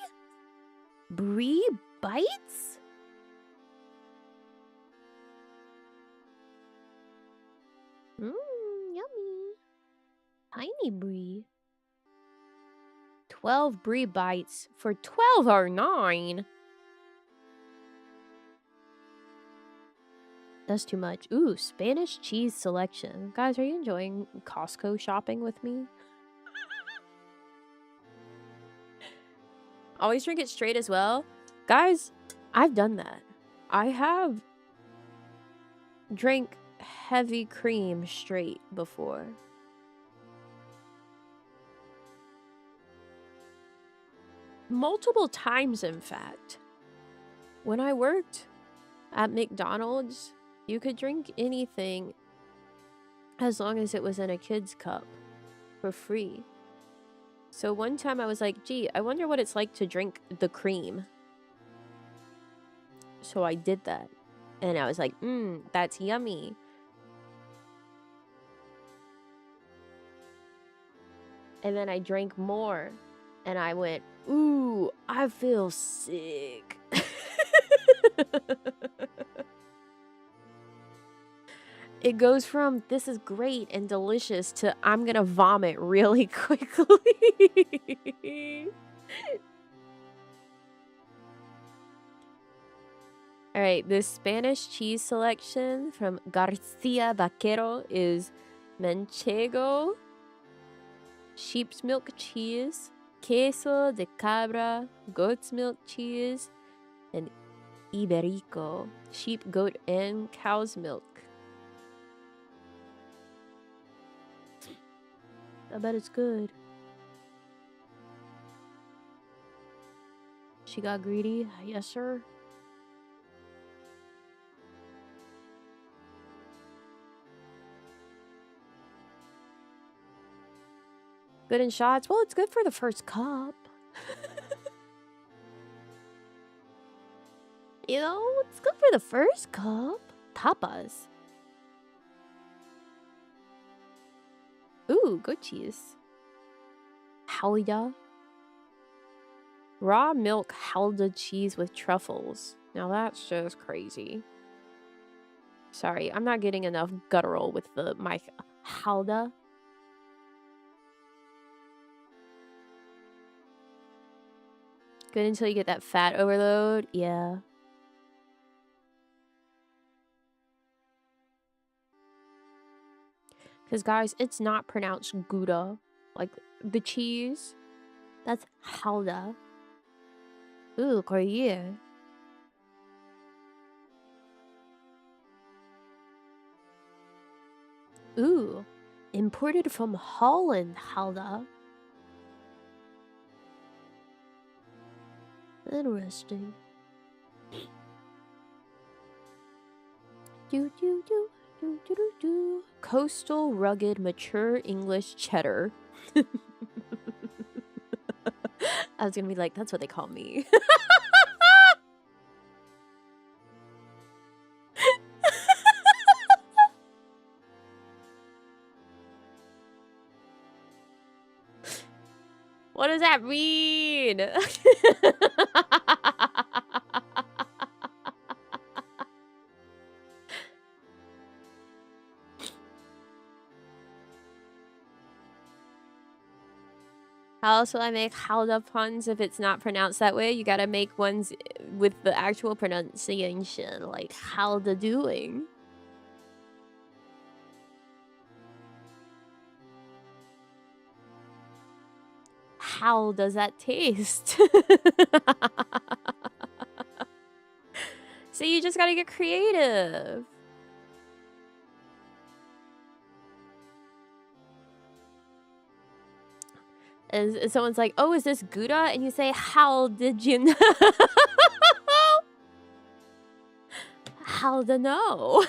Brie bites? Yummy. Tiny brie. 12 brie bites for $12.09. That's too much. Ooh, Spanish cheese selection. Guys, are you enjoying Costco shopping with me? Always drink it straight as well. Guys, I've done that. I have drank heavy cream straight before. Multiple times, in fact. When I worked at McDonald's, you could drink anything as long as it was in a kid's cup for free. So one time I was like, gee, I wonder what it's like to drink the cream. So I did that. And I was like, that's yummy. And then I drank more. And I went, ooh, I feel sick. It goes from this is great and delicious to I'm gonna vomit really quickly. All right, this Spanish cheese selection from Garcia Vaquero is manchego, sheep's milk cheese, queso de cabra, goat's milk cheese, and iberico, sheep, goat, and cow's milk. I bet it's good. She got greedy? Yes, sir. Good in shots? Well, it's good for the first cup. You know, it's good for the first cup. Tapas. Ooh, good cheese. Halida. Raw milk Halda cheese with truffles. Now that's just crazy. Sorry, I'm not getting enough guttural with my Halda. Good until you get that fat overload. Yeah. Because, guys, it's not pronounced Gouda. Like, the cheese. That's Hauda. Ooh, Gruyere. Ooh. Imported from Holland, Hauda. Interesting. Do do do do do do do. Coastal, rugged, mature English cheddar. I was gonna be like, that's what they call me. What does that mean? How else will I make Hauda puns if it's not pronounced that way? You gotta make ones with the actual pronunciation, like Hauda doing. How does that taste? So you just gotta get creative. And someone's like, oh, is this Gouda? And you say, how did you know? How to know?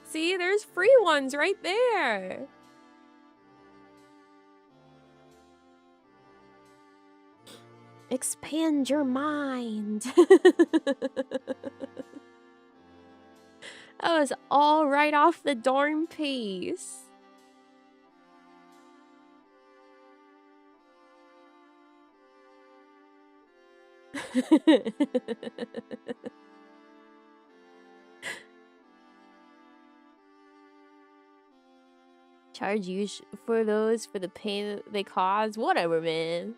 See, there's free ones right there. Expand your mind. That was all right off the darn piece. Charge you for those for the pain they cause? Whatever, man.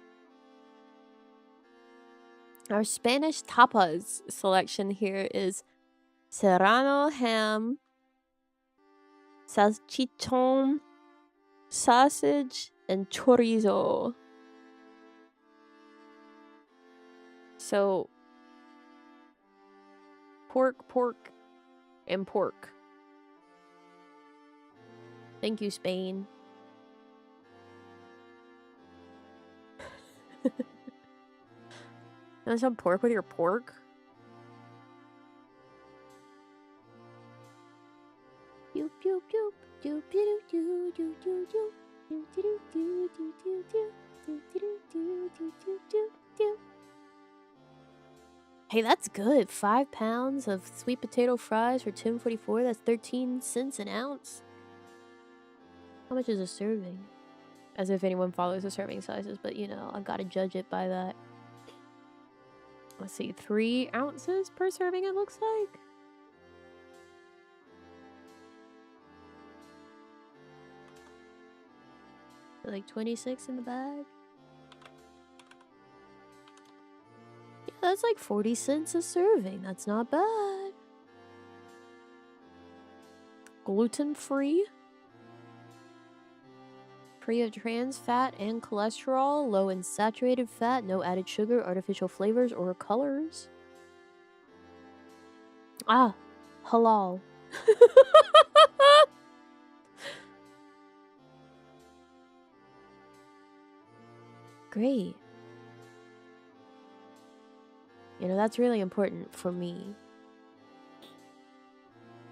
Our Spanish tapas selection here is serrano ham, salchichon, sausage, and chorizo. So, pork, and pork. Thank you, Spain. You want some pork with your pork? Doop doop doop doop doop doop doop doop doop doop doop doop doop doop doop. Hey, that's good. 5 pounds of sweet potato fries for $10.44. That's 13 cents an ounce. How much is a serving? As if anyone follows the serving sizes, but you know, I've got to judge it by that. Let's see, 3 ounces per serving, it looks like. Like 26 in the bag. Yeah, that's like 40 cents a serving. That's not bad. Gluten-free. Free of trans fat and cholesterol, low in saturated fat, no added sugar, artificial flavors, or colors. Ah, halal. Great. You know, that's really important for me.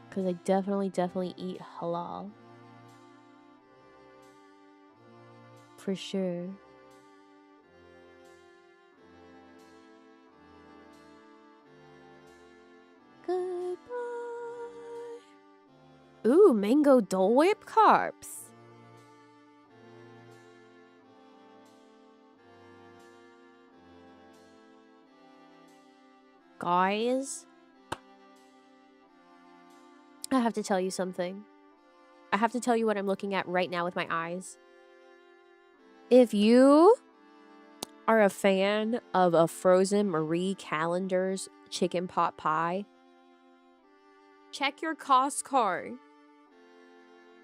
Because I definitely eat halal. For sure. Goodbye. Ooh, mango Dole Whip carbs. Guys. I have to tell you something. I have to tell you what I'm looking at right now with my eyes. If you are a fan of a frozen Marie Callender's chicken pot pie, check your cost card.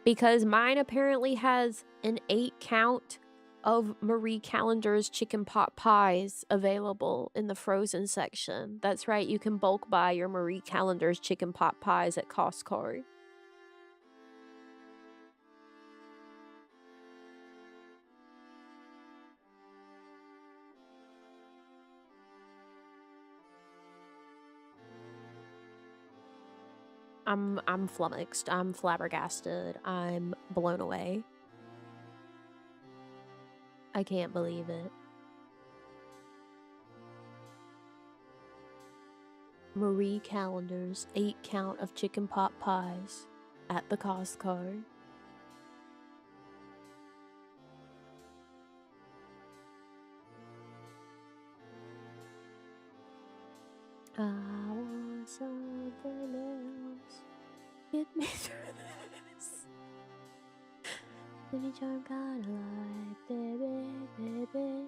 Because mine apparently has an 8 count of Marie Callender's chicken pot pies available in the frozen section. That's right, you can bulk buy your Marie Callender's chicken pot pies at Costco. I'm flummoxed. I'm flabbergasted. I'm blown away. I can't believe it. Marie Callender's 8 count of chicken pot pies at the Costco. I want something else. Get me through this. Any charm kinda like, baby, baby.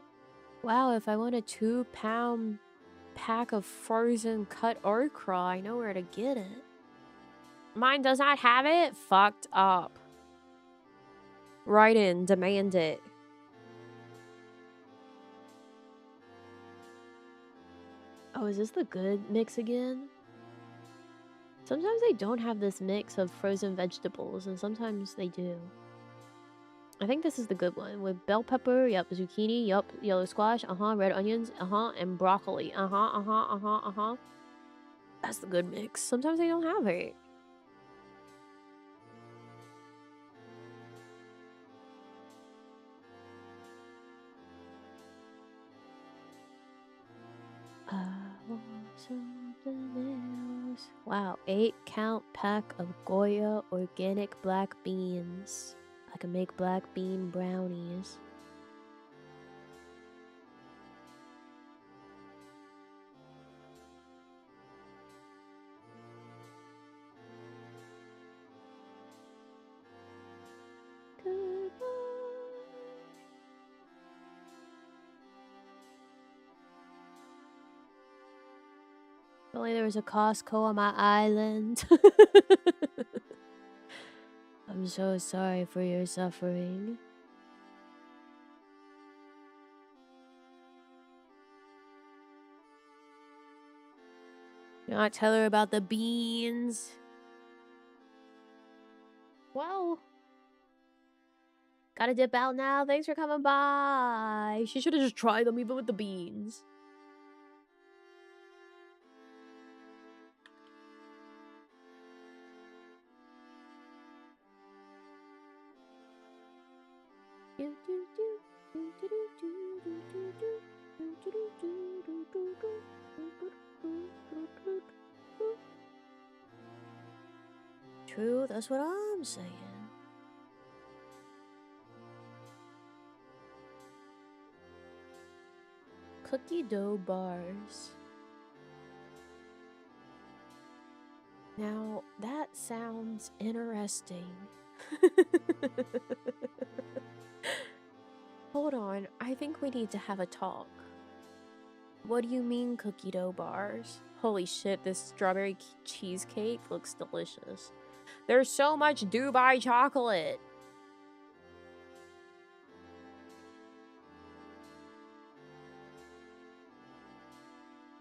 Wow, if I want a 2-pound pack of frozen cut okra, I know where to get it. Mine does not have it? Fucked up. Write in, demand it. Oh, is this the good mix again? Sometimes they don't have this mix of frozen vegetables, and sometimes they do. I think this is the good one. With bell pepper, yup, zucchini, yup, yellow squash, red onions, and broccoli. That's the good mix. Sometimes they don't have it. I want something else. Wow, 8 count pack of Goya organic black beans. I can make black bean brownies. If only there was a Costco on my island. I'm so sorry for your suffering. Not tell her about the beans. Well, gotta dip out now. Thanks for coming by. She should have just tried them even with the beans. True, that's what I'm saying. Cookie dough bars. Now, that sounds interesting. Hold on, I think we need to have a talk. What do you mean cookie dough bars? Holy shit, this strawberry cheesecake looks delicious. There's so much Dubai chocolate.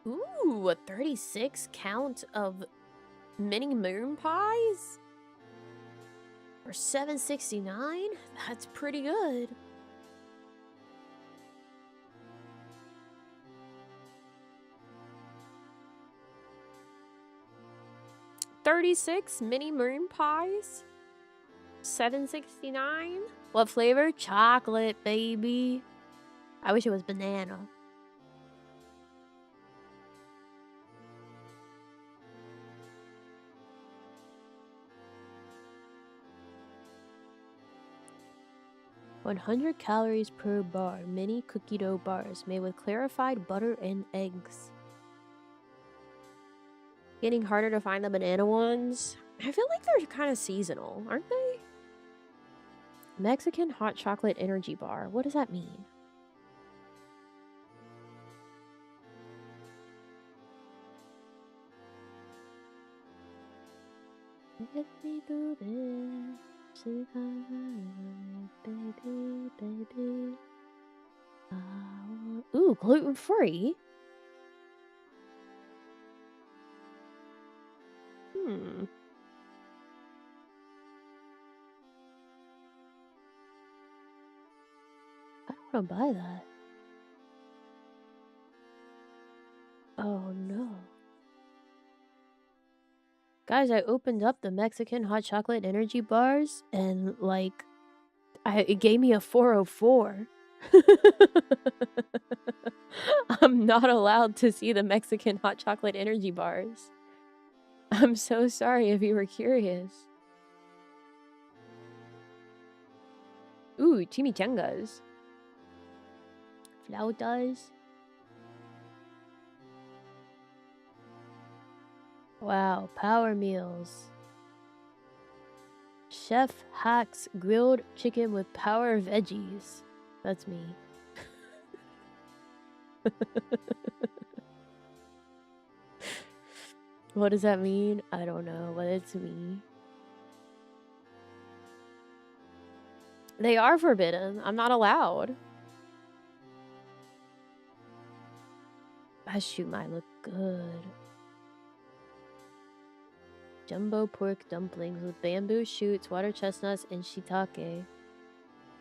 Ooh, a 36 count of mini moon pies? For $7.69? That's pretty good. $36 mini moon pies? $7.69? What flavor? Chocolate, baby. I wish it was banana. $100 calories per bar. Mini cookie dough bars made with clarified butter and eggs. Getting harder to find the banana ones. I feel like they're kind of seasonal, aren't they? Mexican hot chocolate energy bar. What does that mean? Get me through this, baby, baby. Ooh, gluten-free. I don't want to buy that. Oh no. Guys, I opened up the Mexican hot chocolate energy bars and like it gave me a 404. I'm not allowed to see the Mexican hot chocolate energy bars. I'm so sorry if you were curious. Ooh, chimichangas. Flautas. Wow, power meals. Chef hacks grilled chicken with power veggies. That's me. What does that mean? I don't know, but it's me. They are forbidden. I'm not allowed. That shoot might look good. Jumbo pork dumplings with bamboo shoots, water chestnuts, and shiitake.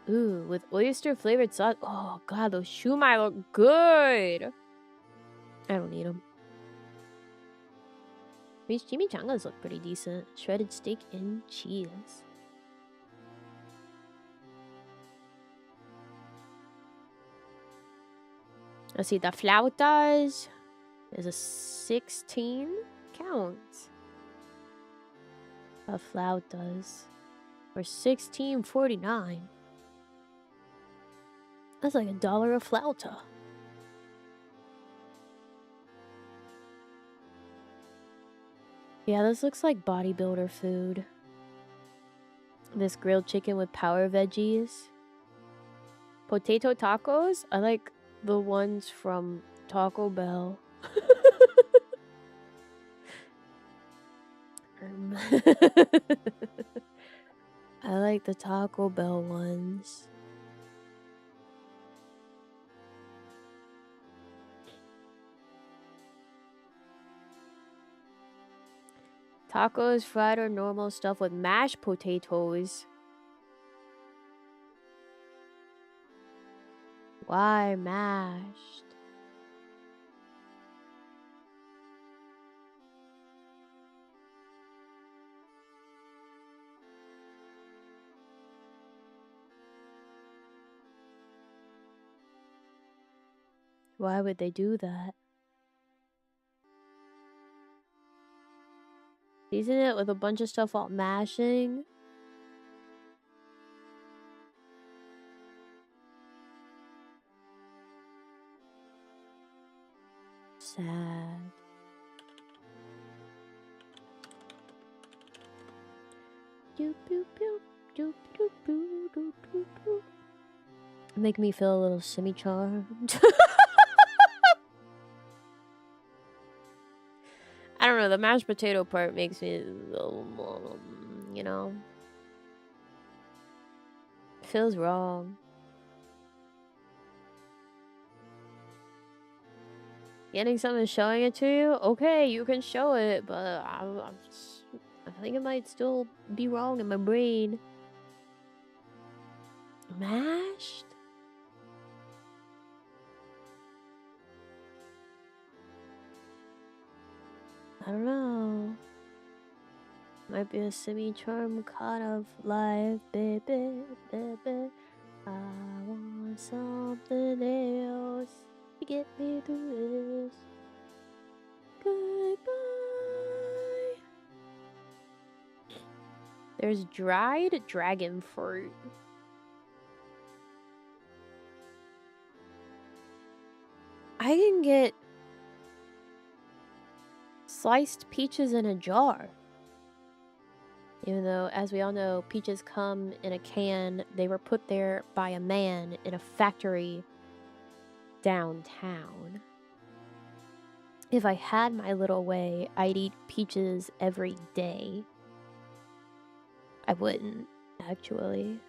Ooh, with oyster flavored sauce. Oh god, those shumai look good. I don't need them. These chimichangas look pretty decent. Shredded steak and cheese. Let's see, the flautas is a 16 count. Of flautas. For $16.49. That's like $1 a flauta. Yeah, this looks like bodybuilder food. This grilled chicken with power veggies. Potato tacos? I like the ones from Taco Bell. I like the Taco Bell ones. Tacos, fried or normal, stuffed with mashed potatoes. Why mashed? Why would they do that? Season it with a bunch of stuff while mashing. Sad. Make me feel a little semi-charmed. I don't know, the mashed potato part makes me, you know, feels wrong. Getting something, showing it to you? Okay, you can show it, but I think it might still be wrong in my brain. Mashed? I don't know. Might be a semi-charm kind of life, baby, baby. I want something else to get me through this. Goodbye. There's dried dragon fruit. I can get sliced peaches in a jar. Even though, as we all know, peaches come in a can, they were put there by a man in a factory downtown. If I had my little way, I'd eat peaches every day. I wouldn't, actually.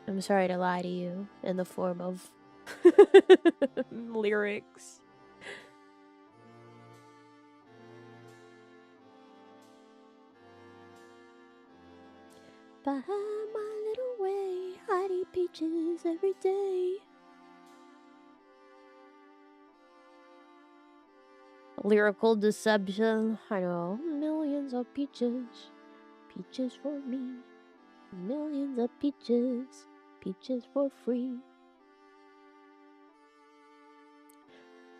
I'm sorry to lie to you in the form of lyrics. If I had my little way, I'd eat peaches every day. Lyrical deception, I know. Millions of peaches, peaches for me. Millions of peaches, peaches for free.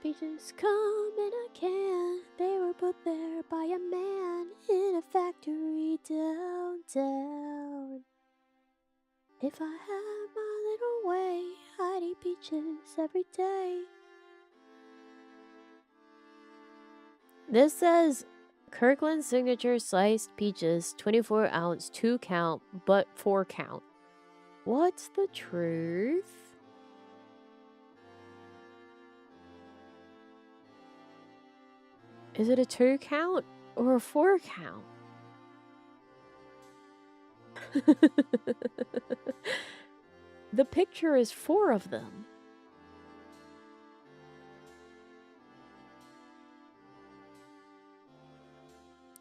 Peaches come in a can, they were put there by a man in a factory downtown. If I had my little way, I'd eat peaches every day. This says Kirkland Signature Sliced Peaches, 24 ounce, 2 count, but 4 count. What's the truth? Is it a 2 count or a 4 count? The picture is 4 of them.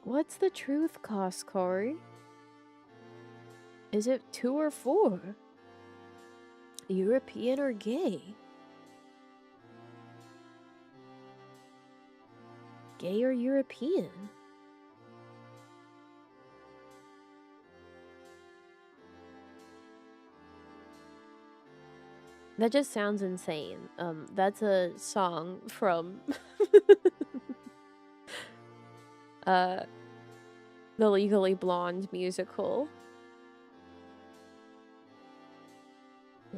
What's the truth, Coscari? Is it 2 or 4? European or gay? Gay or European? That just sounds insane. That's a song from the Legally Blonde musical.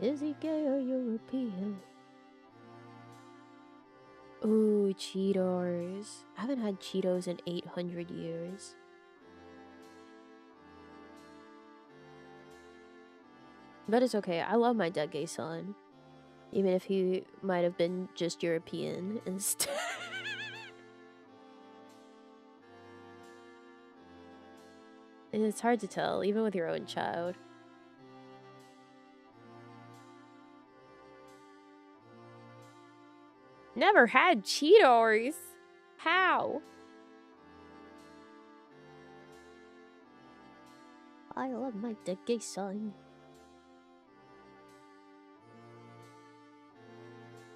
Is he gay or European? Ooh, Cheetos. I haven't had Cheetos in 800 years. But it's okay. I love my dead gay son. Even if he might have been just European instead. And it's hard to tell, even with your own child. Never had Cheetos. How? I love my dead gay son.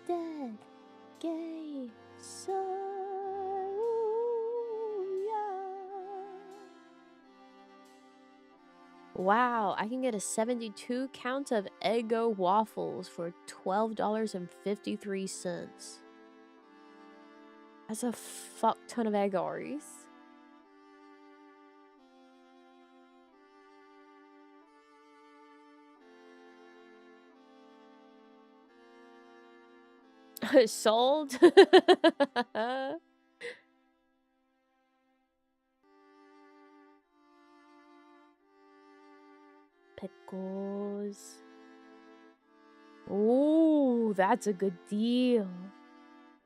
Dead gay son. Wow, I can get a 72 count of Eggo waffles for $12.53. That's a fuck ton of Eggars. Sold? Pickles. Ooh, that's a good deal.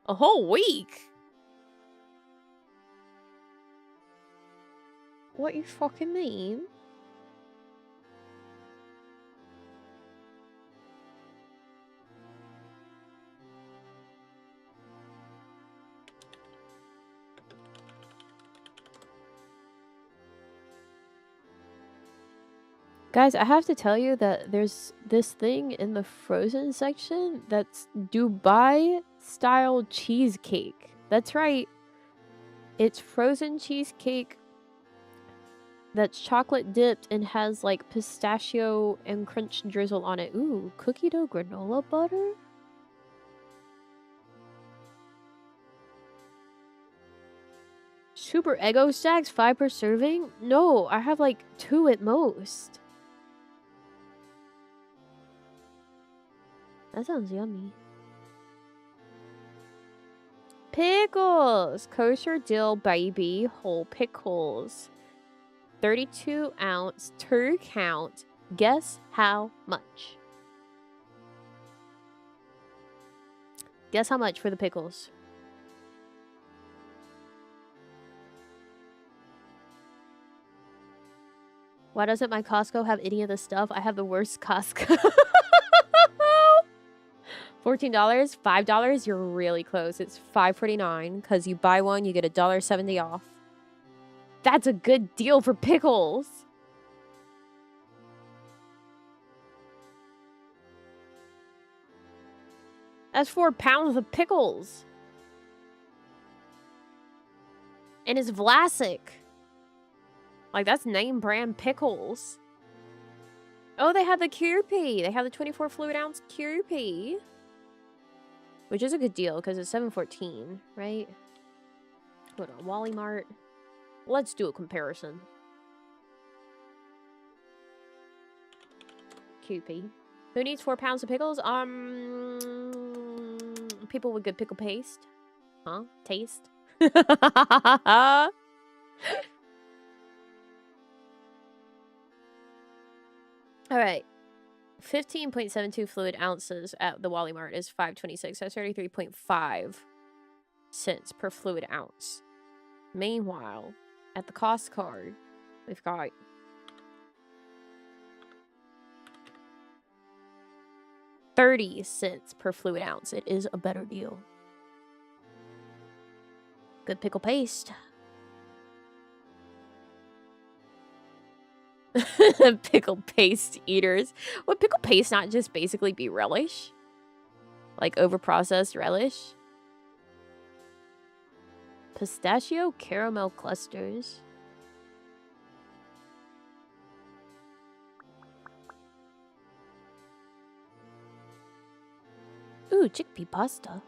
A whole week? What you fucking mean? Guys, I have to tell you that there's this thing in the frozen section that's Dubai-style cheesecake. That's right. It's frozen cheesecake that's chocolate dipped and has like pistachio and crunch drizzle on it. Ooh, cookie dough granola butter? Super Eggo stacks, 5 per serving? No, I have like 2 at most. That sounds yummy. Pickles! Kosher dill baby whole pickles. 32 ounce, 2 count. Guess how much? Guess how much for the pickles? Why doesn't my Costco have any of the stuff? I have the worst Costco. $14, $5, you're really close. It's $5.49 because you buy one, you get $1.70 off. That's a good deal for pickles. That's 4 pounds of pickles. And it's Vlasic. Like, that's name brand pickles. Oh, they have the Kewpie. They have the 24 fluid ounce Kewpie. Which is a good deal because it's $7.14, right? Hold on, Wally Mart. Let's do a comparison. Kewpie. Who needs 4 pounds of pickles? People with good pickle paste. Huh? Taste? Alright. 15.72 fluid ounces at the Wally Mart is $5.26. That's 33.5 cents per fluid ounce. Meanwhile, at the cost card, we've got $0.30 per fluid ounce. It is a better deal. Good pickle paste. Pickle paste eaters. Would pickle paste not just basically be relish? Like overprocessed relish? Pistachio caramel clusters. Ooh, chickpea pasta.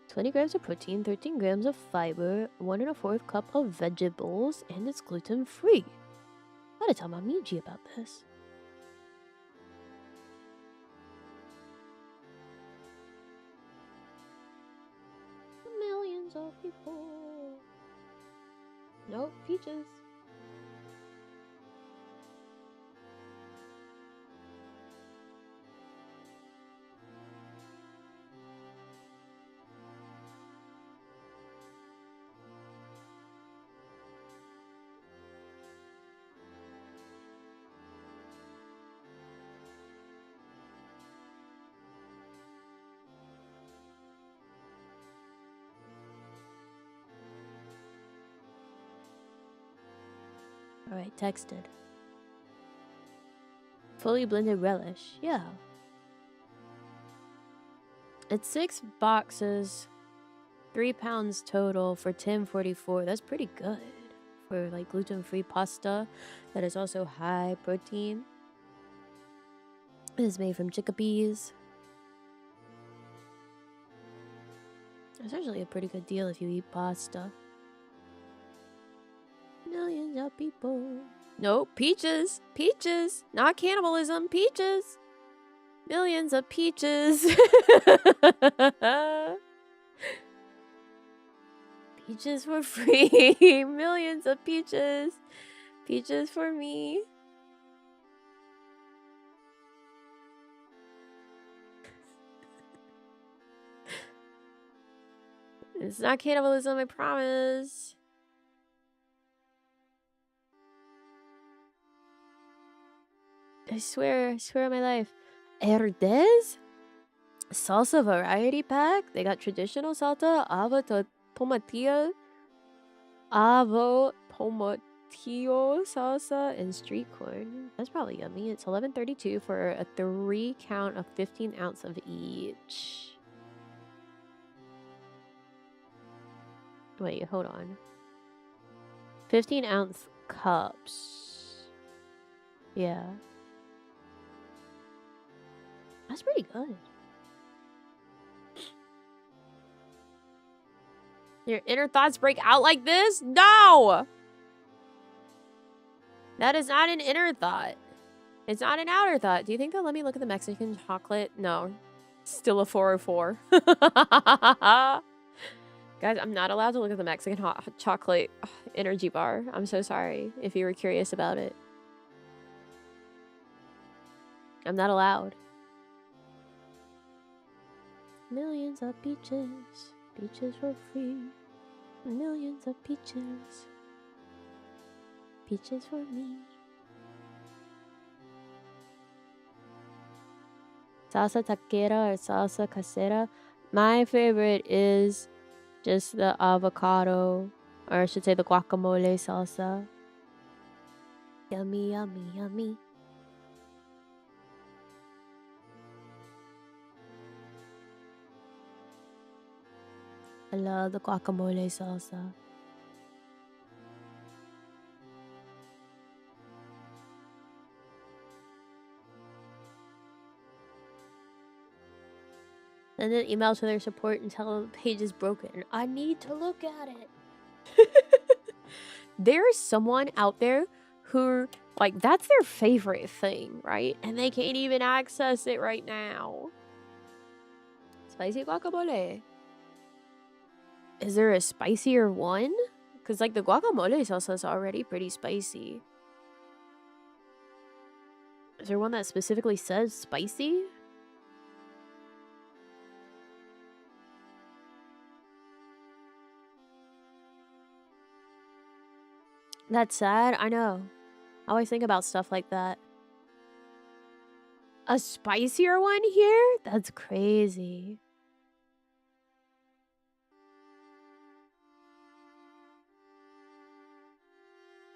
20 grams of protein, 13 grams of fiber, 1 1/4 cup of vegetables, and it's gluten-free. I gotta tell Namiji about this. Millions of people. Nope, peaches. Alright, texted. Fully blended relish. Yeah. It's 6 boxes, 3 pounds total for $10.44. That's pretty good for like gluten-free pasta that is also high protein. It is made from chickpeas. It's actually a pretty good deal if you eat pasta. Millions of people. No, peaches. Peaches. Not cannibalism. Peaches. Millions of peaches. Peaches for free. Millions of peaches. Peaches for me. It's not cannibalism, I promise. I swear on my life. Herdez? Salsa variety pack? They got traditional salsa, tomatillo salsa, and street corn. That's probably yummy. It's $11.32 for a 3 count of 15 ounce of each. Wait, hold on. 15 ounce cups. Yeah. That's pretty good. Your inner thoughts break out like this? No! That is not an inner thought. It's not an outer thought. Do you think they'll let me look at the Mexican chocolate? No. Still a 404. Guys, I'm not allowed to look at the Mexican hot chocolate energy bar. I'm so sorry if you were curious about it. I'm not allowed. Millions of peaches. Peaches for free. Millions of peaches. Peaches for me. Salsa taquera or salsa casera. My favorite is just the avocado, or I should say the guacamole salsa. Yummy, yummy, yummy. I love the guacamole salsa. Send an email to their support and tell them the page is broken. I need to look at it. There's someone out there who, like, that's their favorite thing, right? And they can't even access it right now. Spicy guacamole. Is there a spicier one? Because, like, the guacamole salsa is already pretty spicy. Is there one that specifically says spicy? That's sad. I know. I always think about stuff like that. A spicier one here? That's crazy.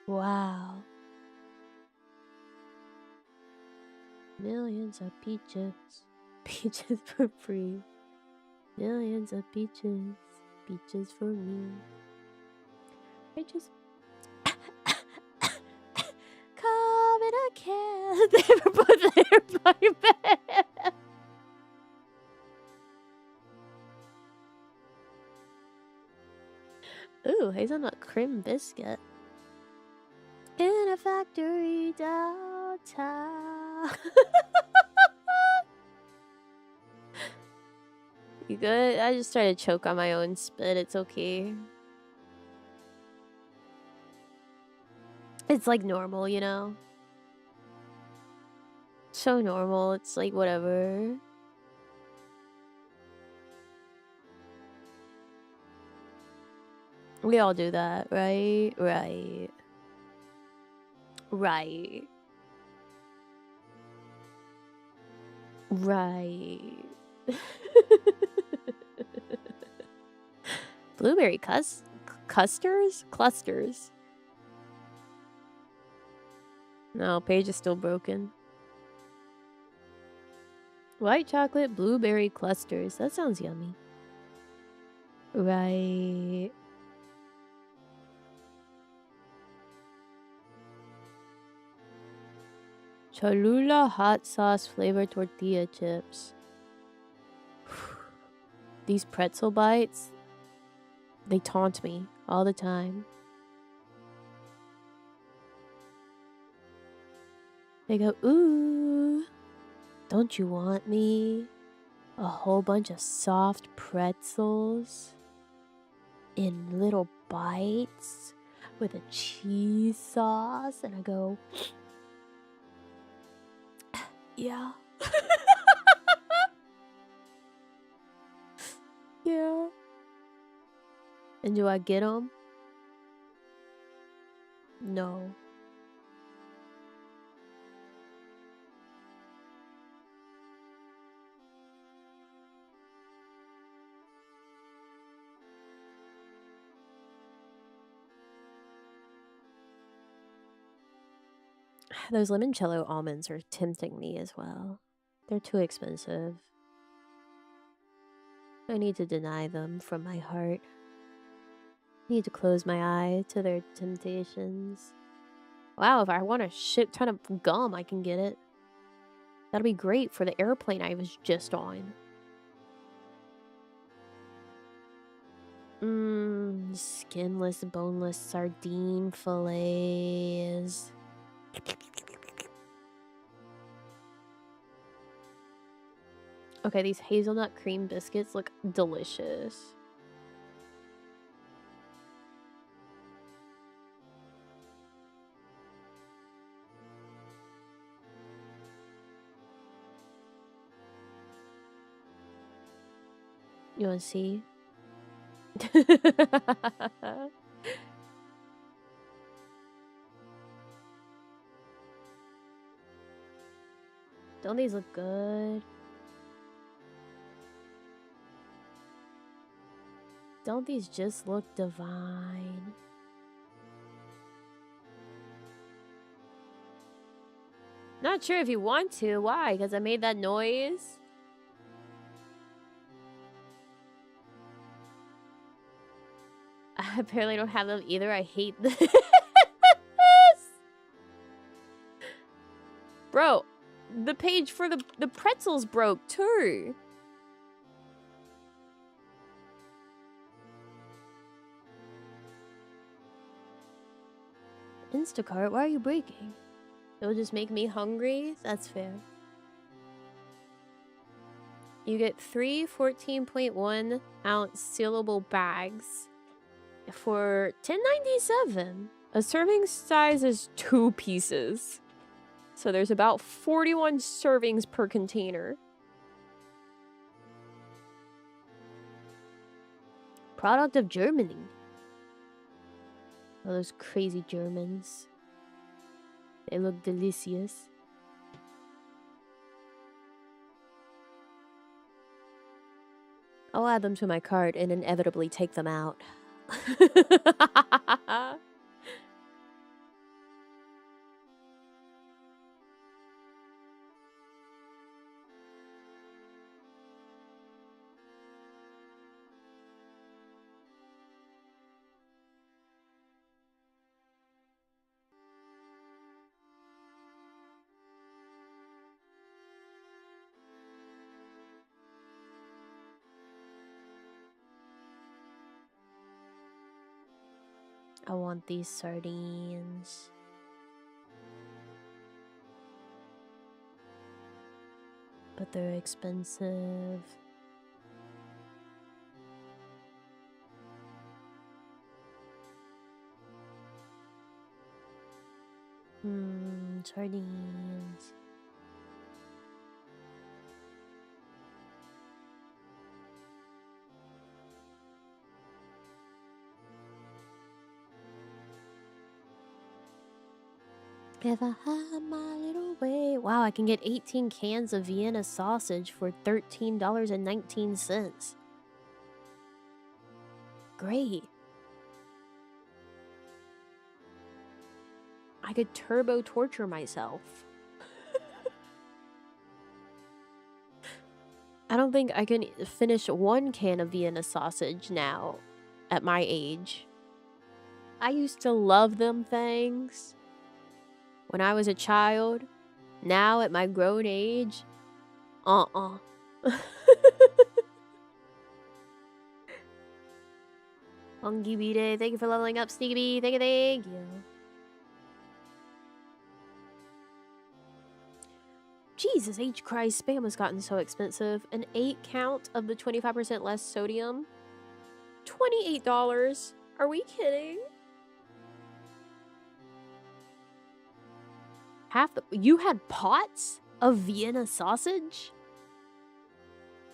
Wow. Millions of peaches. Peaches for free. Millions of peaches. Peaches for me. I just... Come in a can. They ever put there by bed. Ooh, hazelnut cream biscuit. In a factory downtown. You good? I just tried to choke on my own spit. It's okay. It's like normal, you know? So normal. It's like whatever. We all do that, right? Right. Right. Right. Blueberry custers? Clusters. No, page is still broken. White chocolate blueberry clusters. That sounds yummy. Right. Cholula hot sauce flavored tortilla chips. These pretzel bites, they taunt me all the time. They go, ooh, don't you want me? A whole bunch of soft pretzels in little bites with a cheese sauce. And I go, yeah. Yeah. And do I get them? No. Those limoncello almonds are tempting me as well. They're too expensive. I need to deny them from my heart. I need to close my eye to their temptations. Wow, if I want a shit ton of gum, I can get it. That'll be great for the airplane I was just on. Skinless, boneless sardine fillets. Okay, these hazelnut cream biscuits look delicious. You wanna see? Don't these look good? Don't these just look divine? Not sure if you want to. Why? Because I made that noise? I apparently don't have them either. I hate this. Bro, the page for the pretzels broke too. Instacart, why are you breaking? It'll just make me hungry? That's fair. You get 3 14.1 ounce sealable bags for $10.97. A serving size is 2 pieces. So there's about 41 servings per container. Product of Germany. Oh, those crazy Germans. They look delicious. I'll add them to my cart and inevitably take them out. I want these sardines. But they're expensive. Sardines. If I had my little way. Wow, I can get 18 cans of Vienna sausage for $13.19. Great. I could turbo torture myself. I don't think I can finish 1 can of Vienna sausage now at my age. I used to love them things when I was a child. Now at my grown age, Hongi Bide, thank you for leveling up, Sneaky Bee. Thank you. Jesus H. Christ, spam has gotten so expensive. An 8 count of the 25% less sodium. $28. Are we kidding? You had pots of Vienna sausage?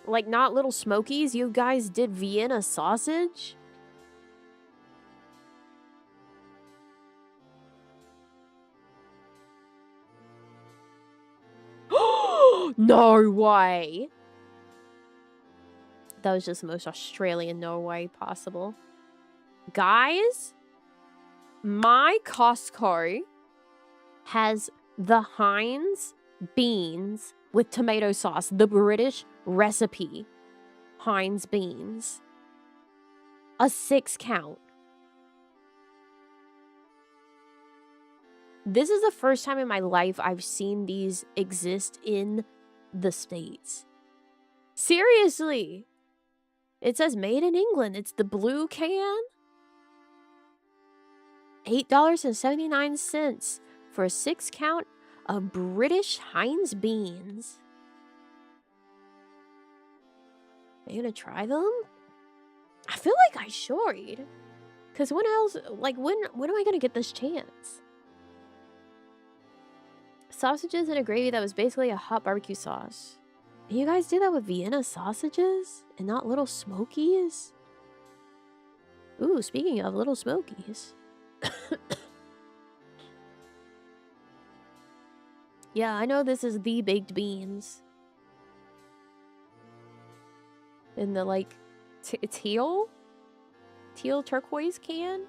Like not little smokies? You guys did Vienna sausage? No way! That was just the most Australian no way possible. Guys, my Costco has the Heinz beans with tomato sauce. The British recipe. Heinz beans. A 6 count. This is the first time in my life I've seen these exist in the States. Seriously. It says made in England. It's the blue can. $8.79 for a 6 count of British Heinz beans. Are you gonna try them? I feel like I should. Cause when else, like when am I gonna get this chance? Sausages and a gravy that was basically a hot barbecue sauce. And you guys do that with Vienna sausages and not little smokies? Ooh, speaking of little smokies. Yeah, I know this is the baked beans. In the like teal turquoise can.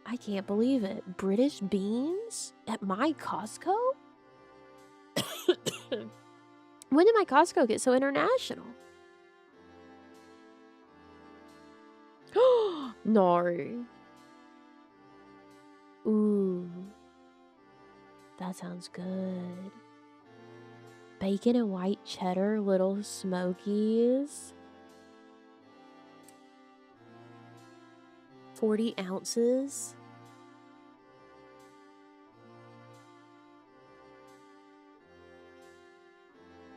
I can't believe it. British beans at my Costco? When did my Costco get so international? No. Ooh. That sounds good. Bacon and white cheddar, little smokies. 40 ounces.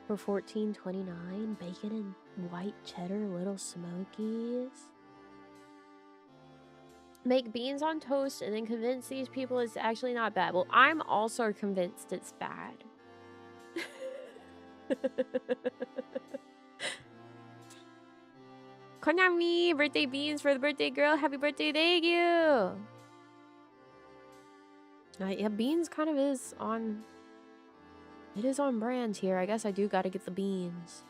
For $14.29. Bacon and white cheddar, little smokies. Make beans on toast and then convince these people it's actually not bad. Well, I'm also convinced it's bad. Konami, birthday beans for the birthday girl. Happy birthday, thank you. Yeah, beans kind of is on... It is on brand here. I guess I do gotta get the beans.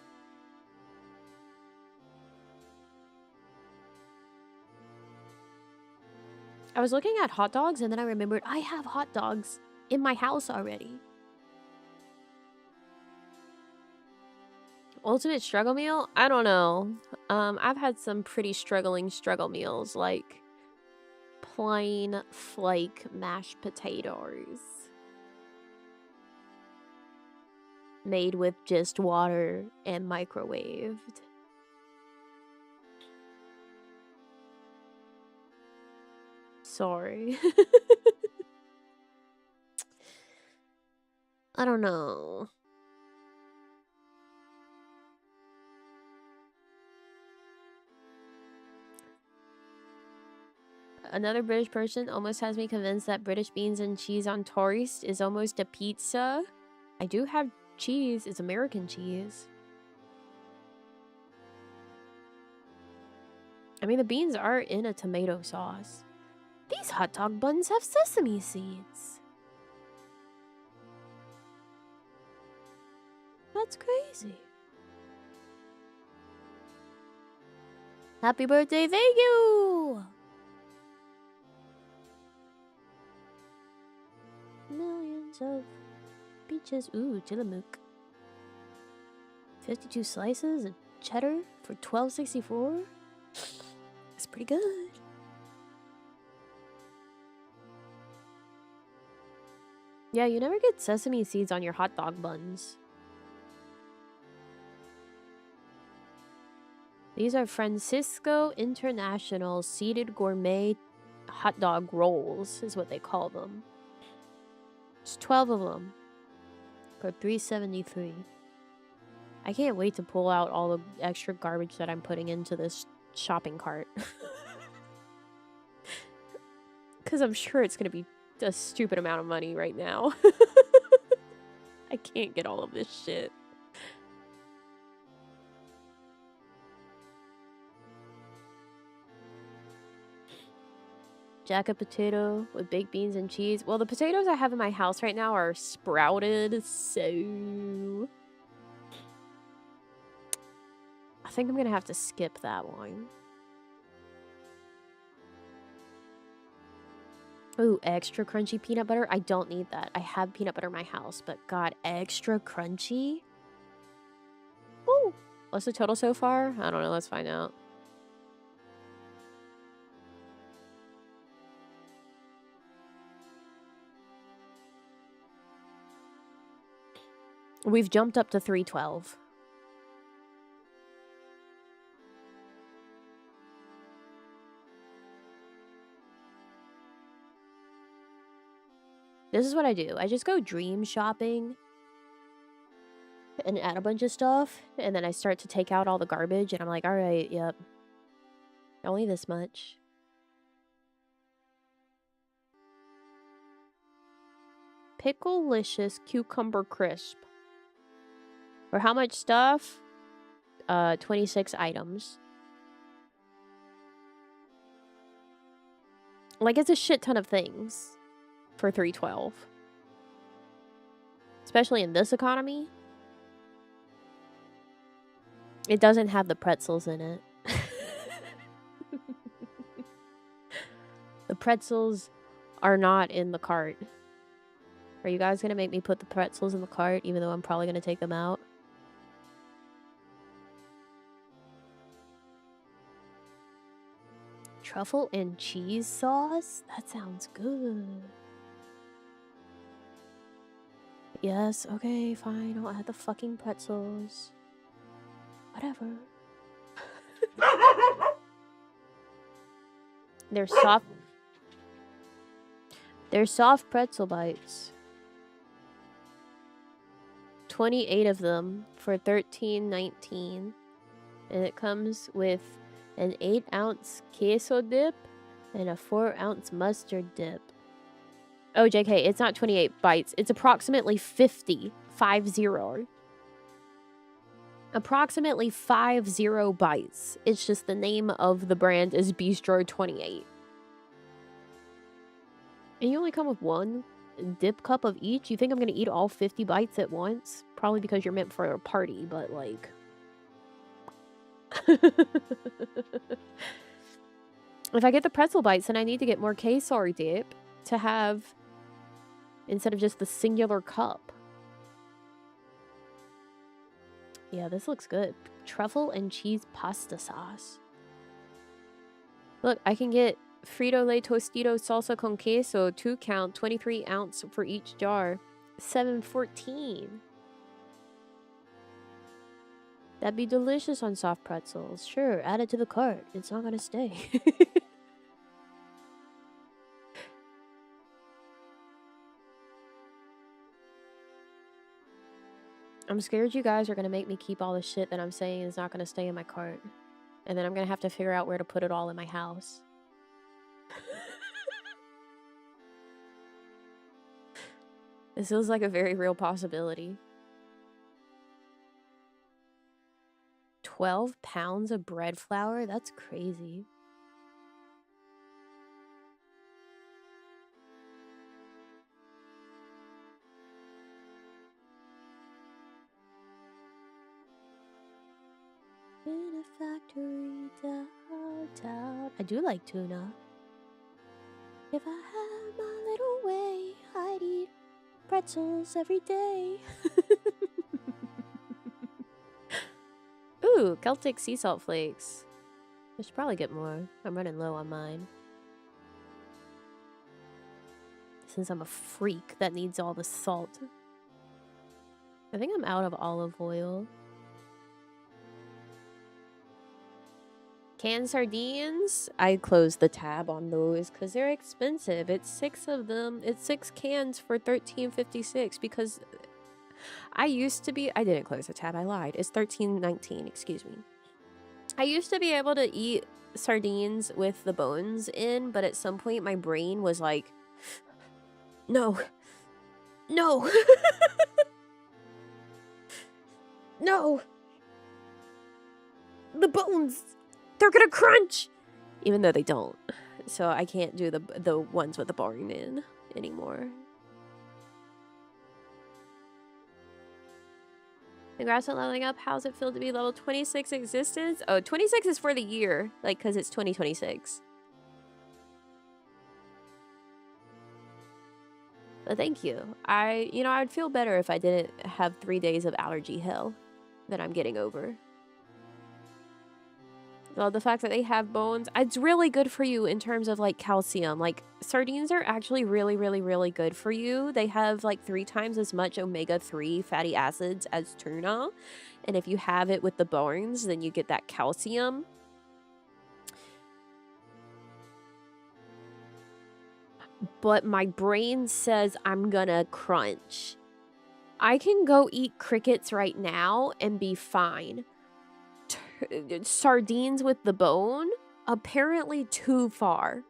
I was looking at hot dogs and then I remembered I have hot dogs in my house already. Ultimate struggle meal? I don't know. I've had some pretty struggling struggle meals, like plain flake mashed potatoes. Made with just water and microwaved. Sorry. I don't know. Another British person almost has me convinced that British beans and cheese on toast is almost a pizza. I do have cheese. It's American cheese. I mean, the beans are in a tomato sauce. These hot dog buns have sesame seeds. That's crazy. Happy birthday, thank you! Millions of peaches. Ooh, Tillamook. 52 slices of cheddar for $12.64. That's pretty good. Yeah, you never get sesame seeds on your hot dog buns. These are Francisco International Seeded Gourmet Hot Dog Rolls, is what they call them. There's 12 of them for $3.73. I can't wait to pull out all the extra garbage that I'm putting into this shopping cart. Because I'm sure it's going to be a stupid amount of money right now. I can't get all of this shit. Jacket potato with baked beans and cheese. Well, the potatoes I have in my house right now are sprouted, so... I think I'm gonna have to skip that one. Ooh, extra crunchy peanut butter. I don't need that. I have peanut butter in my house, but God, extra crunchy? Ooh, what's the total so far? I don't know, let's find out. We've jumped up to 312. This is what I do. I just go dream shopping. and add a bunch of stuff, and then I start to take out all the garbage, and I'm like, all right, yep. Only this much. Pickle-licious cucumber crisp. For how much stuff? 26 items. Like, it's a shit ton of things for $3.12. Especially in this economy. It doesn't have the pretzels in it. The pretzels are not in the cart. Are you guys gonna make me put the pretzels in the cart even though I'm probably gonna take them out? Truffle and cheese sauce? That sounds good. Yes, okay, fine. I'll add the fucking pretzels. Whatever. They're soft. They're soft pretzel bites. 28 of them for $13.19. And it comes with an 8-ounce queso dip and a 4-ounce mustard dip. Oh, JK, it's not 28 bites. It's approximately 50. 50. Approximately 50 bites. It's just the name of the brand is Bistro 28. And you only come with one dip cup of each? You think I'm going to eat all 50 bites at once? Probably because you're meant for a party, but like... If I get the pretzel bites, then I need to get more queso dip to have instead of just the singular cup. Yeah, this looks good. Truffle and cheese pasta sauce. Look, I can get Frito-Lay Tostito salsa con queso, 2 count, 23 ounce for each jar. $7.14. That'd be delicious on soft pretzels. Sure, add it to the cart. It's not gonna stay. I'm scared you guys are gonna make me keep all the shit that I'm saying is not gonna stay in my cart. And then I'm gonna have to figure out where to put it all in my house. This feels like a very real possibility. 12 pounds of bread flour? That's crazy. In a factory downtown. I do like tuna. If I had my little way, I'd eat pretzels every day. Ooh, Celtic sea salt flakes. I should probably get more. I'm running low on mine. Since I'm a freak that needs all the salt. I think I'm out of olive oil. Canned sardines? I closed the tab on those because they're expensive. It's 6 of them. It's 6 cans for $13.56 because I used to be... I didn't close the tab. I lied. It's $13.19. Excuse me. I used to be able to eat sardines with the bones in, but at some point my brain was like, no. No. No. The bones. They're gonna crunch! Even though they don't. So I can't do the ones with the bone in anymore. Congrats on leveling up. How's it feel to be level 26 existence? Oh, 26 is for the year. Like, because it's 2026. But thank you. I'd feel better if I didn't have 3 days of allergy hell that I'm getting over. Well, the fact that they have bones, it's really good for you in terms of, like, calcium. Like, sardines are actually really, really, really good for you. They have, like, 3 times as much omega-3 fatty acids as tuna. And if you have it with the bones, then you get that calcium. But my brain says I'm gonna crunch. I can go eat crickets right now and be fine. Sardines with the bone? Apparently too far.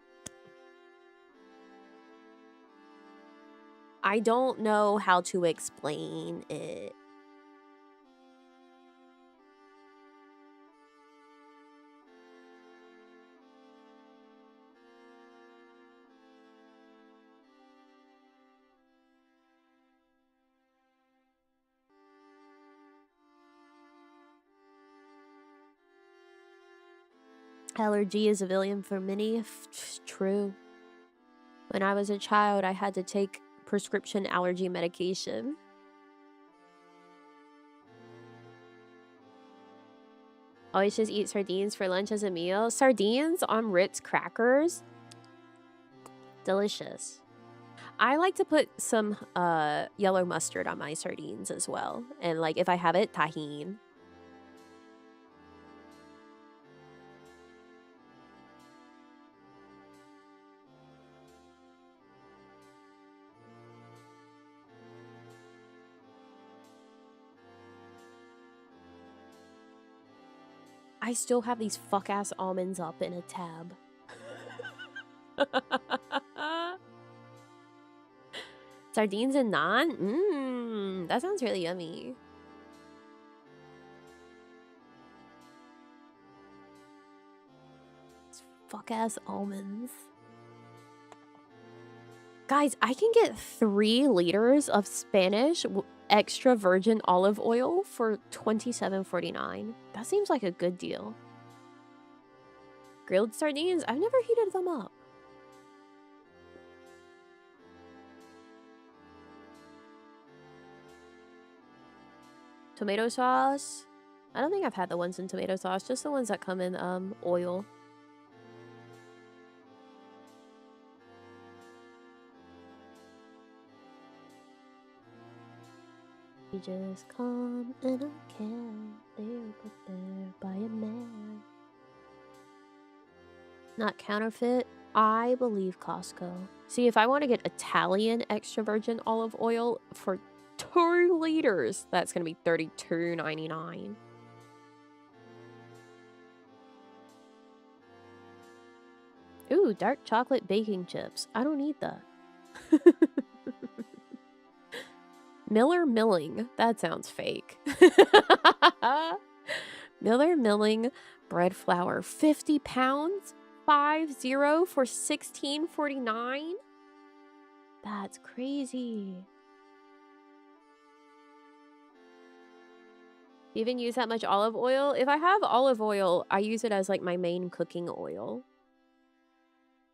I don't know how to explain it. Allergy is a villain for many. True. When I was a child, I had to take prescription allergy medication. Always just eat sardines for lunch as a meal. Sardines on Ritz crackers? Delicious. I like to put some yellow mustard on my sardines as well. And like if I have it, tahini. I still have these fuck-ass almonds up in a tab. Sardines and naan? Mmm, that sounds really yummy. Fuck-ass almonds. Guys, I can get 3 liters of Spanish extra virgin olive oil for $27.49. That seems like a good deal. Grilled sardines? I've never heated them up. Tomato sauce? I don't think I've had the ones in tomato sauce, just the ones that come in oil. You just come and I can. They're put there by a man. Not counterfeit. I believe Costco. See, if I want to get Italian extra virgin olive oil for 2 liters, that's going to be $32.99. Ooh, dark chocolate baking chips. I don't need that. Miller Milling. That sounds fake. Miller Milling bread flour. 50 pounds? 50 for $16.49? That's crazy. You even use that much olive oil? If I have olive oil, I use it as like my main cooking oil.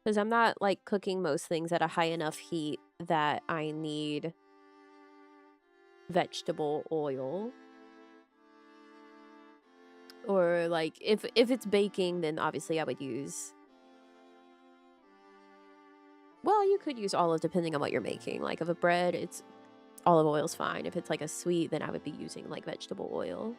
Because I'm not like cooking most things at a high enough heat that I need vegetable oil. Or like if it's baking, then obviously I would use, well, you could use olive depending on what you're making. Like if a bread, it's olive oil's fine. If it's like a sweet, then I would be using like vegetable oil.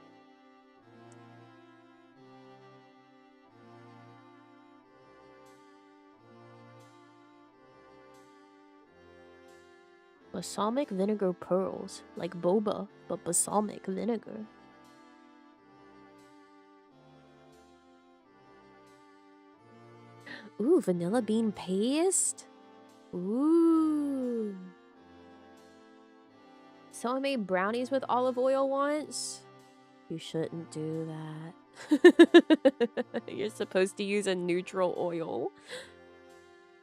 Balsamic vinegar pearls, like boba, but balsamic vinegar. Ooh, vanilla bean paste? Ooh. Someone made brownies with olive oil once? You shouldn't do that. You're supposed to use a neutral oil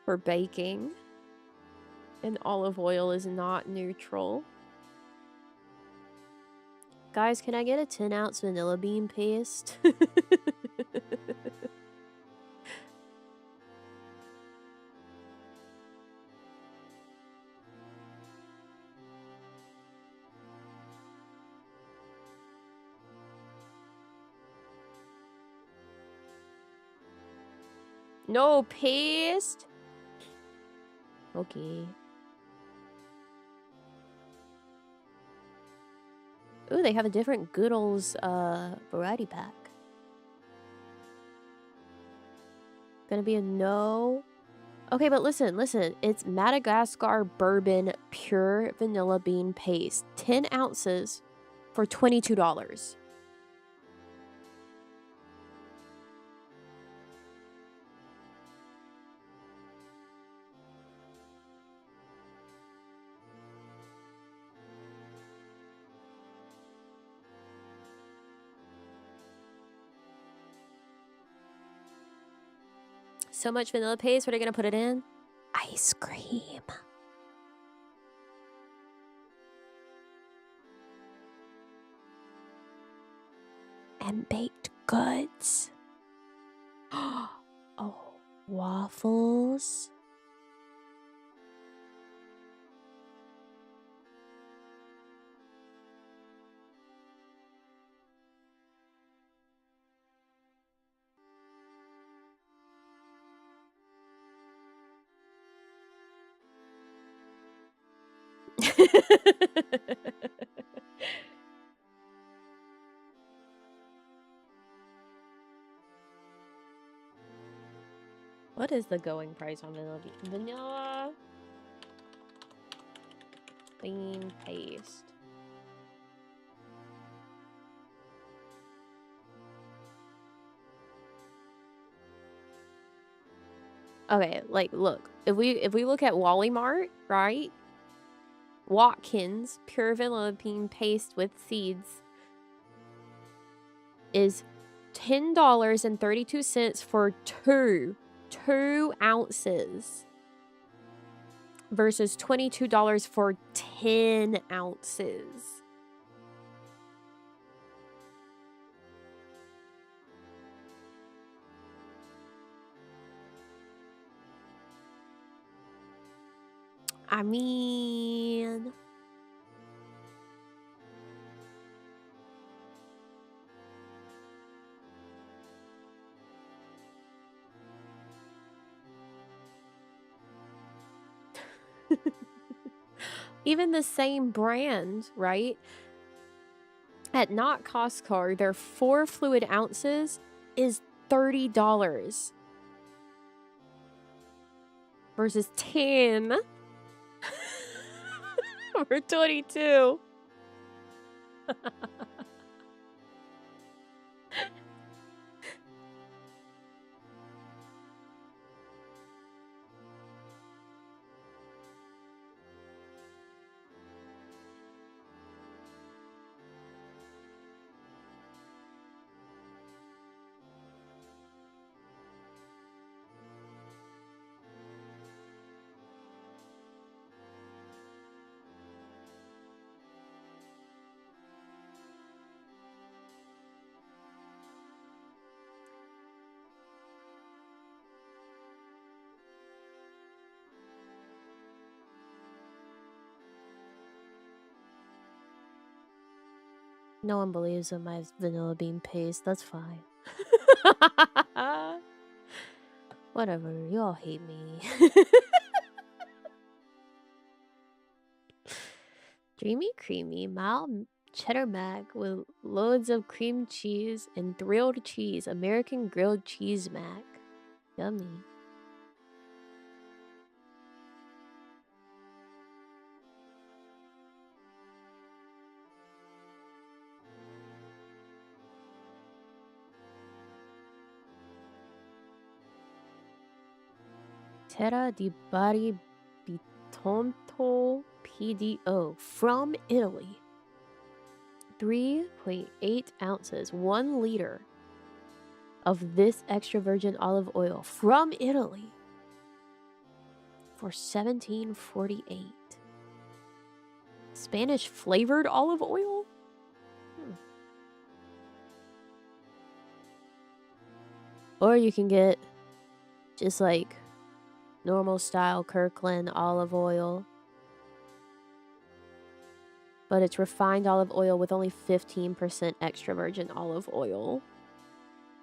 for baking. And olive oil is not neutral. Guys, can I get a 10-ounce vanilla bean paste? No paste? Okay. Ooh, they have a different Goodles variety pack. Gonna be a no. Okay, but listen. It's Madagascar bourbon pure vanilla bean paste. 10 ounces for $22. So much vanilla paste. What are you going to put it in? Ice cream. And baked goods. Oh, waffles. What is the going price on vanilla bean paste? Okay, like look, if we look at Wally Mart, right? Watkins pure vanilla bean paste with seeds is $10.32 for two ounces versus $22 for 10 ounces. I mean, even the same brand, right? At not Costco, their 4 fluid ounces is $30 versus 10 for 22. No one believes in my vanilla bean paste. That's fine. Whatever. You all hate me. Dreamy creamy, mild cheddar mac with loads of cream cheese and thrilled cheese. American grilled cheese mac. Yummy. Terra di Bari Bitonto PDO from Italy. 3.8 ounces, 1 liter of this extra virgin olive oil from Italy for $17.48. Spanish flavored olive oil? Or you can get just like normal style Kirkland olive oil. But it's refined olive oil with only 15% extra virgin olive oil.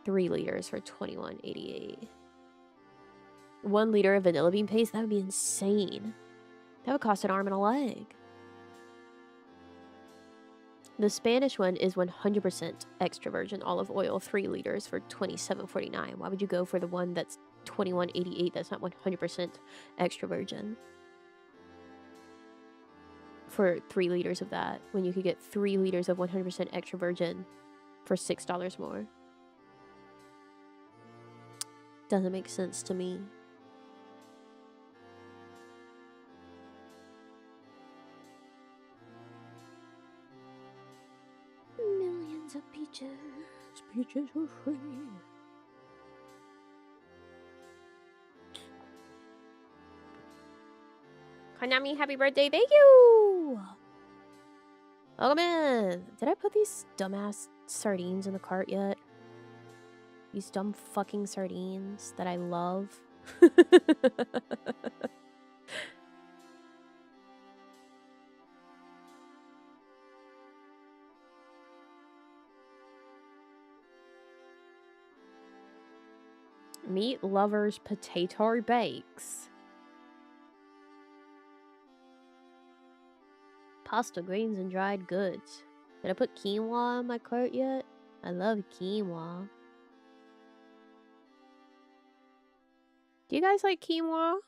3 liters for $21.88. 1 liter of vanilla bean paste? That would be insane. That would cost an arm and a leg. The Spanish one is 100% extra virgin olive oil, 3 liters for $27.49. Why would you go for the one that's $21.88 that's not 100% extra virgin? For 3 liters of that, when you could get 3 liters of 100% extra virgin for $6 more. Doesn't make sense to me. Millions of peaches. Peaches for free. Nami, happy birthday. Thank you. Welcome in. Did I put these dumbass sardines in the cart yet? These dumb fucking sardines that I love. Meat lovers potato bakes. Pasta, grains, and dried goods. Did I put quinoa in my cart yet? I love quinoa. Do you guys like quinoa?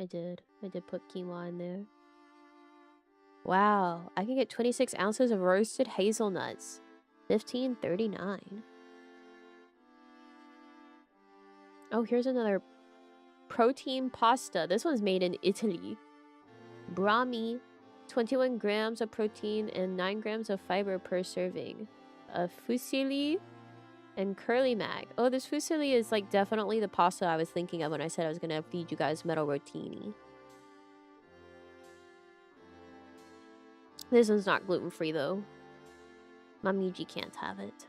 I did. I did put quinoa in there. Wow. I can get 26 ounces of roasted hazelnuts. $15.39. Oh, here's another protein pasta. This one's made in Italy. Brahmi. 21 grams of protein and 9 grams of fiber per serving. Fusilli and curly mac. Oh, this fusilli is like definitely the pasta I was thinking of when I said I was gonna feed you guys metal rotini. This one's not gluten-free though. Namiji can't have it.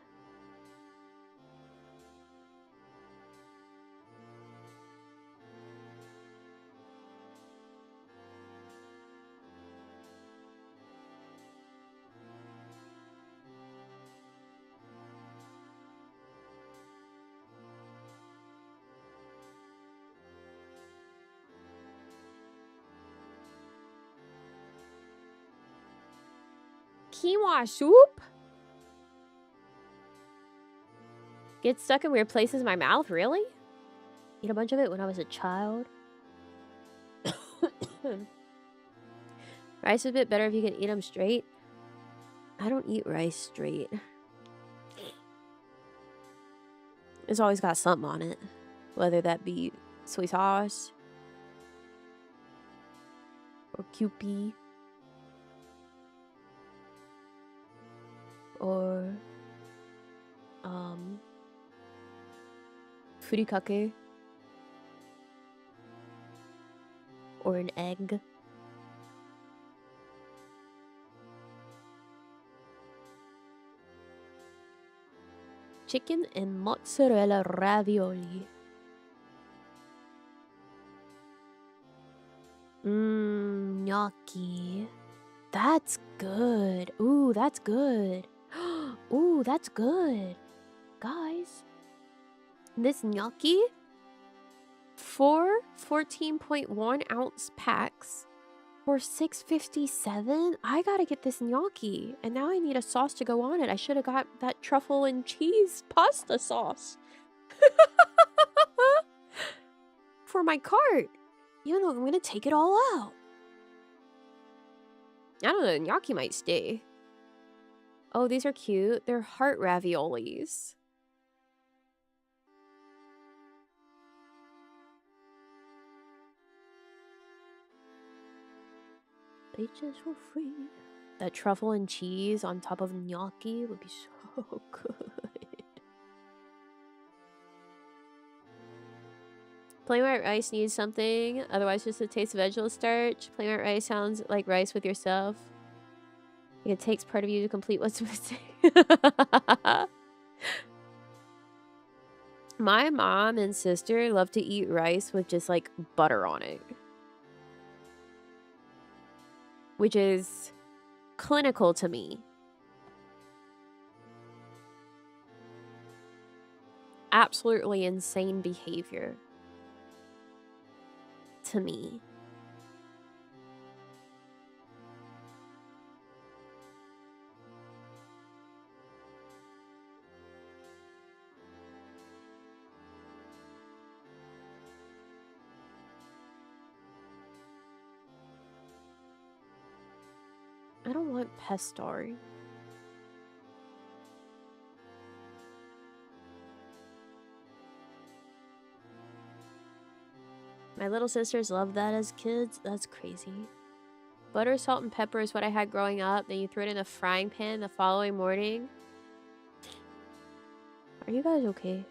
Quinoa soup? Get stuck in weird places in my mouth? Really? Eat a bunch of it when I was a child. Rice is a bit better if you can eat them straight. I don't eat rice straight. It's always got something on it. Whether that be soy sauce or Kewpie or furikake or an egg. Chicken and mozzarella ravioli. Gnocchi. That's good. Ooh, that's good. Ooh, that's good. Guys, this gnocchi, 4 14.1 ounce packs for $6.57. I gotta get this gnocchi, and now I need a sauce to go on it. I should have got that truffle and cheese pasta sauce for my cart. You know, I'm gonna take it all out. I don't know, gnocchi might stay. Oh, these are cute. They're heart raviolis. Peaches for free. That truffle and cheese on top of gnocchi would be so good. Plain white rice needs something, otherwise just a taste of vegetable starch. Plain white rice sounds like rice with yourself. It takes part of you to complete what's missing. My mom and sister love to eat rice with just like butter on it, which is clinical to me. Absolutely insane behavior to me. I don't want pesto. My little sisters loved that as kids. That's crazy. Butter, salt, and pepper is what I had growing up. Then you threw it in a frying pan the following morning. Are you guys okay?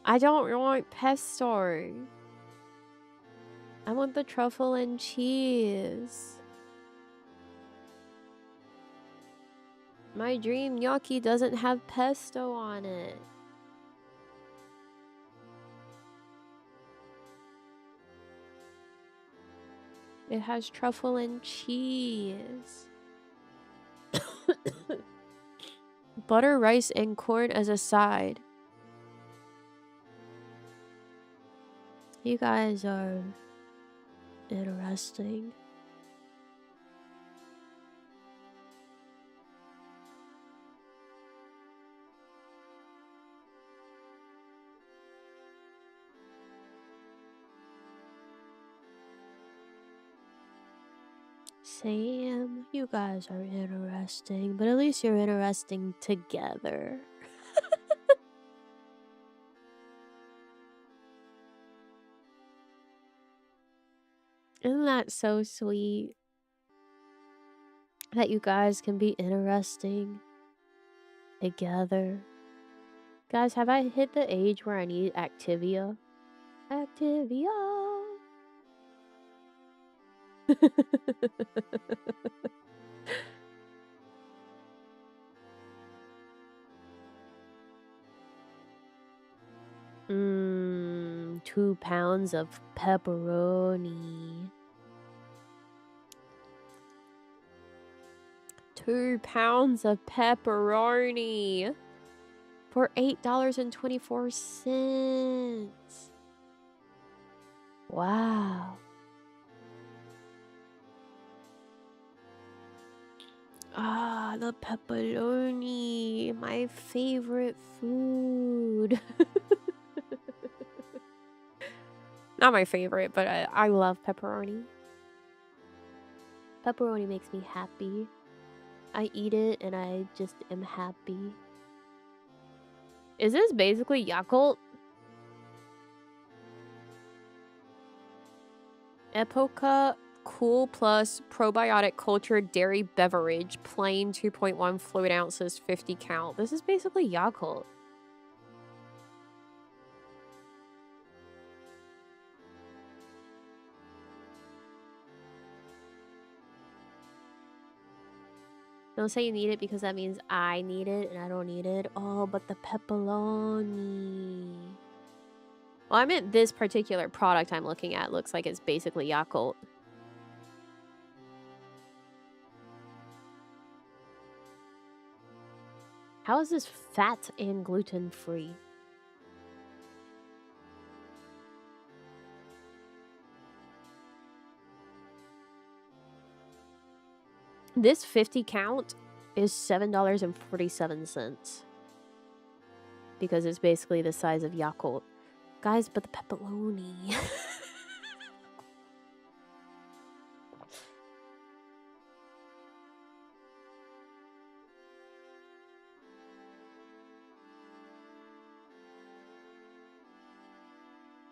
I don't want pesto. I want the truffle and cheese. My dream gnocchi doesn't have pesto on it. It has truffle and cheese. Butter, rice, and corn as a side. You guys are interesting. Sam, you guys are interesting, but at least you're interesting together. Isn't that so sweet? That you guys can be interesting together. Guys, have I hit the age where I need Activia? Activia! Mmm, 2 pounds of pepperoni. 2 pounds of pepperoni for $8.24. Wow. Ah, the pepperoni, my favorite food. Not my favorite, but I love pepperoni. Pepperoni makes me happy. I eat it and I just am happy. Is this basically Yakult? Epoca Cool Plus Probiotic Cultured Dairy Beverage. Plain 2.1 fluid ounces, 50 count. This is basically Yakult. Don't say you need it because that means I need it and I don't need it. Oh, but the pepperoni. Well, I meant this particular product I'm looking at looks like it's basically Yakult. How is this fat and gluten-free? This 50 count is $7.47. Because it's basically the size of Yakult. Guys, but the pepperoni.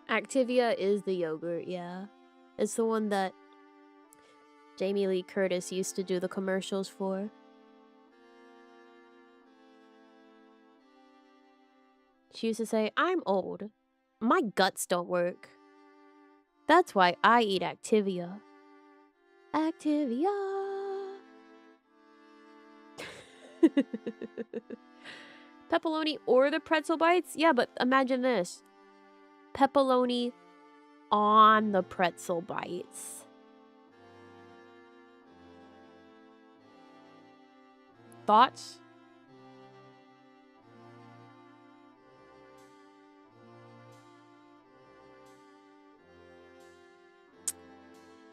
Activia is the yogurt, yeah. It's the one that Jamie Lee Curtis used to do the commercials for. She used to say, I'm old. My guts don't work. That's why I eat Activia. Activia. Pepperoni or the pretzel bites? Yeah, but imagine this. Pepperoni on the pretzel bites. Thoughts?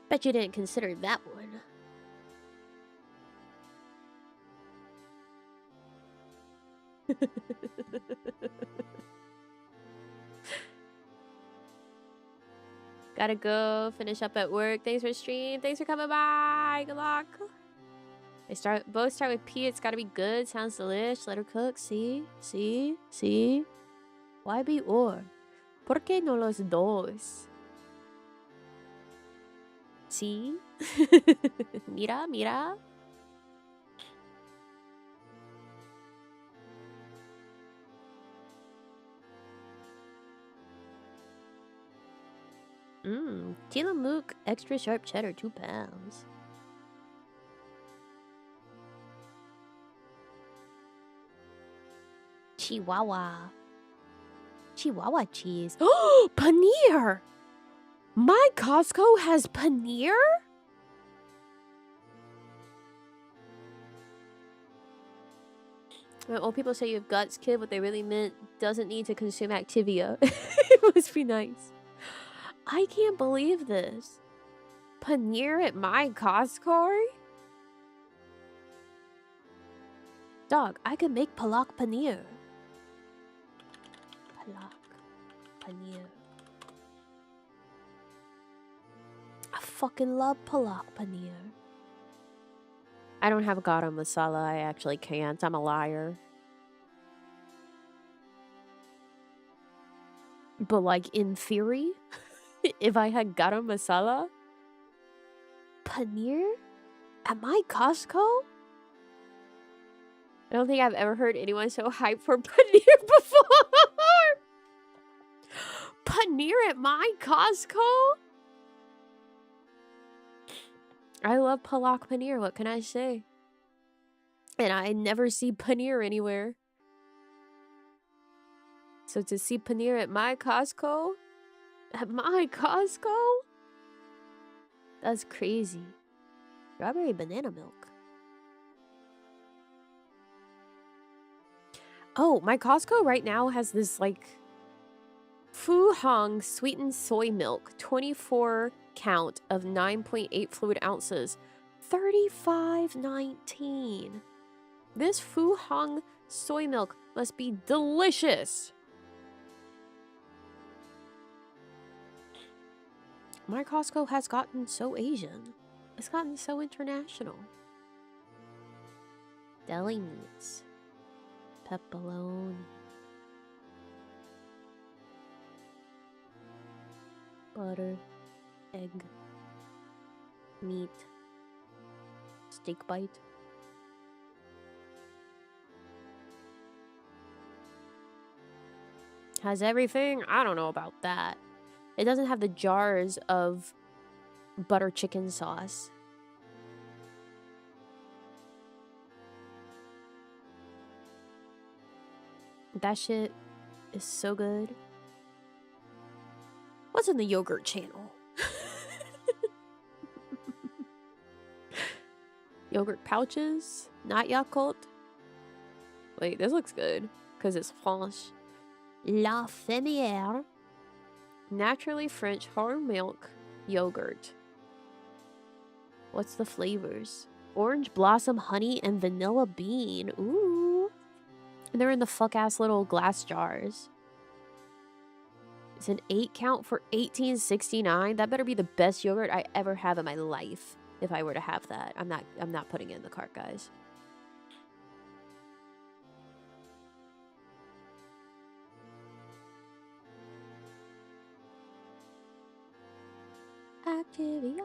Bet you didn't consider that one. Gotta go. Finish up at work. Thanks for stream. Thanks for coming by. Good luck. They both start with P. It's gotta be good. Sounds delish. Let her cook. See? See? See? Why be or? ¿Por qué no los dos? See? Mira, mira. Tillamook extra sharp cheddar, 2 pounds. Chihuahua. Chihuahua cheese. Oh, paneer! My Costco has paneer? When old people say you have guts, kid, what they really meant doesn't need to consume Activia. It must be nice. I can't believe this. Paneer at my Costco? Dog, I could make palak paneer. Palak paneer. I fucking love palak paneer. I don't have garam masala. I actually can't. I'm a liar. But like in theory, if I had garam masala, paneer at my Costco? I don't think I've ever heard anyone so hyped for paneer before. Paneer at my Costco? I love palak paneer. What can I say? And I never see paneer anywhere. So to see paneer at my Costco? At my Costco? That's crazy. Strawberry banana milk. Oh, my Costco right now has this like Fu Hong sweetened soy milk, 24 count of 9.8 fluid ounces, $35.19. This Fu Hong soy milk must be delicious. My Costco has gotten so Asian. It's gotten so international. Deli meats. Pepperoni. Butter. Egg. Meat. Steak bite. Has everything? I don't know about that. It doesn't have the jars of butter chicken sauce. That shit is so good. What's in the yogurt channel? Yogurt pouches? Not Yakult? Wait, this looks good. Because it's French. La Femière. Naturally French whole milk yogurt. What's the flavors? Orange blossom, honey, and vanilla bean. Ooh. And they're in the fuck-ass little glass jars. It's an 8 count for $18.69. That better be the best yogurt I ever have in my life. If I were to have that. I'm not putting it in the cart, guys. Activia.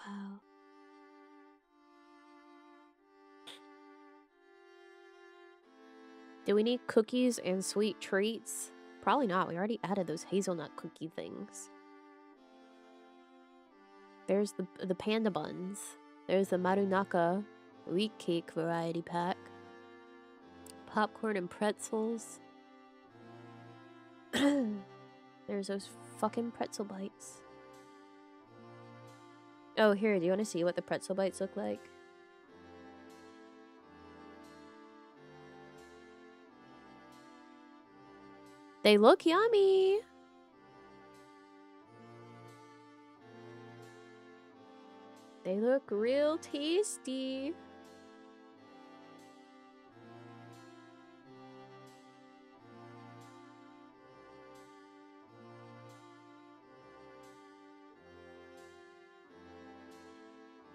Wow. Do we need cookies and sweet treats? Probably not. We already added those hazelnut cookie things. There's the panda buns. There's the Marunaka wheat cake variety pack. Popcorn and pretzels. There's those fucking pretzel bites. Oh, here, do you want to see what the pretzel bites look like? They look yummy. They look real tasty.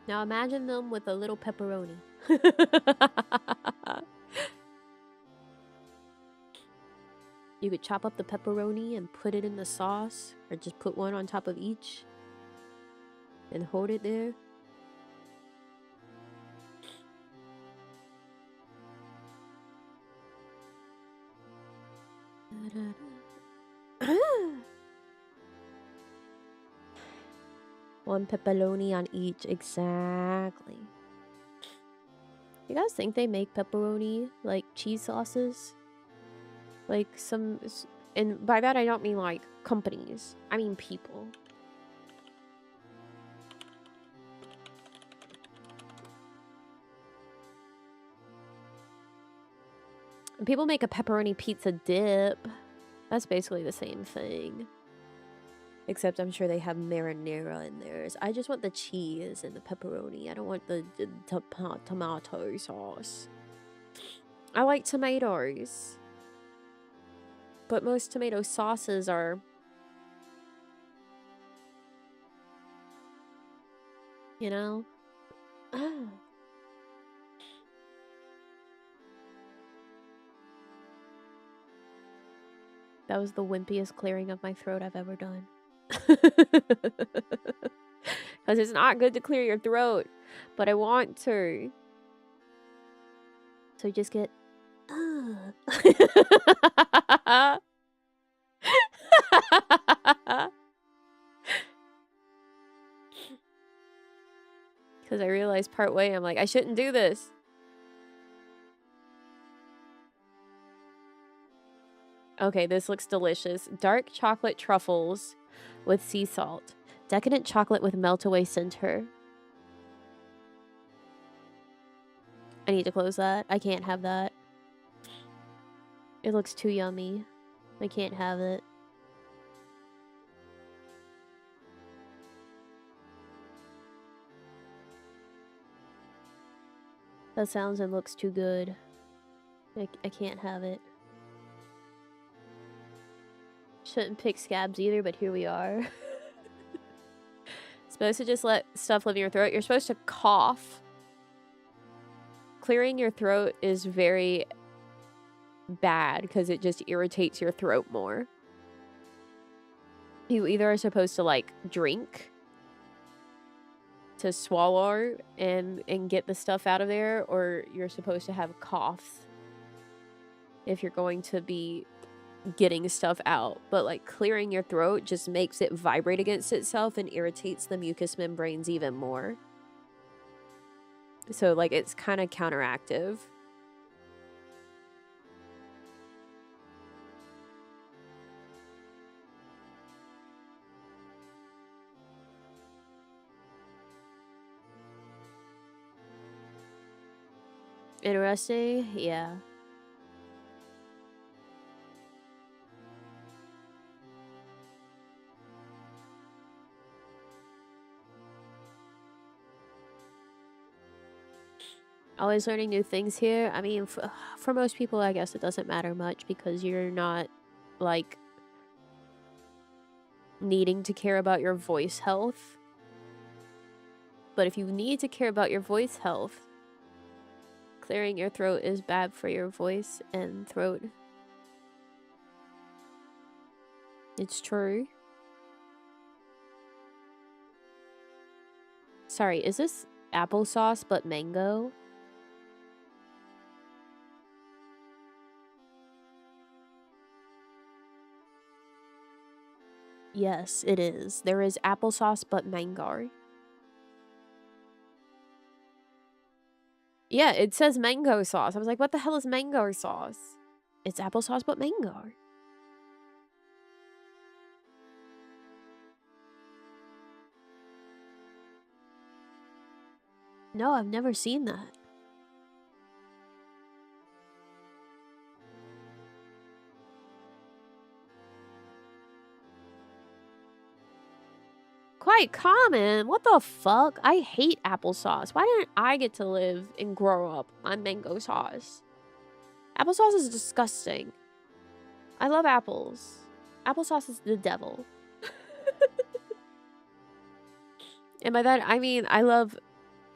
Now imagine them with a little pepperoni. You could chop up the pepperoni and put it in the sauce, or just put one on top of each and hold it there. One pepperoni on each, exactly. You guys think they make pepperoni like cheese sauces? Like some, and by that I don't mean like companies, I mean people. And people make a pepperoni pizza dip. That's basically the same thing. Except I'm sure they have marinara in theirs. I just want the cheese and the pepperoni. I don't want the tomato sauce. I like tomatoes. But most tomato sauces are... You know? That was the wimpiest clearing of my throat I've ever done. Because it's not good to clear your throat, but I want to. So just get... Because I realized part way, I'm like, I shouldn't do this. Okay, this looks delicious. Dark chocolate truffles with sea salt. Decadent chocolate with melt-away center. I need to close that. I can't have that. It looks too yummy. I can't have it. That sounds and looks too good. I can't have it. Shouldn't pick scabs either, but here we are. Supposed to just let stuff live in your throat. You're supposed to cough. Clearing your throat is very bad because it just irritates your throat more. You either are supposed to like drink to swallow and get the stuff out of there, or you're supposed to have coughs if you're going to be getting stuff out. But like clearing your throat just makes it vibrate against itself and irritates the mucous membranes even more. So like it's kind of counteractive. Interesting, yeah. Always learning new things here. I mean, for most people, I guess it doesn't matter much because you're not, like, needing to care about your voice health. But if you need to care about your voice health, clearing your throat is bad for your voice and throat. It's true. Sorry, is this applesauce but mango? Yes, it is. There is applesauce but mango. Yeah, it says mango sauce. I was like, what the hell is mango sauce? It's applesauce but mango. No, I've never seen that. Quite common. What the fuck? I hate applesauce. Why didn't I get to live and grow up on mango sauce? Applesauce is disgusting. I love apples. Applesauce is the devil. And by that, I mean I love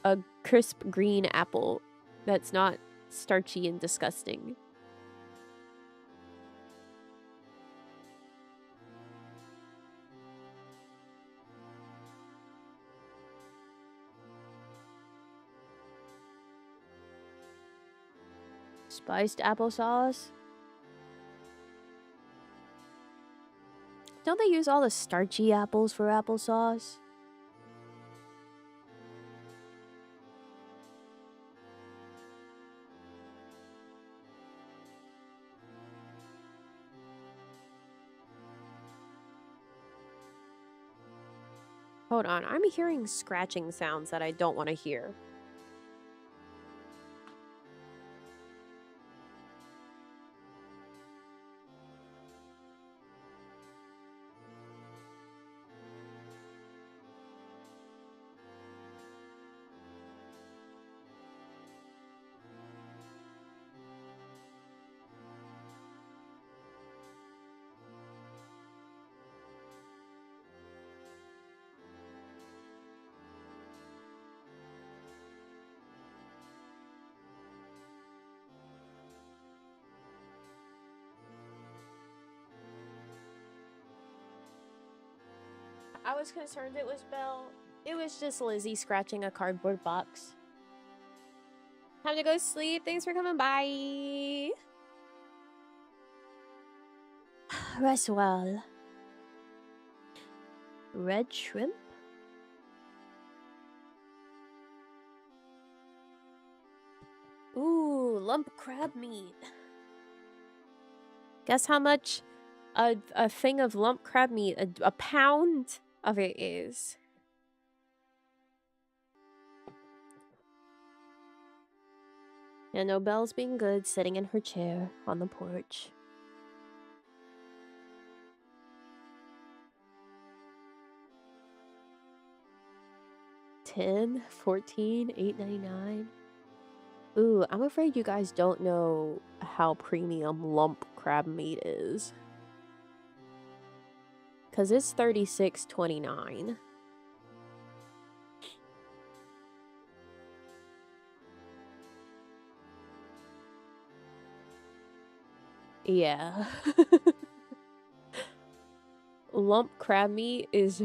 a crisp green apple that's not starchy and disgusting. Spiced applesauce. Don't they use all the starchy apples for applesauce? Hold on, I'm hearing scratching sounds that I don't want to hear. I was concerned it was Belle. It was just Lizzie scratching a cardboard box. Time to go sleep. Thanks for coming by. Rest well. Red shrimp? Ooh, lump crab meat. Guess how much a thing of lump crab meat, a pound of it is. And Nobel's being good, sitting in her chair on the porch. $10, $14, $8.99. Ooh, I'm afraid you guys don't know how premium lump crab meat is. 'Cause it's $36.29. Yeah. Lump crab meat is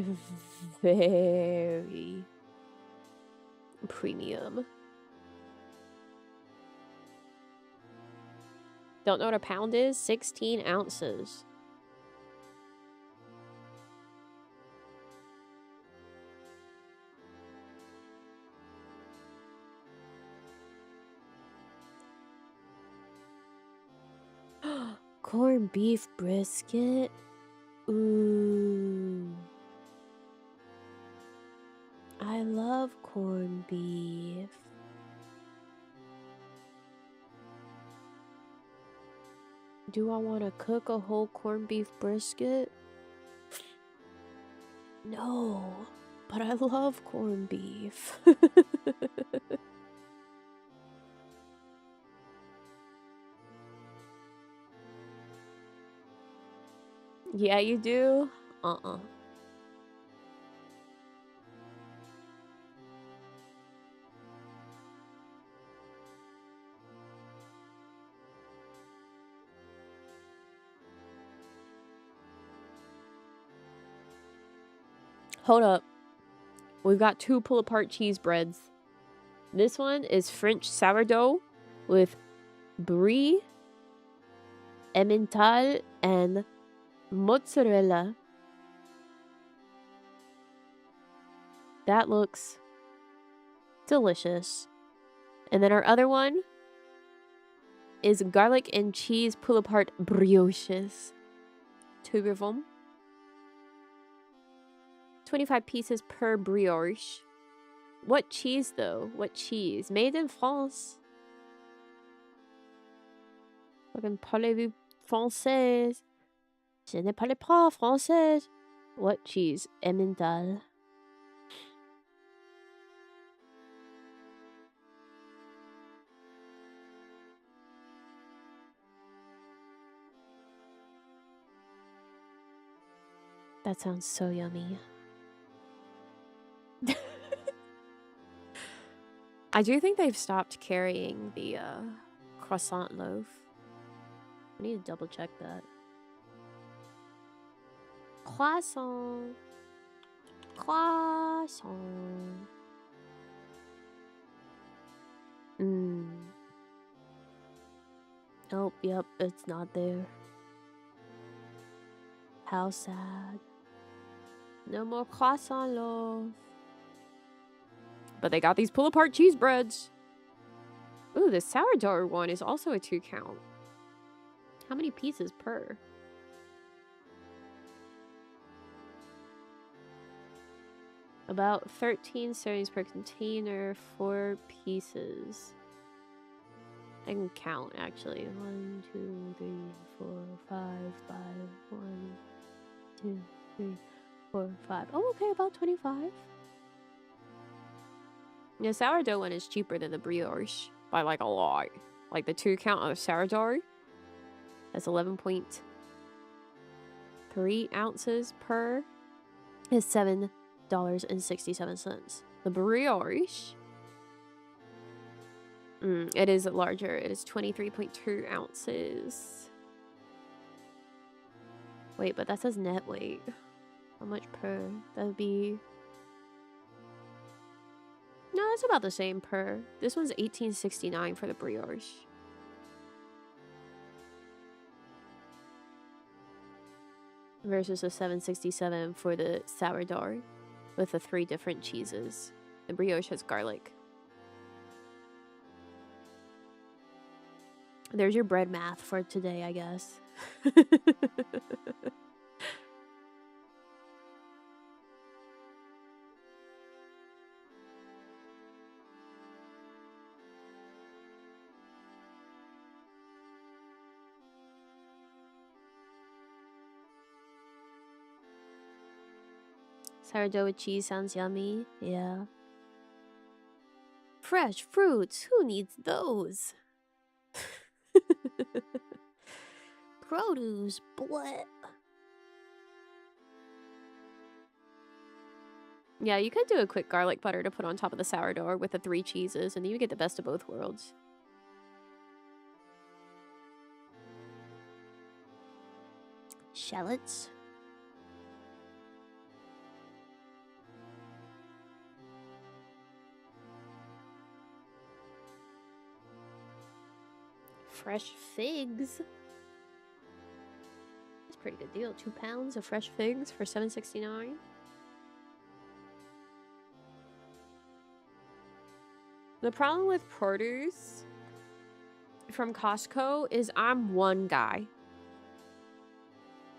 very premium. Don't know what a pound is? 16 ounces. Corned beef brisket. Ooh. I love corned beef. Do I want to cook a whole corned beef brisket? No, but I love corned beef. Yeah, you do? Hold up. We've got 2 pull-apart cheese breads. This one is French sourdough with brie, emmental, and mozzarella. That looks delicious. And then our other one is garlic and cheese pull-apart brioches. 2 of them. 25 pieces per brioche. What cheese, though? What cheese? Made in France. Fucking parlez-vous français? Je ne parle pas français. What cheese? Emmental. That sounds so yummy. I do think they've stopped carrying the croissant loaf. I need to double check that. Croissant. Croissant. Oh, yep, it's not there. How sad. No more croissant loaf. But they got these pull-apart cheese breads. Ooh, the sourdough one is also a 2 count. How many pieces per? About 13 servings per container, 4 pieces. I can count, actually. 1, 2, 3, 4, 5, 5. 1, 2, 3, 4, 5. Oh, okay, about 25. The sourdough one is cheaper than the brioche by like a lot. Like the 2 count of sourdough, that's 11.3 ounces per, is $7.67. The brioche, it is larger. It is 23.2 ounces. Wait, but that says net weight. How much per? That would be... No, it's about the same per. This one's $18.69 for the brioche. Versus the $7.67 for the sourdough with the 3 different cheeses. The brioche has garlic. There's your bread math for today, I guess. Sourdough with cheese sounds yummy. Yeah. Fresh fruits. Who needs those? Produce. Bleh. Yeah, you could do a quick garlic butter to put on top of the sourdough with the 3 cheeses, and then you get the best of both worlds. Shallots. Fresh figs. That's a pretty good deal. 2 pounds of fresh figs for $7.69. The problem with produce from Costco is I'm one guy.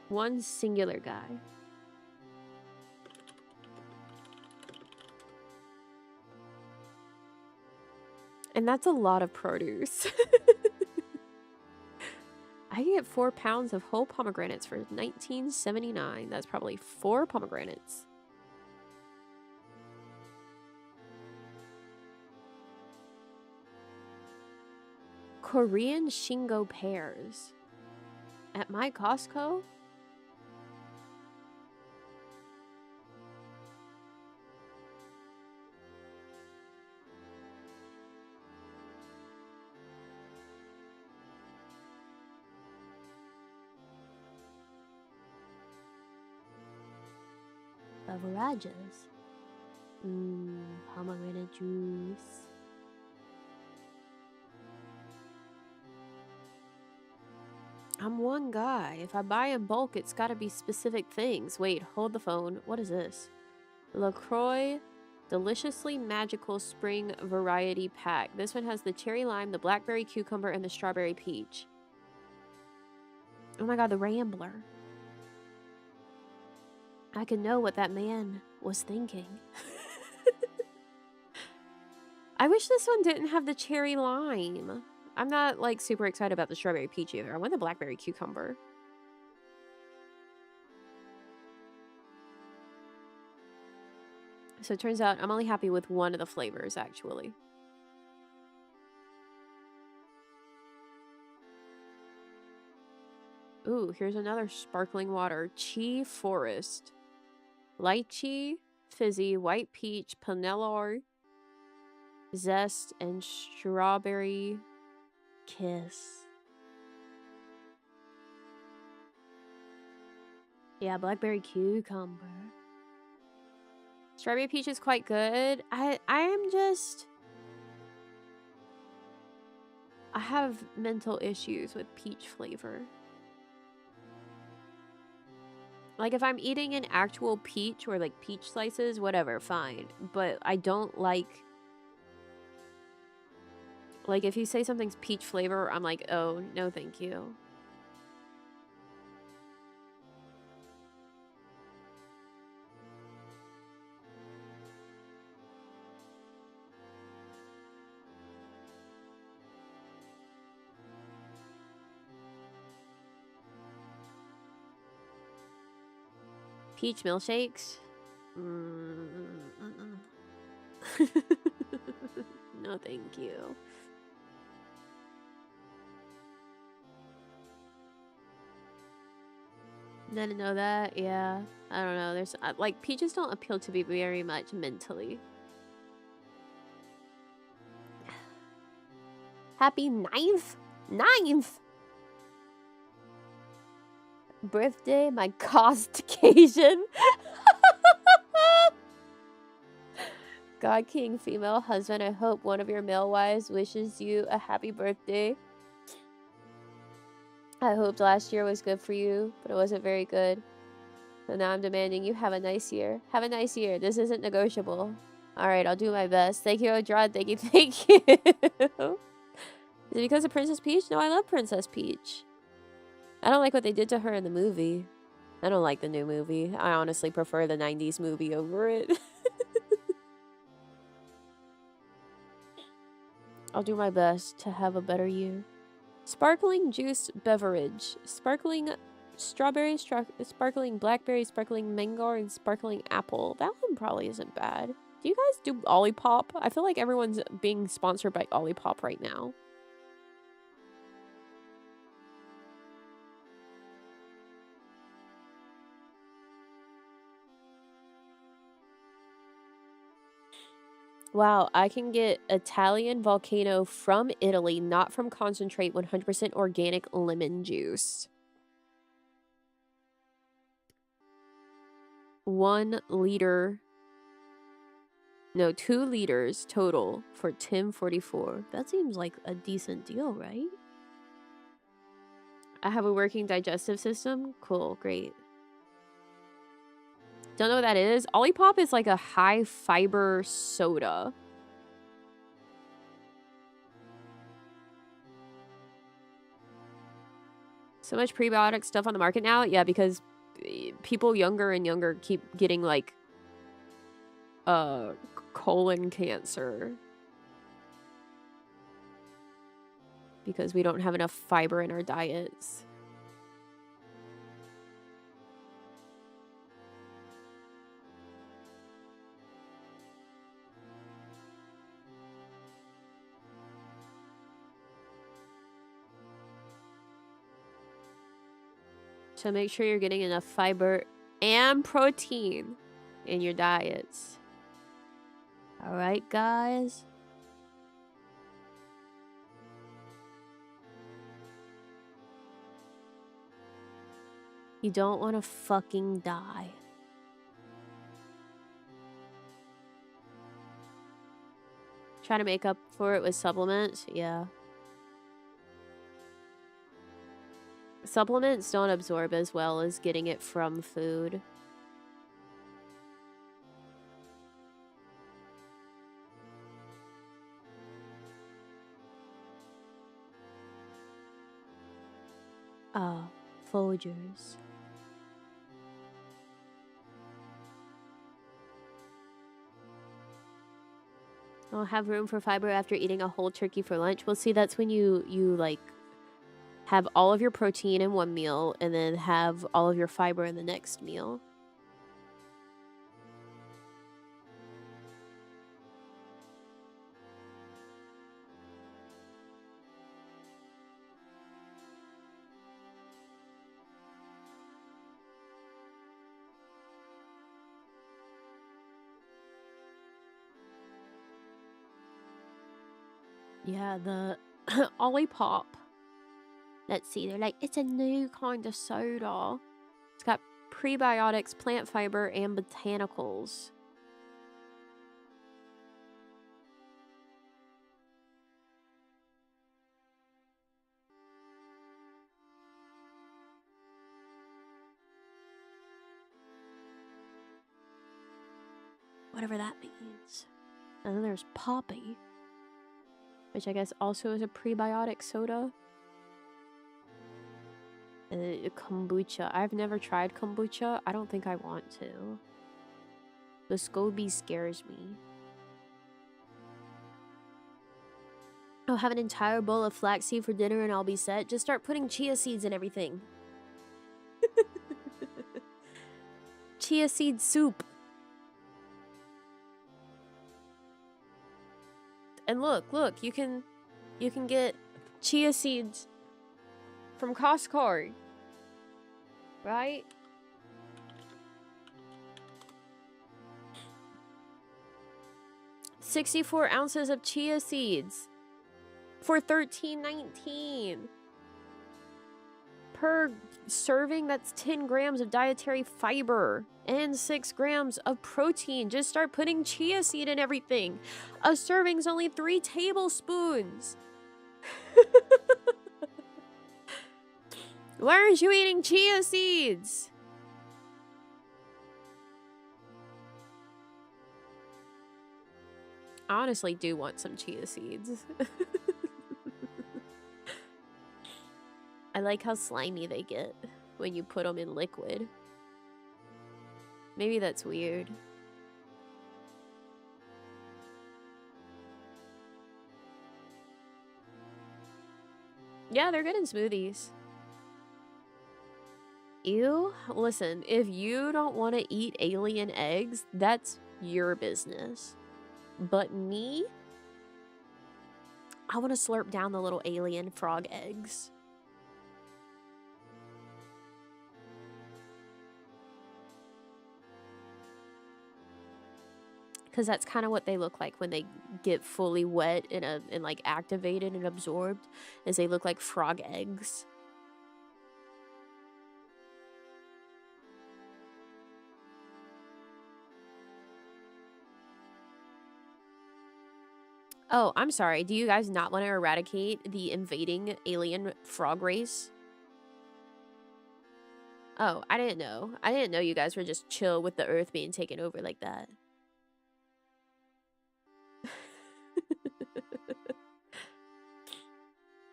One singular guy. And that's a lot of produce. I get 4 pounds of whole pomegranates for $19.79. That's probably 4 pomegranates. Korean Shingo pears. At my Costco? Beverages. Pomegranate juice. I'm one guy. If I buy in bulk, it's gotta be specific things. Wait, hold the phone. What is this? LaCroix Deliciously Magical Spring Variety Pack. This one has the cherry lime, the blackberry cucumber, and the strawberry peach. Oh my god, the Rambler. I can know what that man was thinking. I wish this one didn't have the cherry lime. I'm not like super excited about the strawberry peach either. I want the blackberry cucumber. So it turns out I'm only happy with one of the flavors, actually. Ooh, here's another sparkling water. Chi Forest. Lychee, fizzy, white peach, panellar, zest, and strawberry kiss. Yeah, blackberry cucumber. Strawberry peach is quite good. I have mental issues with peach flavor. Like, if I'm eating an actual peach or, like, peach slices, whatever, fine. But I don't like... Like, if you say something's peach flavor, I'm like, oh, no thank you. Peach milkshakes? No, thank you. Didn't know that. Yeah, I don't know. There's like peaches don't appeal to me very much mentally. Happy 9th birthday, my cost occasion. God King female husband, I hope one of your male wives wishes you a happy birthday. I hoped last year was good for you, but it wasn't very good. So now I'm demanding you have a nice year. Have a nice year. This isn't negotiable. Alright, I'll do my best. Thank you, Odrad. Thank you, thank you. Is it because of Princess Peach? No, I love Princess Peach. I don't like what they did to her in the movie. I don't like the new movie. I honestly prefer the 90s movie over it. I'll do my best to have a better year. Sparkling juice beverage. Sparkling strawberry, sparkling blackberry, sparkling mango, and sparkling apple. That one probably isn't bad. Do you guys do Olipop? I feel like everyone's being sponsored by Olipop right now. Wow, I can get Italian volcano from Italy, not from concentrate, 100% organic lemon juice. 1 liter. No, 2 liters total for $10.44. That seems like a decent deal, right? I have a working digestive system. Cool, great. Don't know what that is. Olipop is like a high fiber soda. So much prebiotic stuff on the market now. Yeah, because people younger and younger keep getting like colon cancer because we don't have enough fiber in our diets. So make sure you're getting enough fiber and protein in your diets. All right, guys. You don't want to fucking die. Try to make up for it with supplements. Yeah. Supplements don't absorb as well as getting it from food. Folgers. I'll have room for fiber after eating a whole turkey for lunch. Well, see, that's when you like have all of your protein in one meal and then have all of your fiber in the next meal. Yeah, the Olipop. Let's see, they're like, it's a new kind of soda. It's got prebiotics, plant fiber, and botanicals. Whatever that means. And then there's Poppy, which I guess also is a prebiotic soda. Kombucha. I've never tried kombucha. I don't think I want to. The SCOBY scares me. I'll have an entire bowl of flaxseed for dinner and I'll be set. Just start putting chia seeds in everything. Chia seed soup. And look, you can get chia seeds from Costco. Right? $64 ounces of chia seeds for $13.19 per serving. That's 10 grams of dietary fiber and 6 grams of protein. Just start putting chia seed in everything. A serving's only 3 tablespoons. Why aren't you eating chia seeds? I honestly do want some chia seeds. I like how slimy they get when you put them in liquid. Maybe that's weird. Yeah, they're good in smoothies. Ew. Listen, if you don't want to eat alien eggs, that's your business. But me, I want to slurp down the little alien frog eggs. Because that's kind of what they look like when they get fully wet and like activated and absorbed, is they look like frog eggs. Oh, I'm sorry. Do you guys not want to eradicate the invading alien frog race? Oh, I didn't know. I didn't know you guys were just chill with the earth being taken over like that.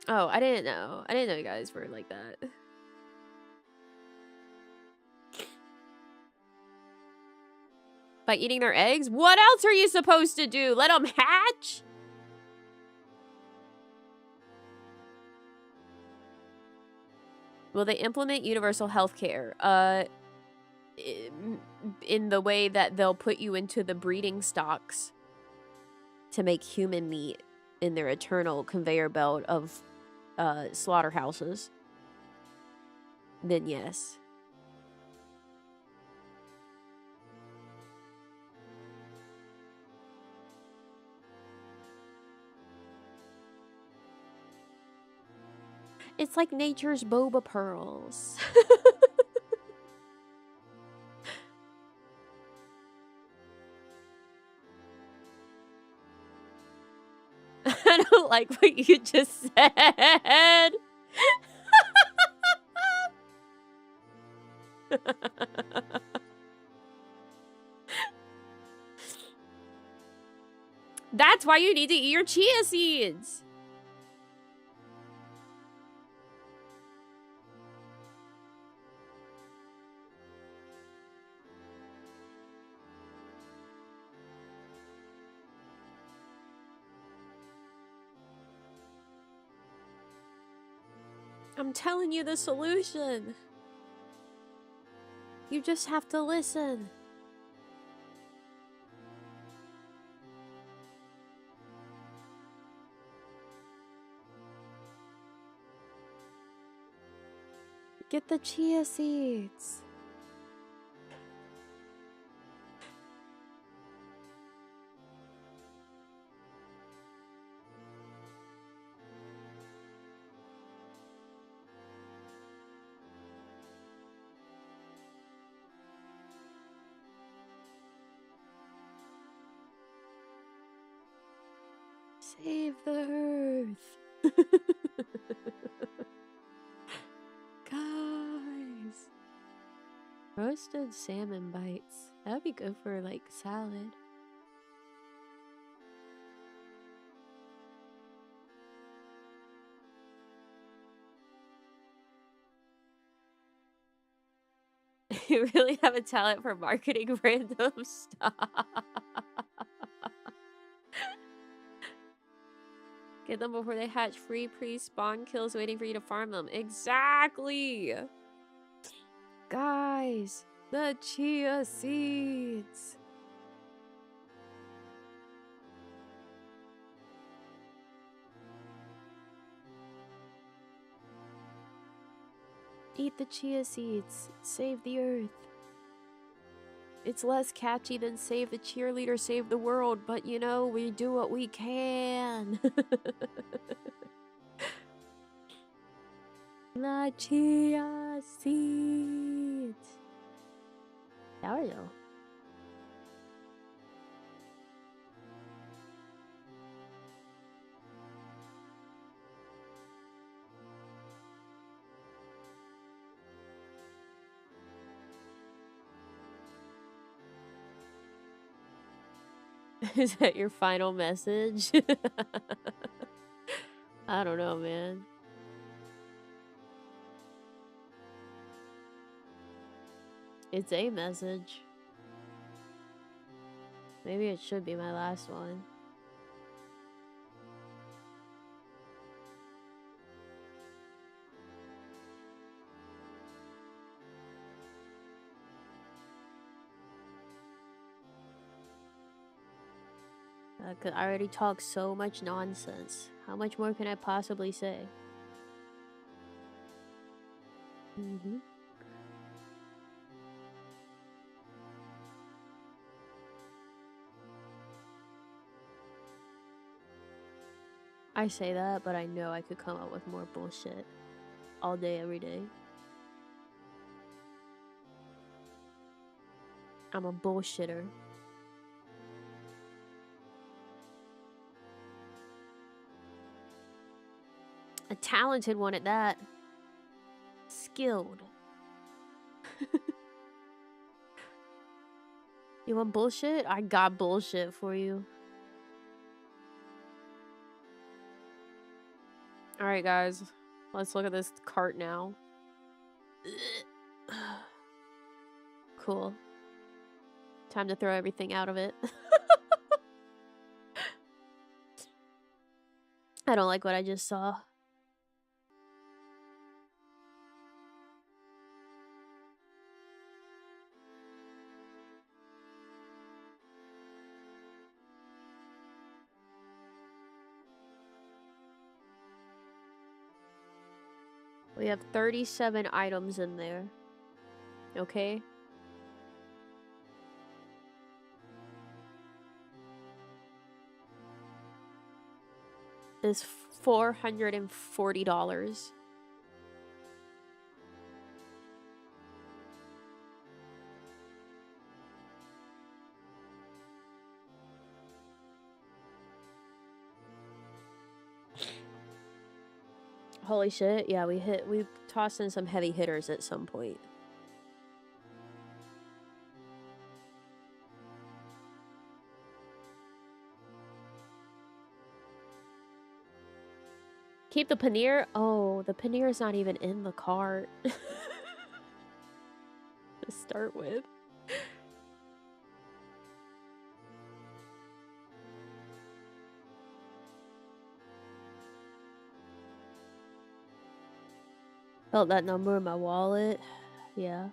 Oh, I didn't know. I didn't know you guys were like that. By eating their eggs? What else are you supposed to do? Let them hatch? Will they implement universal health care? In the way that they'll put you into the breeding stocks to make human meat in their eternal conveyor belt of slaughterhouses, then yes. It's like nature's boba pearls. I don't like what you just said. That's why you need to eat your chia seeds. I'm telling you the solution. You just have to listen. Get the chia seeds. Save the earth. Guys. Roasted salmon bites. That would be good for like salad. You really have a talent for marketing random stuff. Get them before they hatch. Free pre-spawn kills waiting for you to farm them. Exactly! Guys, the chia seeds. Eat the chia seeds. Save the earth. It's less catchy than save the cheerleader, save the world, but you know, we do what we can. La chia seeds. There we go. Is that your final message? I don't know, man. It's a message. Maybe it should be my last one. Cause I already talked so much nonsense. How much more can I possibly say? I say that, but I know I could come up with more bullshit. All day, every day. I'm a bullshitter. A talented one at that. Skilled. You want bullshit? I got bullshit for you. Alright, guys. Let's look at this cart now. Cool. Time to throw everything out of it. I don't like what I just saw. We have 37 items in there. Okay? Is $440. Holy shit, yeah, we tossed in some heavy hitters at some point. Keep the paneer? Oh, the paneer is not even in the cart. To start with. Felt that number in my wallet. Yeah.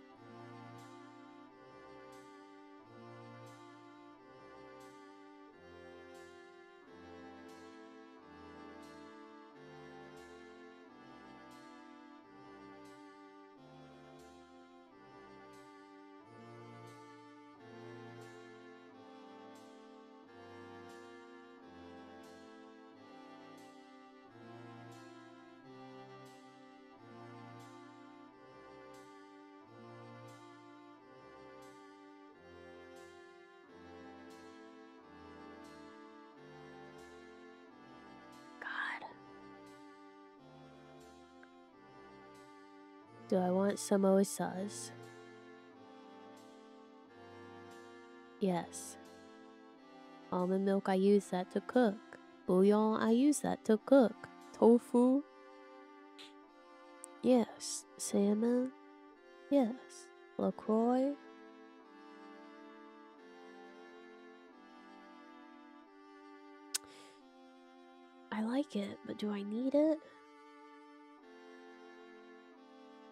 Do I want samosas? Yes. Almond milk, I use that to cook. Bouillon, I use that to cook. Tofu? Yes. Salmon? Yes. LaCroix? I like it, but do I need it?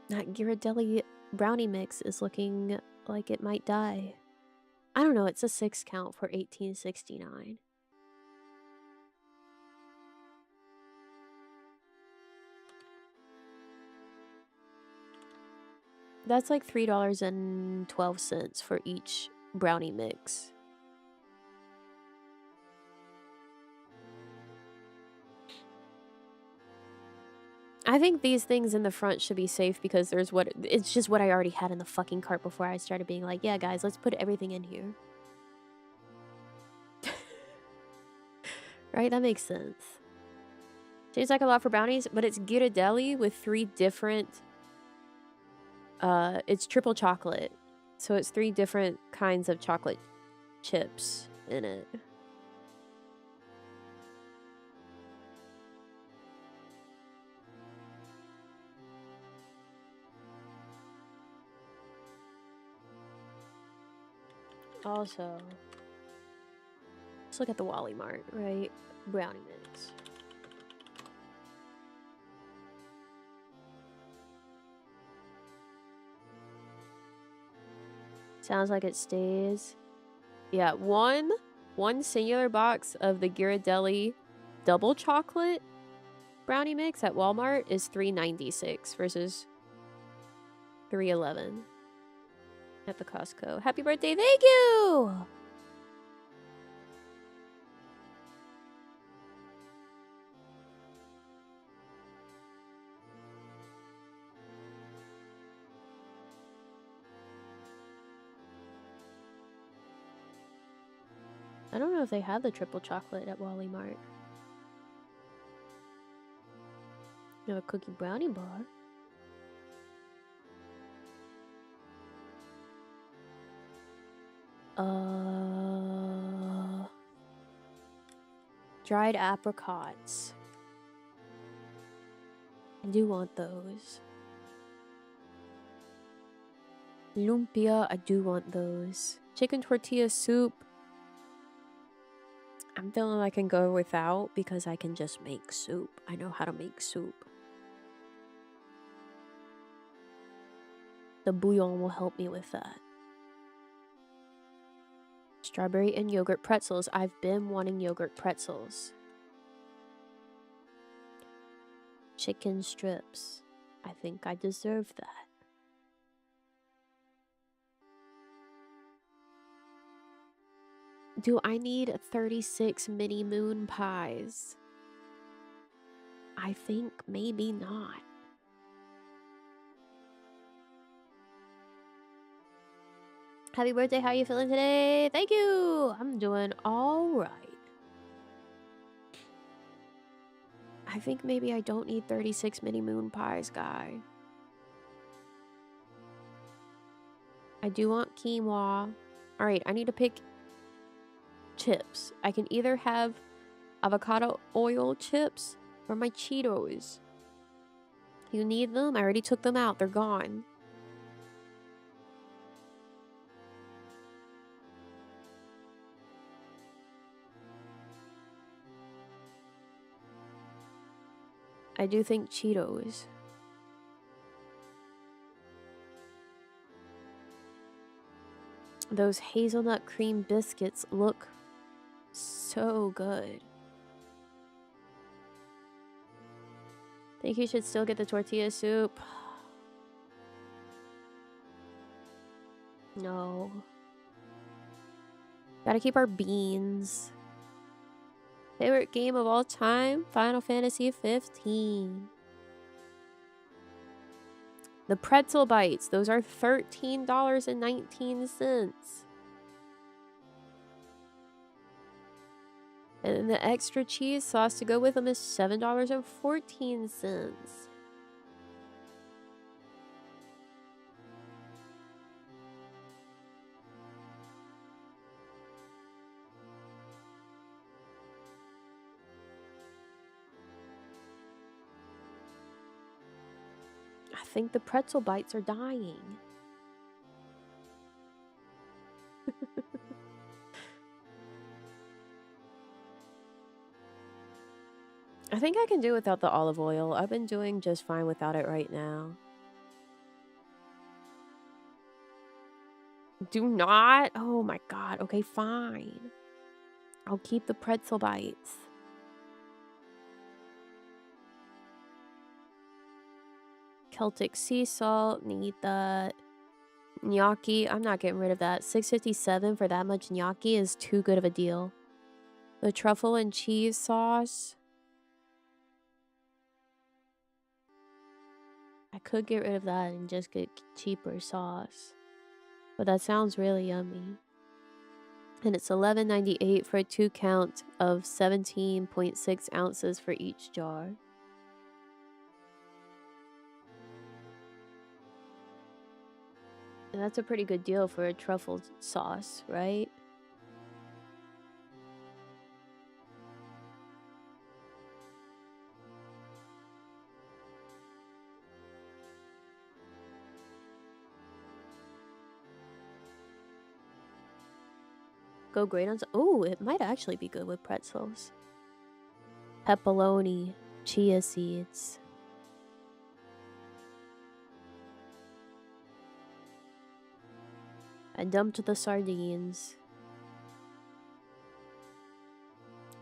That Ghirardelli brownie mix is looking like it might die. I don't know, it's a 6 count for $18.69. That's like $3.12 for each brownie mix. I think these things in the front should be safe because there's it's just what I already had in the fucking cart before I started being like, yeah, guys, let's put everything in here. Right? That makes sense. Seems like a lot for brownies, but it's Ghirardelli with 3 different... it's triple chocolate. So it's 3 different kinds of chocolate chips in it. Also, let's look at the Wally Mart, right? Brownie mix. Sounds like it stays. Yeah, one singular box of the Ghirardelli double chocolate brownie mix at Walmart is $3.96 versus $3.11 at the Costco. Happy birthday, thank you! I don't know if they have the triple chocolate at Wally Mart. You have a cookie brownie bar. Dried apricots. I do want those. Lumpia, I do want those. Chicken tortilla soup. I'm feeling I can go without because I can just make soup. I know how to make soup. The bouillon will help me with that. Strawberry and yogurt pretzels. I've been wanting yogurt pretzels. Chicken strips. I think I deserve that. Do I need 36 mini moon pies? I think maybe not. Happy birthday, how are you feeling today? Thank you! I'm doing alright. I think maybe I don't need 36 mini moon pies, guy. I do want quinoa. Alright, I need to pick chips. I can either have avocado oil chips or my Cheetos. You need them? I already took them out. They're gone. I do think Cheetos. Those hazelnut cream biscuits look so good. Think you should still get the tortilla soup? No. Gotta keep our beans. Favorite game of all time? Final Fantasy 15. The pretzel bites. Those are $13.19. And then the extra cheese sauce to go with them is $7.14. I think the pretzel bites are dying. I think I can do without the olive oil. I've been doing just fine without it right now. Do not? Oh my god. Okay, fine. I'll keep the pretzel bites. Celtic sea salt. Need that. Gnocchi. I'm not getting rid of that. $6.57 for that much gnocchi is too good of a deal. The truffle and cheese sauce. I could get rid of that and just get cheaper sauce. But that sounds really yummy. And it's $11.98 for a 2 count of 17.6 ounces for each jar. And that's a pretty good deal for a truffle sauce, right? Go great on... Oh, it might actually be good with pretzels. Pepperoni, chia seeds. I dumped the sardines.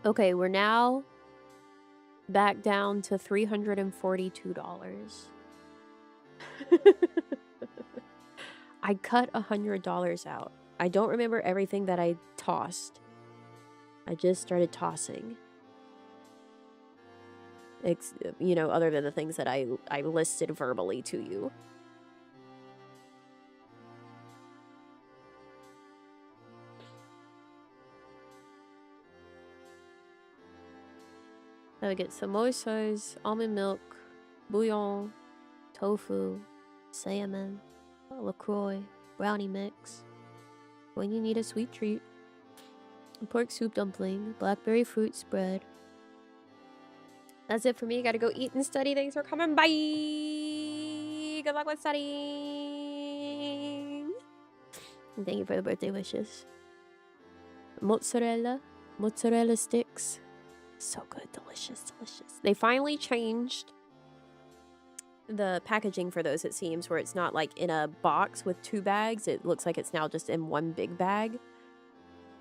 Okay, we're now back down to $342. I cut $100 out. I don't remember everything that I tossed. I just started tossing. You know, other than the things that I listed verbally to you. I would get samosas, almond milk, bouillon, tofu, salmon, LaCroix, brownie mix. When you need a sweet treat. Pork soup dumpling, blackberry fruit spread. That's it for me. Gotta go eat and study. Thanks for coming. Bye. Good luck with studying. And thank you for the birthday wishes. Mozzarella sticks. So good. Delicious, delicious. They finally changed the packaging for those, it seems, where it's not like in a box with 2 bags. It looks like it's now just in one big bag,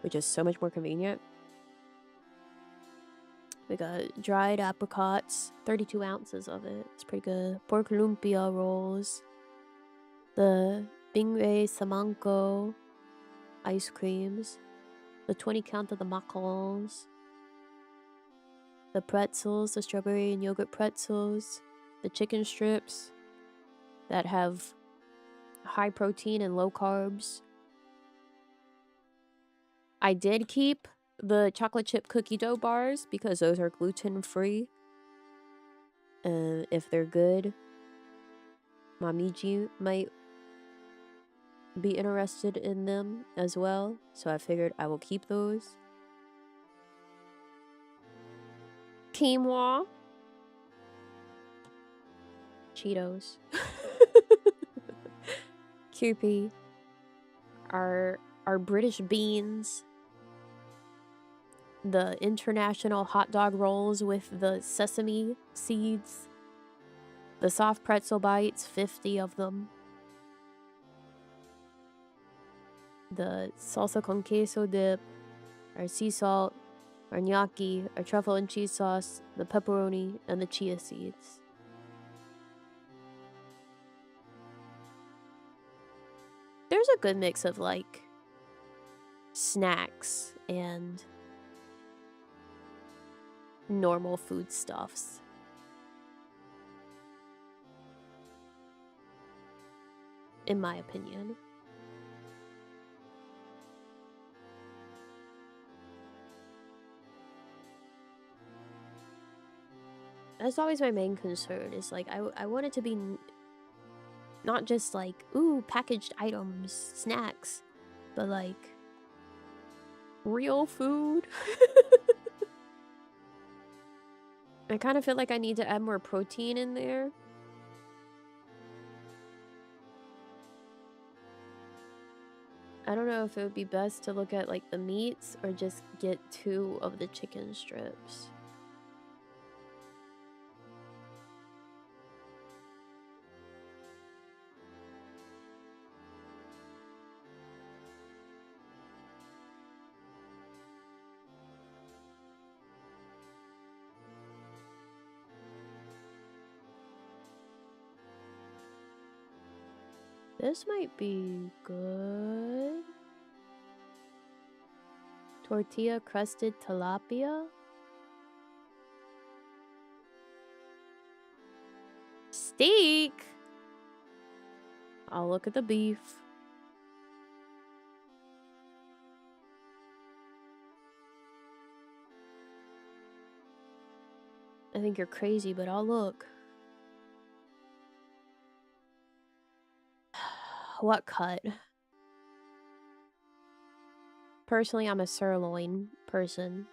which is so much more convenient. We got dried apricots, 32 ounces of it. It's pretty good. Pork lumpia rolls. The Bingwei Samanko ice creams. The 20 count of the macarons. The pretzels, the strawberry and yogurt pretzels. The chicken strips that have high protein and low carbs. I did keep the chocolate chip cookie dough bars because those are gluten free. If they're good, Namiji might be interested in them as well. So I figured I will keep those. Quinoa. Cheetos. Kewpie. Our British beans. The international hot dog rolls with the sesame seeds. The soft pretzel bites, 50 of them. the salsa con queso dip, our sea salt, our gnocchi, our truffle and cheese sauce, the pepperoni, and the chia seeds. There's a good mix of like snacks and normal foodstuffs. In my opinion. That's always my main concern, is like I want it to be not just like, ooh, packaged items, snacks, but like real food. I kind of feel like I need to add more protein in there. I don't know if it would be best to look at like the meats or just get 2 of the chicken strips. This might be good. Tortilla crusted tilapia. Steak. I'll look at the beef. I think you're crazy, but I'll look. What cut? Personally, I'm a sirloin person.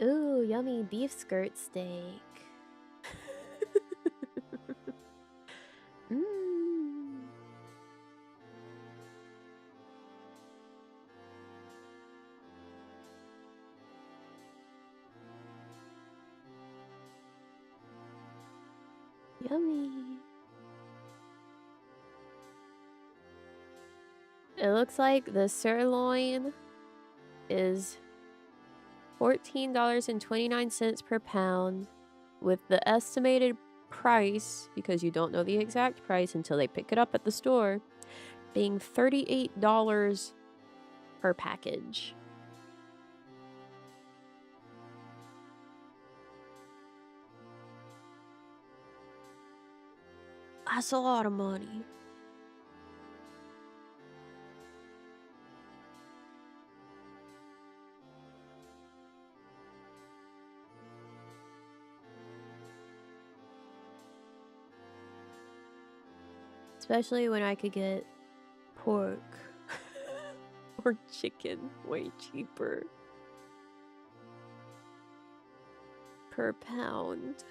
Ooh, yummy beef skirt steak. Mmm. Yummy. It looks like the sirloin is $14.29 per pound, with the estimated price, because you don't know the exact price until they pick it up at the store, being $38 per package. That's a lot of money. Especially when I could get pork or chicken way cheaper per pound.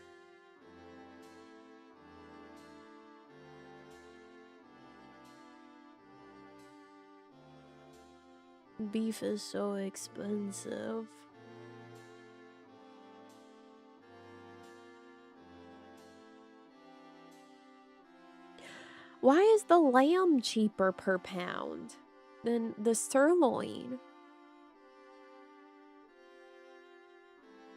Beef is so expensive. Why is the lamb cheaper per pound than the sirloin?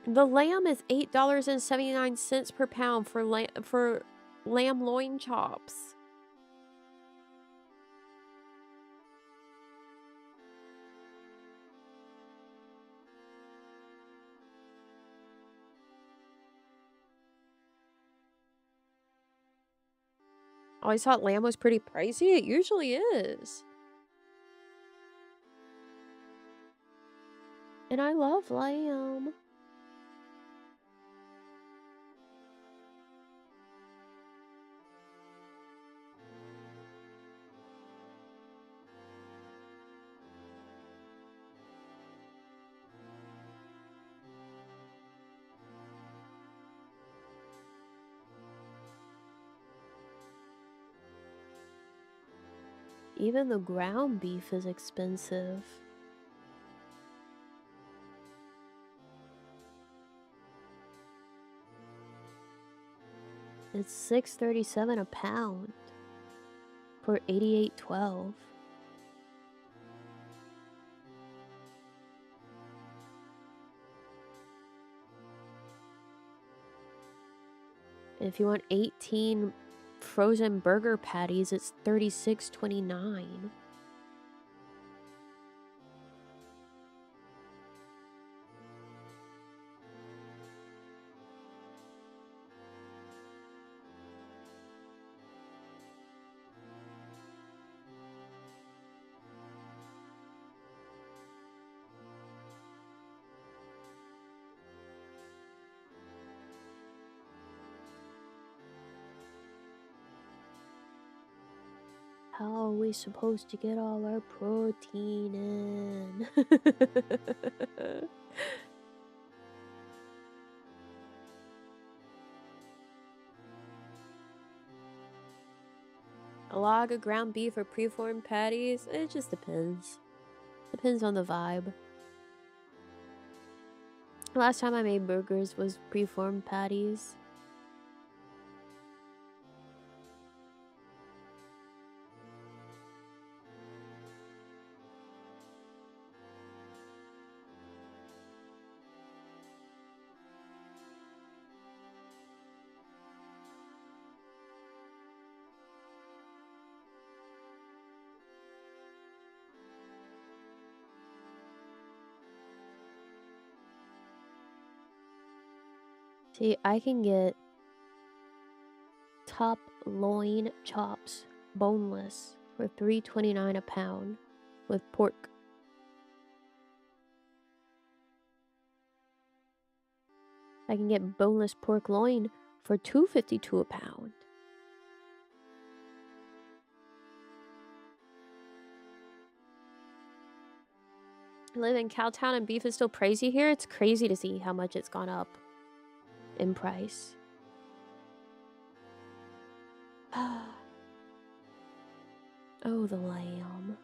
The lamb is $8.79 per pound for lamb loin chops. I always thought lamb was pretty pricey. It usually is. And I love lamb. Even the ground beef is expensive. It's $6.37 a pound for $88.12. If you want 18 frozen burger patties, it's $36.29. How are we supposed to get all our protein in? A log of ground beef or preformed patties? It just depends. Depends on the vibe. Last time I made burgers was preformed patties. See, I can get top loin chops, boneless, for $3.29 a pound with pork. I can get boneless pork loin for $2.52 a pound. I live in Cowtown and beef is still pricey here. It's crazy to see how much it's gone up in price. Oh, the lamb.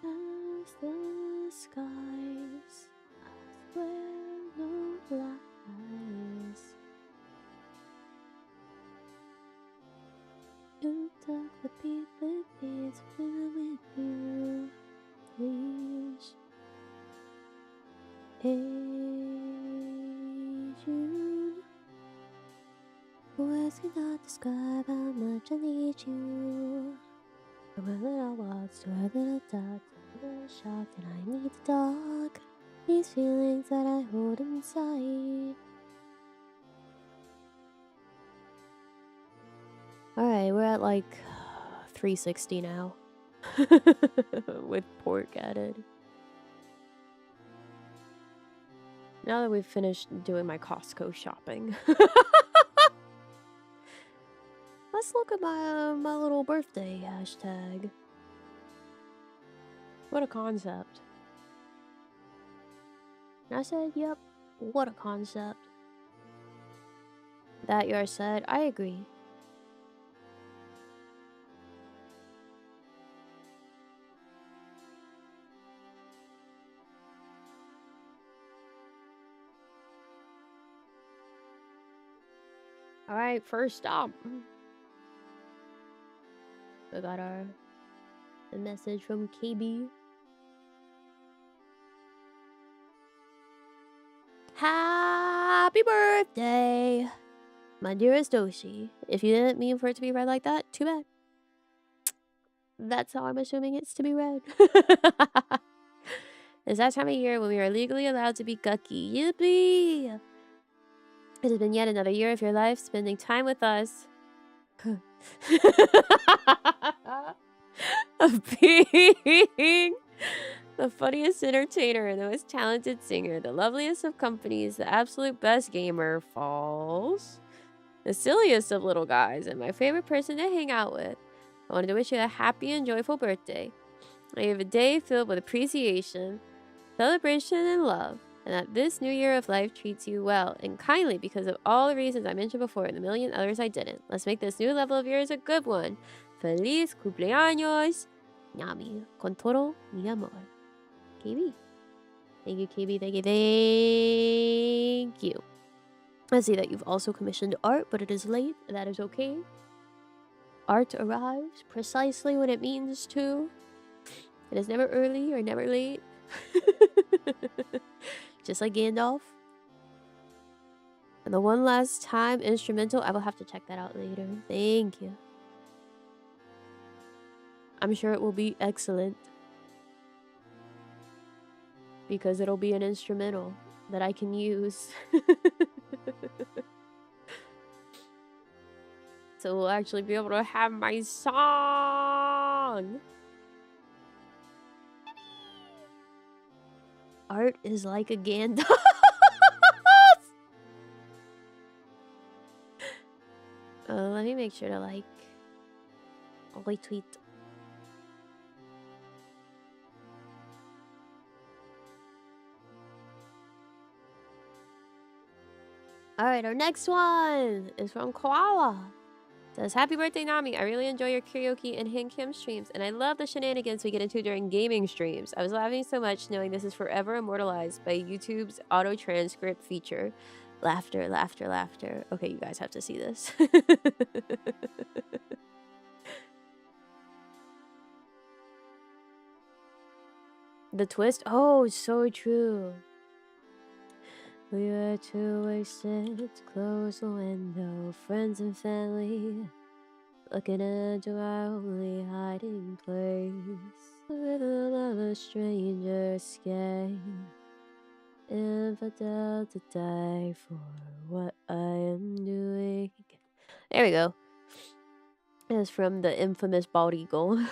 As the skies, I swear no lies. You talk the beat with me, it's when I'm with you. Please, hey June. Words cannot describe how much I need you. From our little walks to our little dots, I'm a little shocked and I need to talk. These feelings that I hold inside. Alright, we're at like 360 now. With pork added. Now that we've finished doing my Costco shopping. Let's look at my little birthday hashtag. What a concept. And I said, yep, what a concept. That yours said, I agree. Alright, first stop. We got the message from KB. Happy birthday, my dearest Oshi. If you didn't mean for it to be read like that, too bad. That's how I'm assuming it's to be read. It's that time of year when we are legally allowed to be gucky. Yippee! It has been yet another year of your life spending time with us. Of being the funniest entertainer, the most talented singer, the loveliest of companies, the absolute best gamer, false, the silliest of little guys, and my favorite person to hang out with. I wanted to wish you a happy and joyful birthday. I have a day filled with appreciation, celebration, and love, and that this new year of life treats you well and kindly because of all the reasons I mentioned before and the million others I didn't. Let's make this new level of yours a good one. Feliz cumpleaños, Nami, con todo mi amor. KB. Thank you, KB. Thank you, thank you. I see that you've also commissioned art, but it is late. That is okay. Art arrives precisely when it means to. It is never early or never late. Just like Gandalf. And the one last time instrumental, I will have to check that out later. Thank you. I'm sure it will be excellent. Because it'll be an instrumental that I can use. So we'll actually be able to have my song. Art is like a Gandalf. Let me make sure to like retweet. Alright, our next one is from Koala. It says, happy birthday, Nami. I really enjoy your karaoke and hand cam streams, and I love the shenanigans we get into during gaming streams. I was laughing so much knowing this is forever immortalized by YouTube's auto transcript feature. Laughter, laughter, laughter. Okay, you guys have to see this. The twist? Oh, so true. We were too wasted to close the window. Friends and family looking into our only hiding place. Middle of a stranger's sky. Infidel to die for what I am doing. There we go. It's from the infamous bald eagle.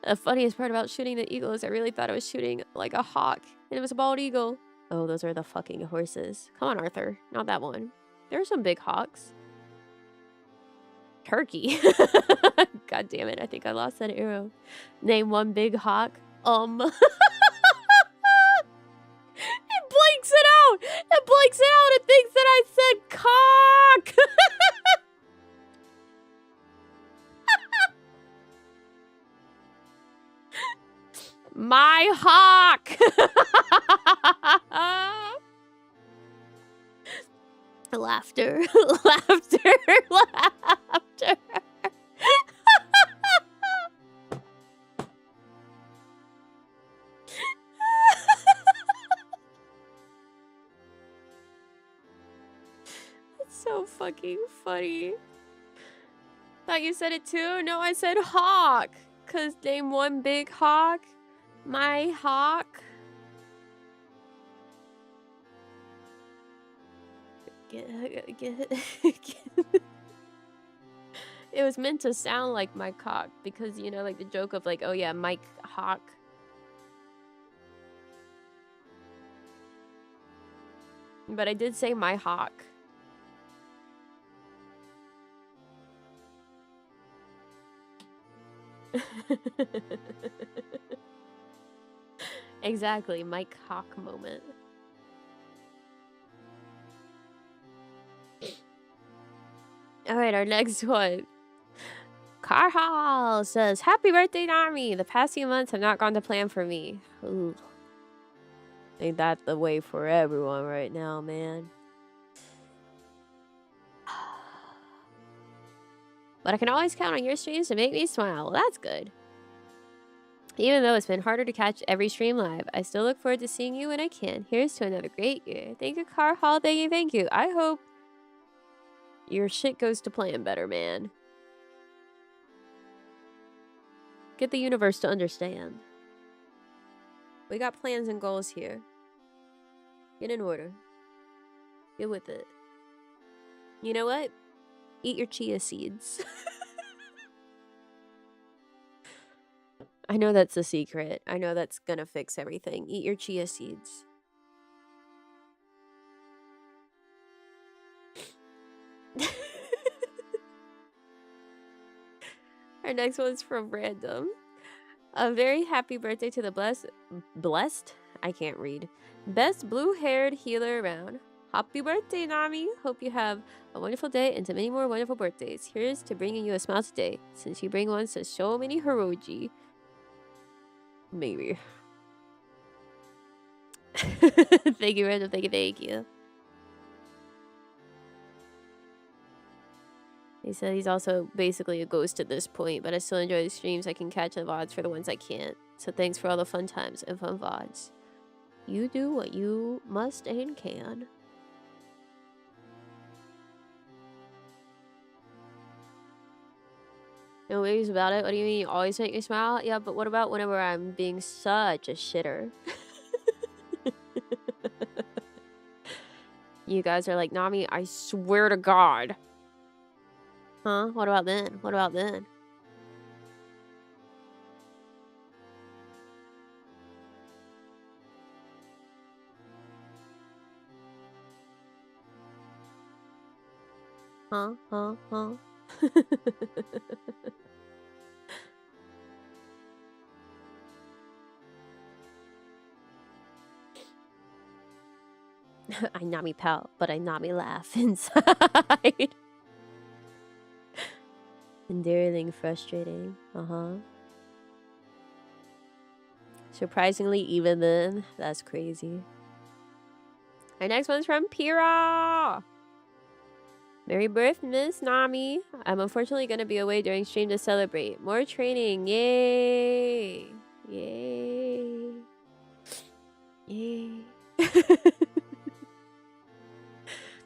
The funniest part about shooting the eagle is I really thought I was shooting like a hawk, and it was a bald eagle. Oh, those are the fucking horses. Come on, Arthur. Not that one. There are some big hawks. Turkey. God damn it. I think I lost that arrow. Name one big hawk. It blanks it out. It blanks it out. It thinks that I said cock. My hawk. Laughter, laughter, laughter. That's so fucking funny. Thought you said it too? No, I said hawk. 'Cause name one big hawk. My hawk. It was meant to sound like my cock because, you know, like the joke of like, oh yeah, Mike Hawk. But I did say my hawk. Exactly, Mike Hawk moment. Alright, our next one. Carhall says, happy birthday, Nami! The past few months have not gone to plan for me. Ooh. Ain't that the way for everyone right now, man? But I can always count on your streams to make me smile. Well, that's good. Even though it's been harder to catch every stream live, I still look forward to seeing you when I can. Here's to another great year. Thank you, Carhall. Thank you, thank you. I hope your shit goes to plan better, man. Get the universe to understand. We got plans and goals here. Get in order. Get with it. You know what? Eat your chia seeds. I know that's a secret. I know that's gonna fix everything. Eat your chia seeds. Our next one's from Random. A very happy birthday to the blessed? I can't read. Best blue-haired healer around. Happy birthday, Nami! Hope you have a wonderful day and to many more wonderful birthdays. Here's to bringing you a smile today, since you bring one to so many Hiroji. Maybe. Thank you, Random. Thank you. He said he's also basically a ghost at this point, but I still enjoy the streams. I can catch the VODs for the ones I can't. So thanks for all the fun times and fun VODs. You do what you must and can. No worries about it. What do you mean you always make me smile? Yeah, but what about whenever I'm being such a shitter? You guys are like, Nami, I swear to God. Huh? What about then? What about then? Huh? I Nami pout, but I Nami laugh inside. Endearing, frustrating. Surprisingly, even then, that's crazy. Our next one's from Pira. Merry birthday, Miss Nami. I'm unfortunately going to be away during stream to celebrate. More training. Yay. Yay. Yay.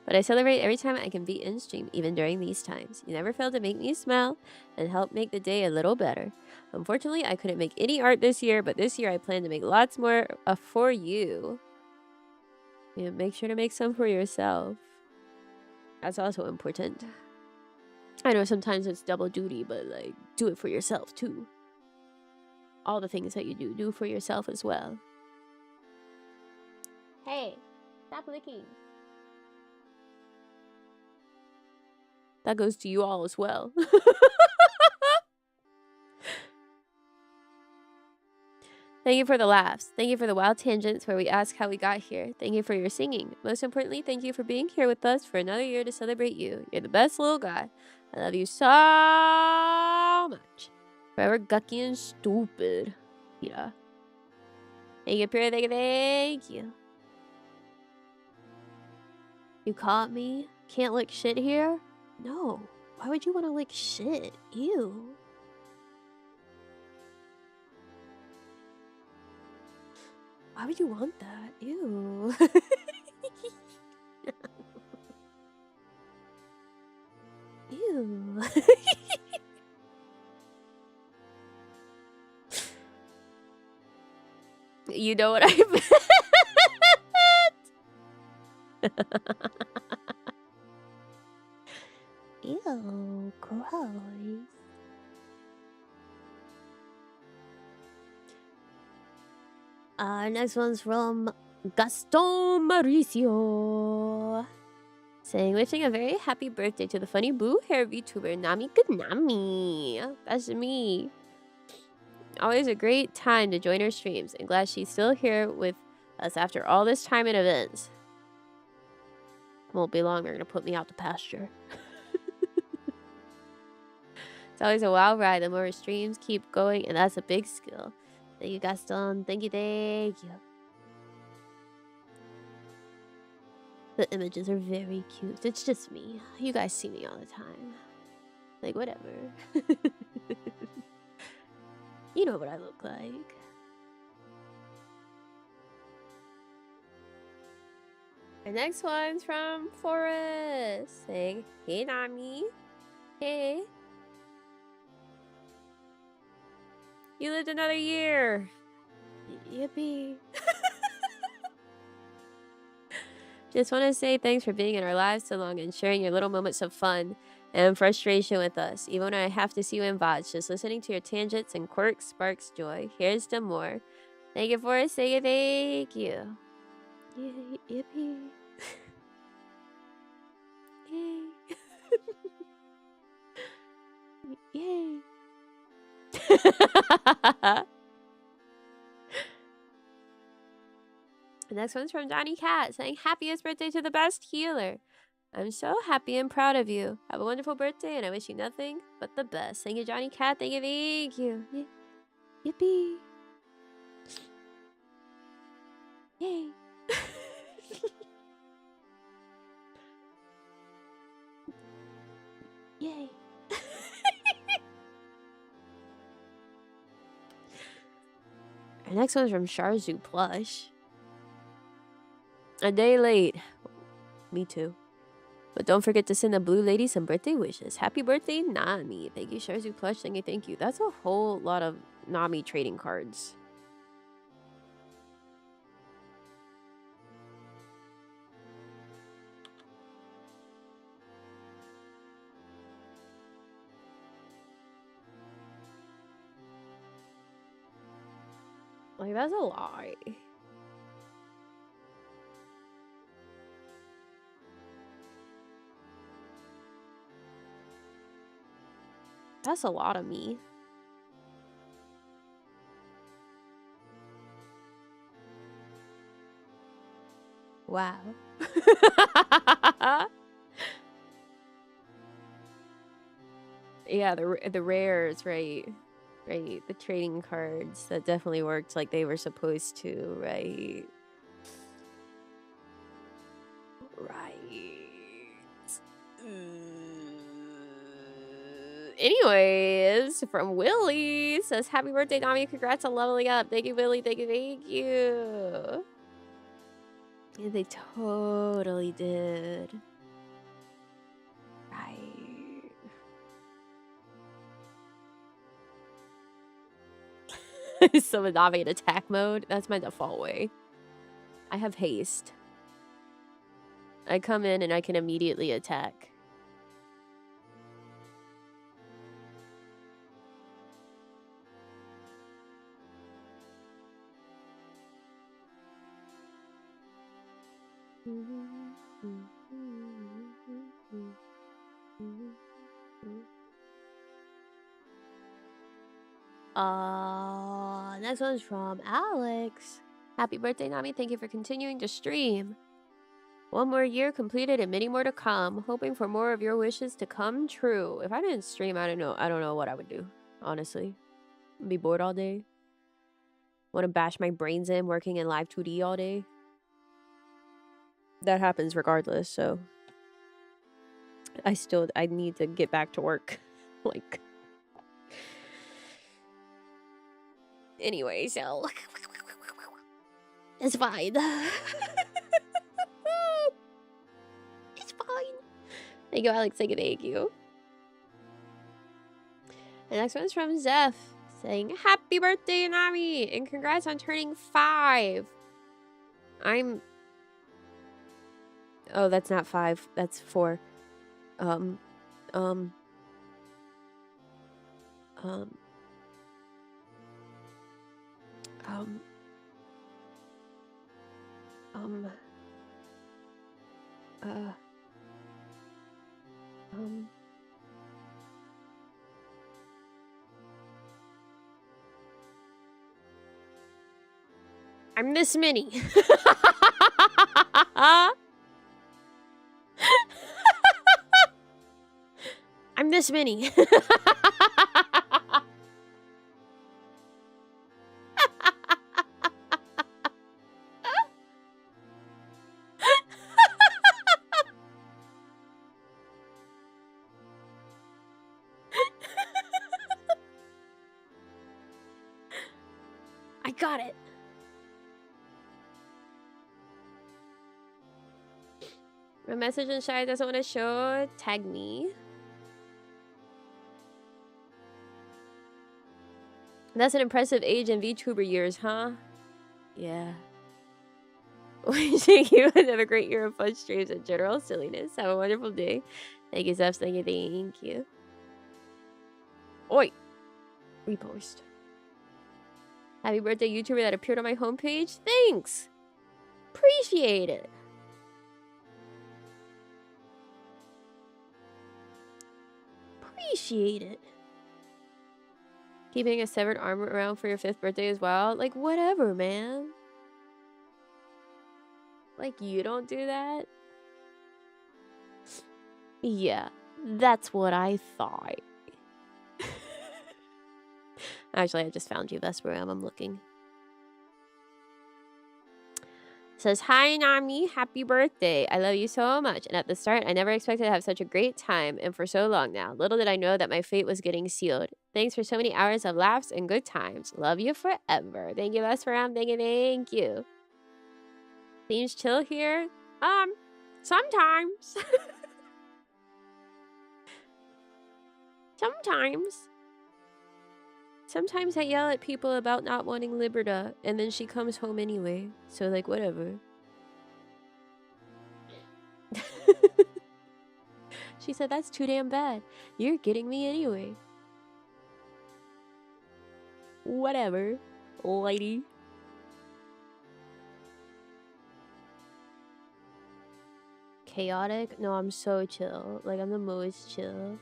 But I celebrate every time I can be in stream, even during these times. You never fail to make me smile and help make the day a little better. Unfortunately, I couldn't make any art this year, but this year I plan to make lots more for you. Yeah, make sure to make some for yourself. That's also important. I know sometimes it's double duty, but like, do it for yourself too. All the things that you do for yourself as well. Hey, stop licking. That goes to you all as well. Thank you for the laughs. Thank you for the wild tangents where we ask how we got here. Thank you for your singing. Most importantly, thank you for being here with us for another year to celebrate you. You're the best little guy. I love you so much. Forever gucky and stupid. Yeah. Thank you, Pure. Thank you. You caught me? Can't lick shit here? No. Why would you want to lick shit? Ew. Why would you want that? Ew. Ew. You know what I meant? Ew, gross. Next one's from Gaston Mauricio. Saying, wishing a very happy birthday to the funny blue hair VTuber Nami. Good Nami. That's me. Always a great time to join her streams. And glad she's still here with us after all this time in events. Won't be long, they're gonna put me out to pasture. It's always a wild ride. The more streams keep going, and that's a big skill. Thank you, Gaston. Thank you, thank you. The images are very cute. It's just me. You guys see me all the time. Like, whatever. You know what I look like. Our next one's from Forrest. Saying, hey, Nami. Hey. You lived another year. Yippee. Just want to say thanks for being in our lives so long and sharing your little moments of fun and frustration with us. Even when I have to see you in VODs, just listening to your tangents and quirks sparks joy. Here's to more. Thank you for saying thank you. Yay, yippee. Yay. Yay. The next one's from Johnny Cat saying, happiest birthday to the best healer. I'm so happy and proud of you. Have a wonderful birthday, and I wish you nothing but the best. Thank you, Johnny Cat. Thank you, thank you. Yippee. Yay. Yay. Our next one's from Sharzu Plush. A day late. Me too. But don't forget to send the blue lady some birthday wishes. Happy birthday, Nami. Thank you, Sharzu Plush. Thank you, thank you. That's a whole lot of Nami trading cards. Like, that's a lie. That's a lot of me. Wow. Yeah, the rares, right? Right, the trading cards, that definitely worked like they were supposed to, right? Anyways, from Willie says, happy birthday, Nami. Congrats on leveling up. Thank you, Willie. Thank you, thank you. Yeah, they totally did. Right. Summon Nami in attack mode. That's my default way. I have haste. I come in and I can immediately attack. Next one's from Alex. Happy birthday, Nami. Thank you for continuing to stream. One more year completed and many more to come. Hoping for more of your wishes to come true. If I didn't stream, I don't know what I would do. Honestly. I'd be bored all day. Want to bash my brains in working in live 2D all day. That happens regardless, so I need to get back to work. Like, anyway, so it's fine. It's fine. Thank you, Alex. Thank you. The next one's from Zeph saying, happy birthday, Nami, and congrats on turning 5. Oh, that's not 5. That's 4. I'm this many. I'm this many. I got it. My message in Shy doesn't want to show. Tag me. That's an impressive age in VTuber years, huh? Yeah. Wishing you have a great year of fun streams and general silliness. Have a wonderful day. Thank you, Zeph. Thank you. Oi! Repost. Happy birthday, YouTuber that appeared on my homepage. Thanks! Appreciate it. Appreciate it. Keeping a severed arm around for your 5th birthday as well? Like, whatever, man. Like, you don't do that? Yeah, that's what I thought. Actually, I just found you, Vesperam. I'm looking. Says, hi, Nami. Happy birthday. I love you so much. And at the start, I never expected to have such a great time, and for so long now. Little did I know that my fate was getting sealed. Thanks for so many hours of laughs and good times. Love you forever. Thank you, Vesperam. Thank you. Seems chill here? Sometimes. Sometimes I yell at people about not wanting Liberta, and then she comes home anyway. So, like, whatever. She said, that's too damn bad. You're getting me anyway. Whatever, lady. Chaotic? No, I'm so chill. Like, I'm the most chill.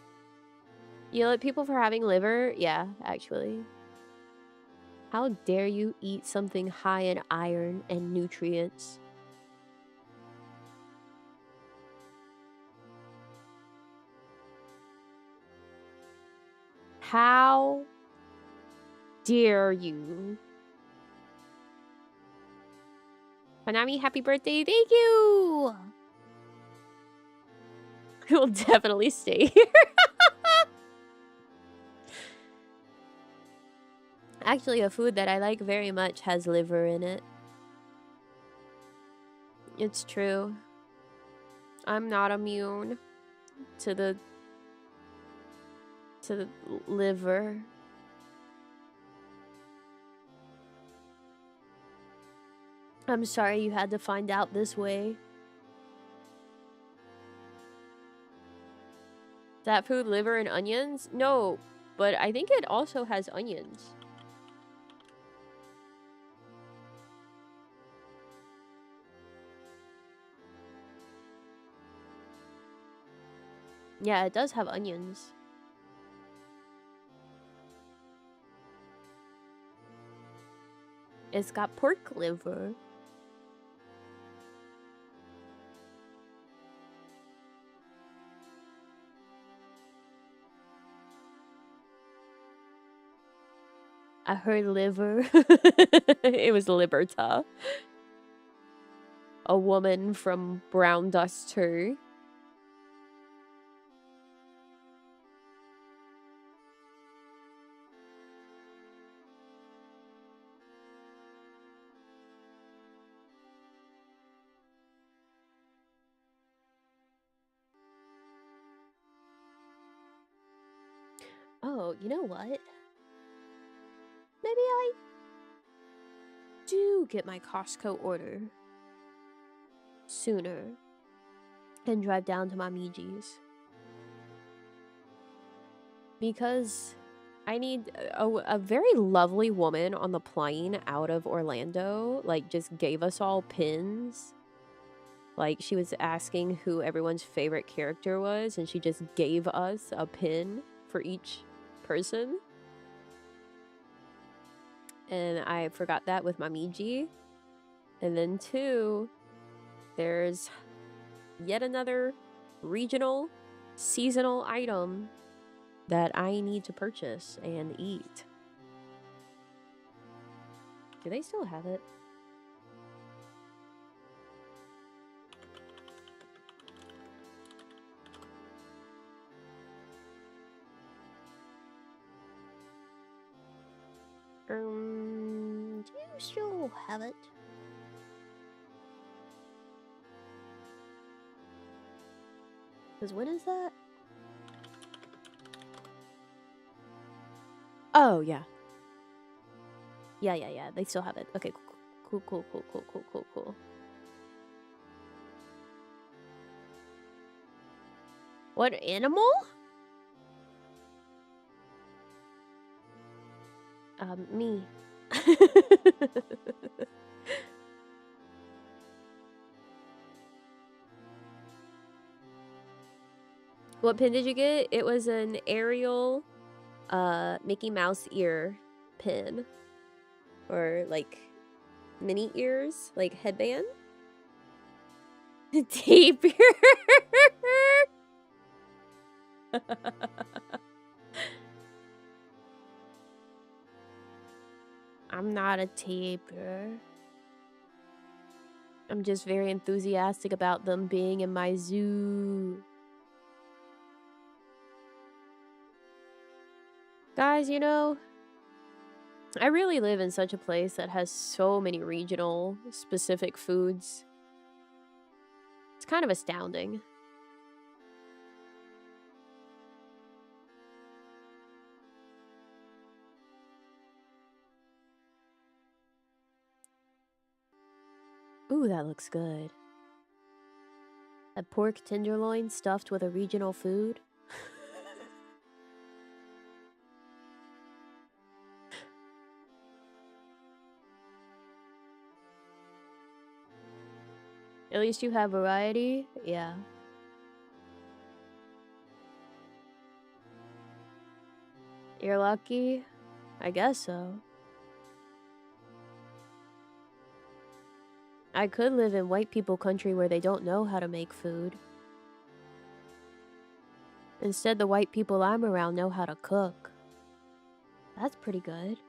Yell at people for having liver? Yeah, actually. How dare you eat something high in iron and nutrients? How dare you? Nami, happy birthday. Thank you. I will definitely stay here. Actually, a food that I like very much has liver in it. It's true. I'm not immune to the liver. I'm sorry you had to find out this way. That food, liver and onions? No, but I think it also has onions. Yeah, it does have onions. It's got pork liver. I heard liver. It was Liberta. A woman from Brown Dust 2. Oh, you know what? Maybe I do get my Costco order sooner and drive down to Namiji's. Because I need a very lovely woman on the plane out of Orlando, like, just gave us all pins. Like, she was asking who everyone's favorite character was, and she just gave us a pin for each person. And I forgot that with Namiji. And then 2, there's yet another regional, seasonal item that I need to purchase and eat. Do they still have it? Do you still have it? Because when is that? Oh, yeah. Yeah. They still have it. Okay, cool. What animal? Me. What pin did you get? It was an Ariel, Mickey Mouse ear pin. Or, like, mini ears? Like, headband? Taper! I'm not a taper. I'm just very enthusiastic about them being in my zoo. Guys, you know, I really live in such a place that has so many regional specific foods. It's kind of astounding. Ooh, that looks good. A pork tenderloin stuffed with a regional food. At least you have variety. Yeah. You're lucky? I guess so. I could live in white people country where they don't know how to make food. Instead, the white people I'm around know how to cook. That's pretty good.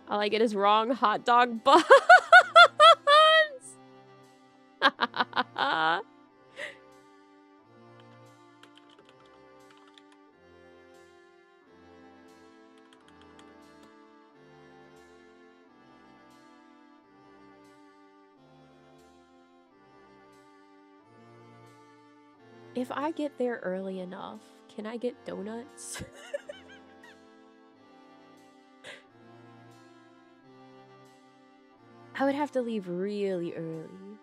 All I get is wrong hot dog buns. If I get there early enough, can I get donuts? I would have to leave really early.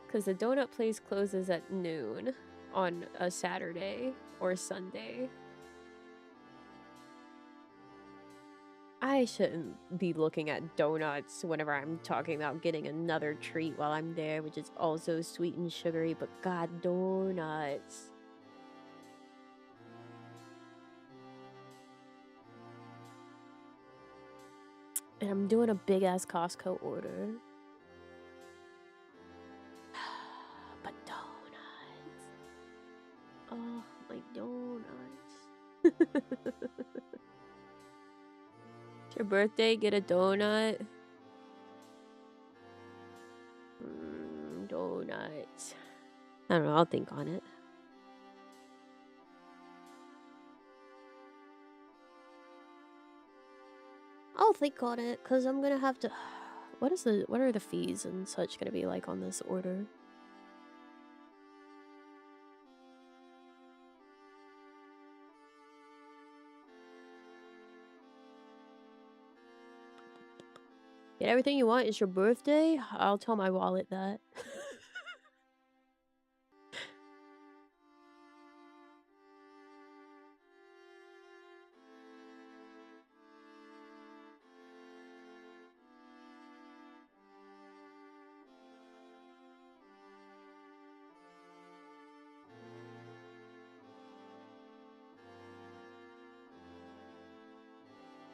Because the donut place closes at noon on a Saturday or Sunday. I shouldn't be looking at donuts whenever I'm talking about getting another treat while I'm there, which is also sweet and sugary, but god, donuts. And I'm doing a big-ass Costco order. But donuts. Oh, my donuts. It's your birthday, get a donut. Donuts. I don't know, I'll think on it. I'll think on it, because I'm gonna have to... What are the fees and such gonna be like on this order? Get everything you want, it's your birthday? I'll tell my wallet that.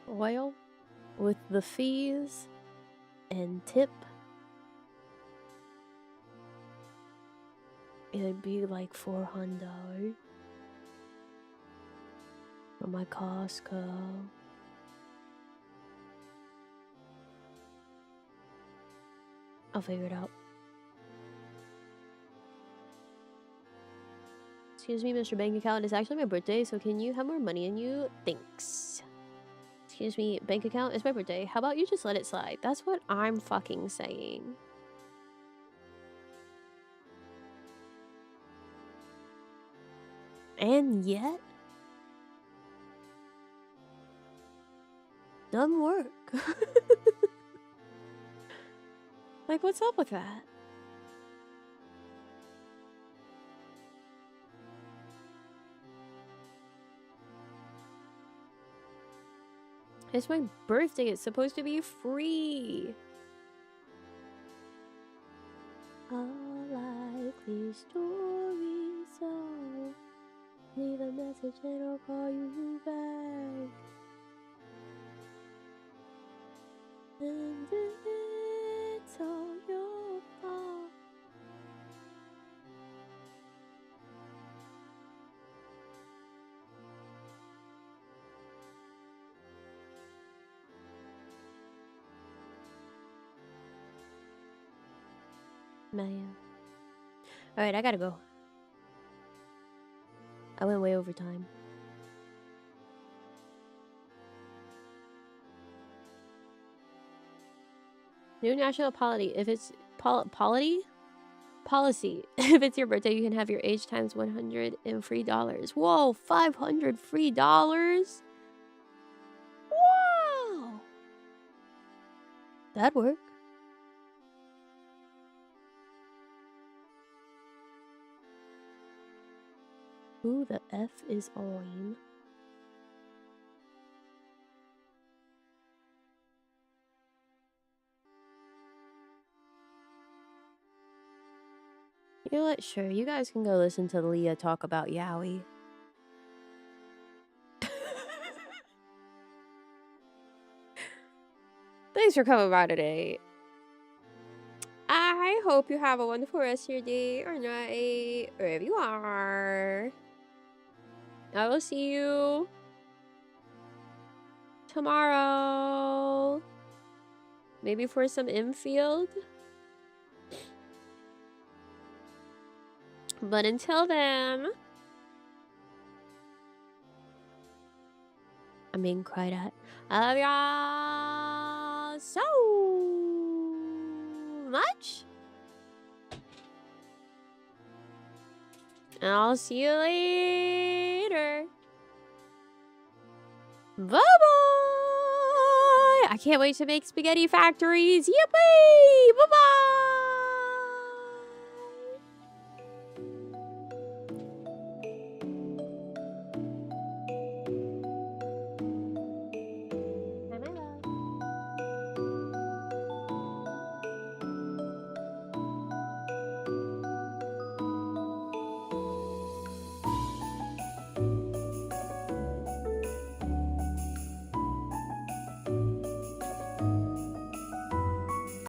Well, with the fees and tip, it'd be like $400 for my Costco. I'll figure it out. Excuse me, Mr. Bank Account, it's actually my birthday, so can you have more money in you? Thanks. Excuse me, bank account, it's my birthday. How about you just let it slide? That's what I'm fucking saying. And yet, doesn't work. Like, what's up with that? It's my birthday. It's supposed to be free. Unlikely story, so leave a message and I'll call you back. And it's all your fault. Man. Alright, I gotta go. I went way over time. New national polity. If it's polity? Policy. If it's your birthday, you can have your age times 100 in free dollars. Whoa, 500 free dollars? Whoa! That'd work. Who the F is on? You know what? Sure, you guys can go listen to Leah talk about Yowie. Thanks for coming by today. I hope you have a wonderful rest of your day or night, wherever you are. I will see you tomorrow. Maybe for some infield. But until then, I'm being cried at. I love y'all so much. And I'll see you later. Bye-bye. I can't wait to make spaghetti factories. Yippee! Bye-bye.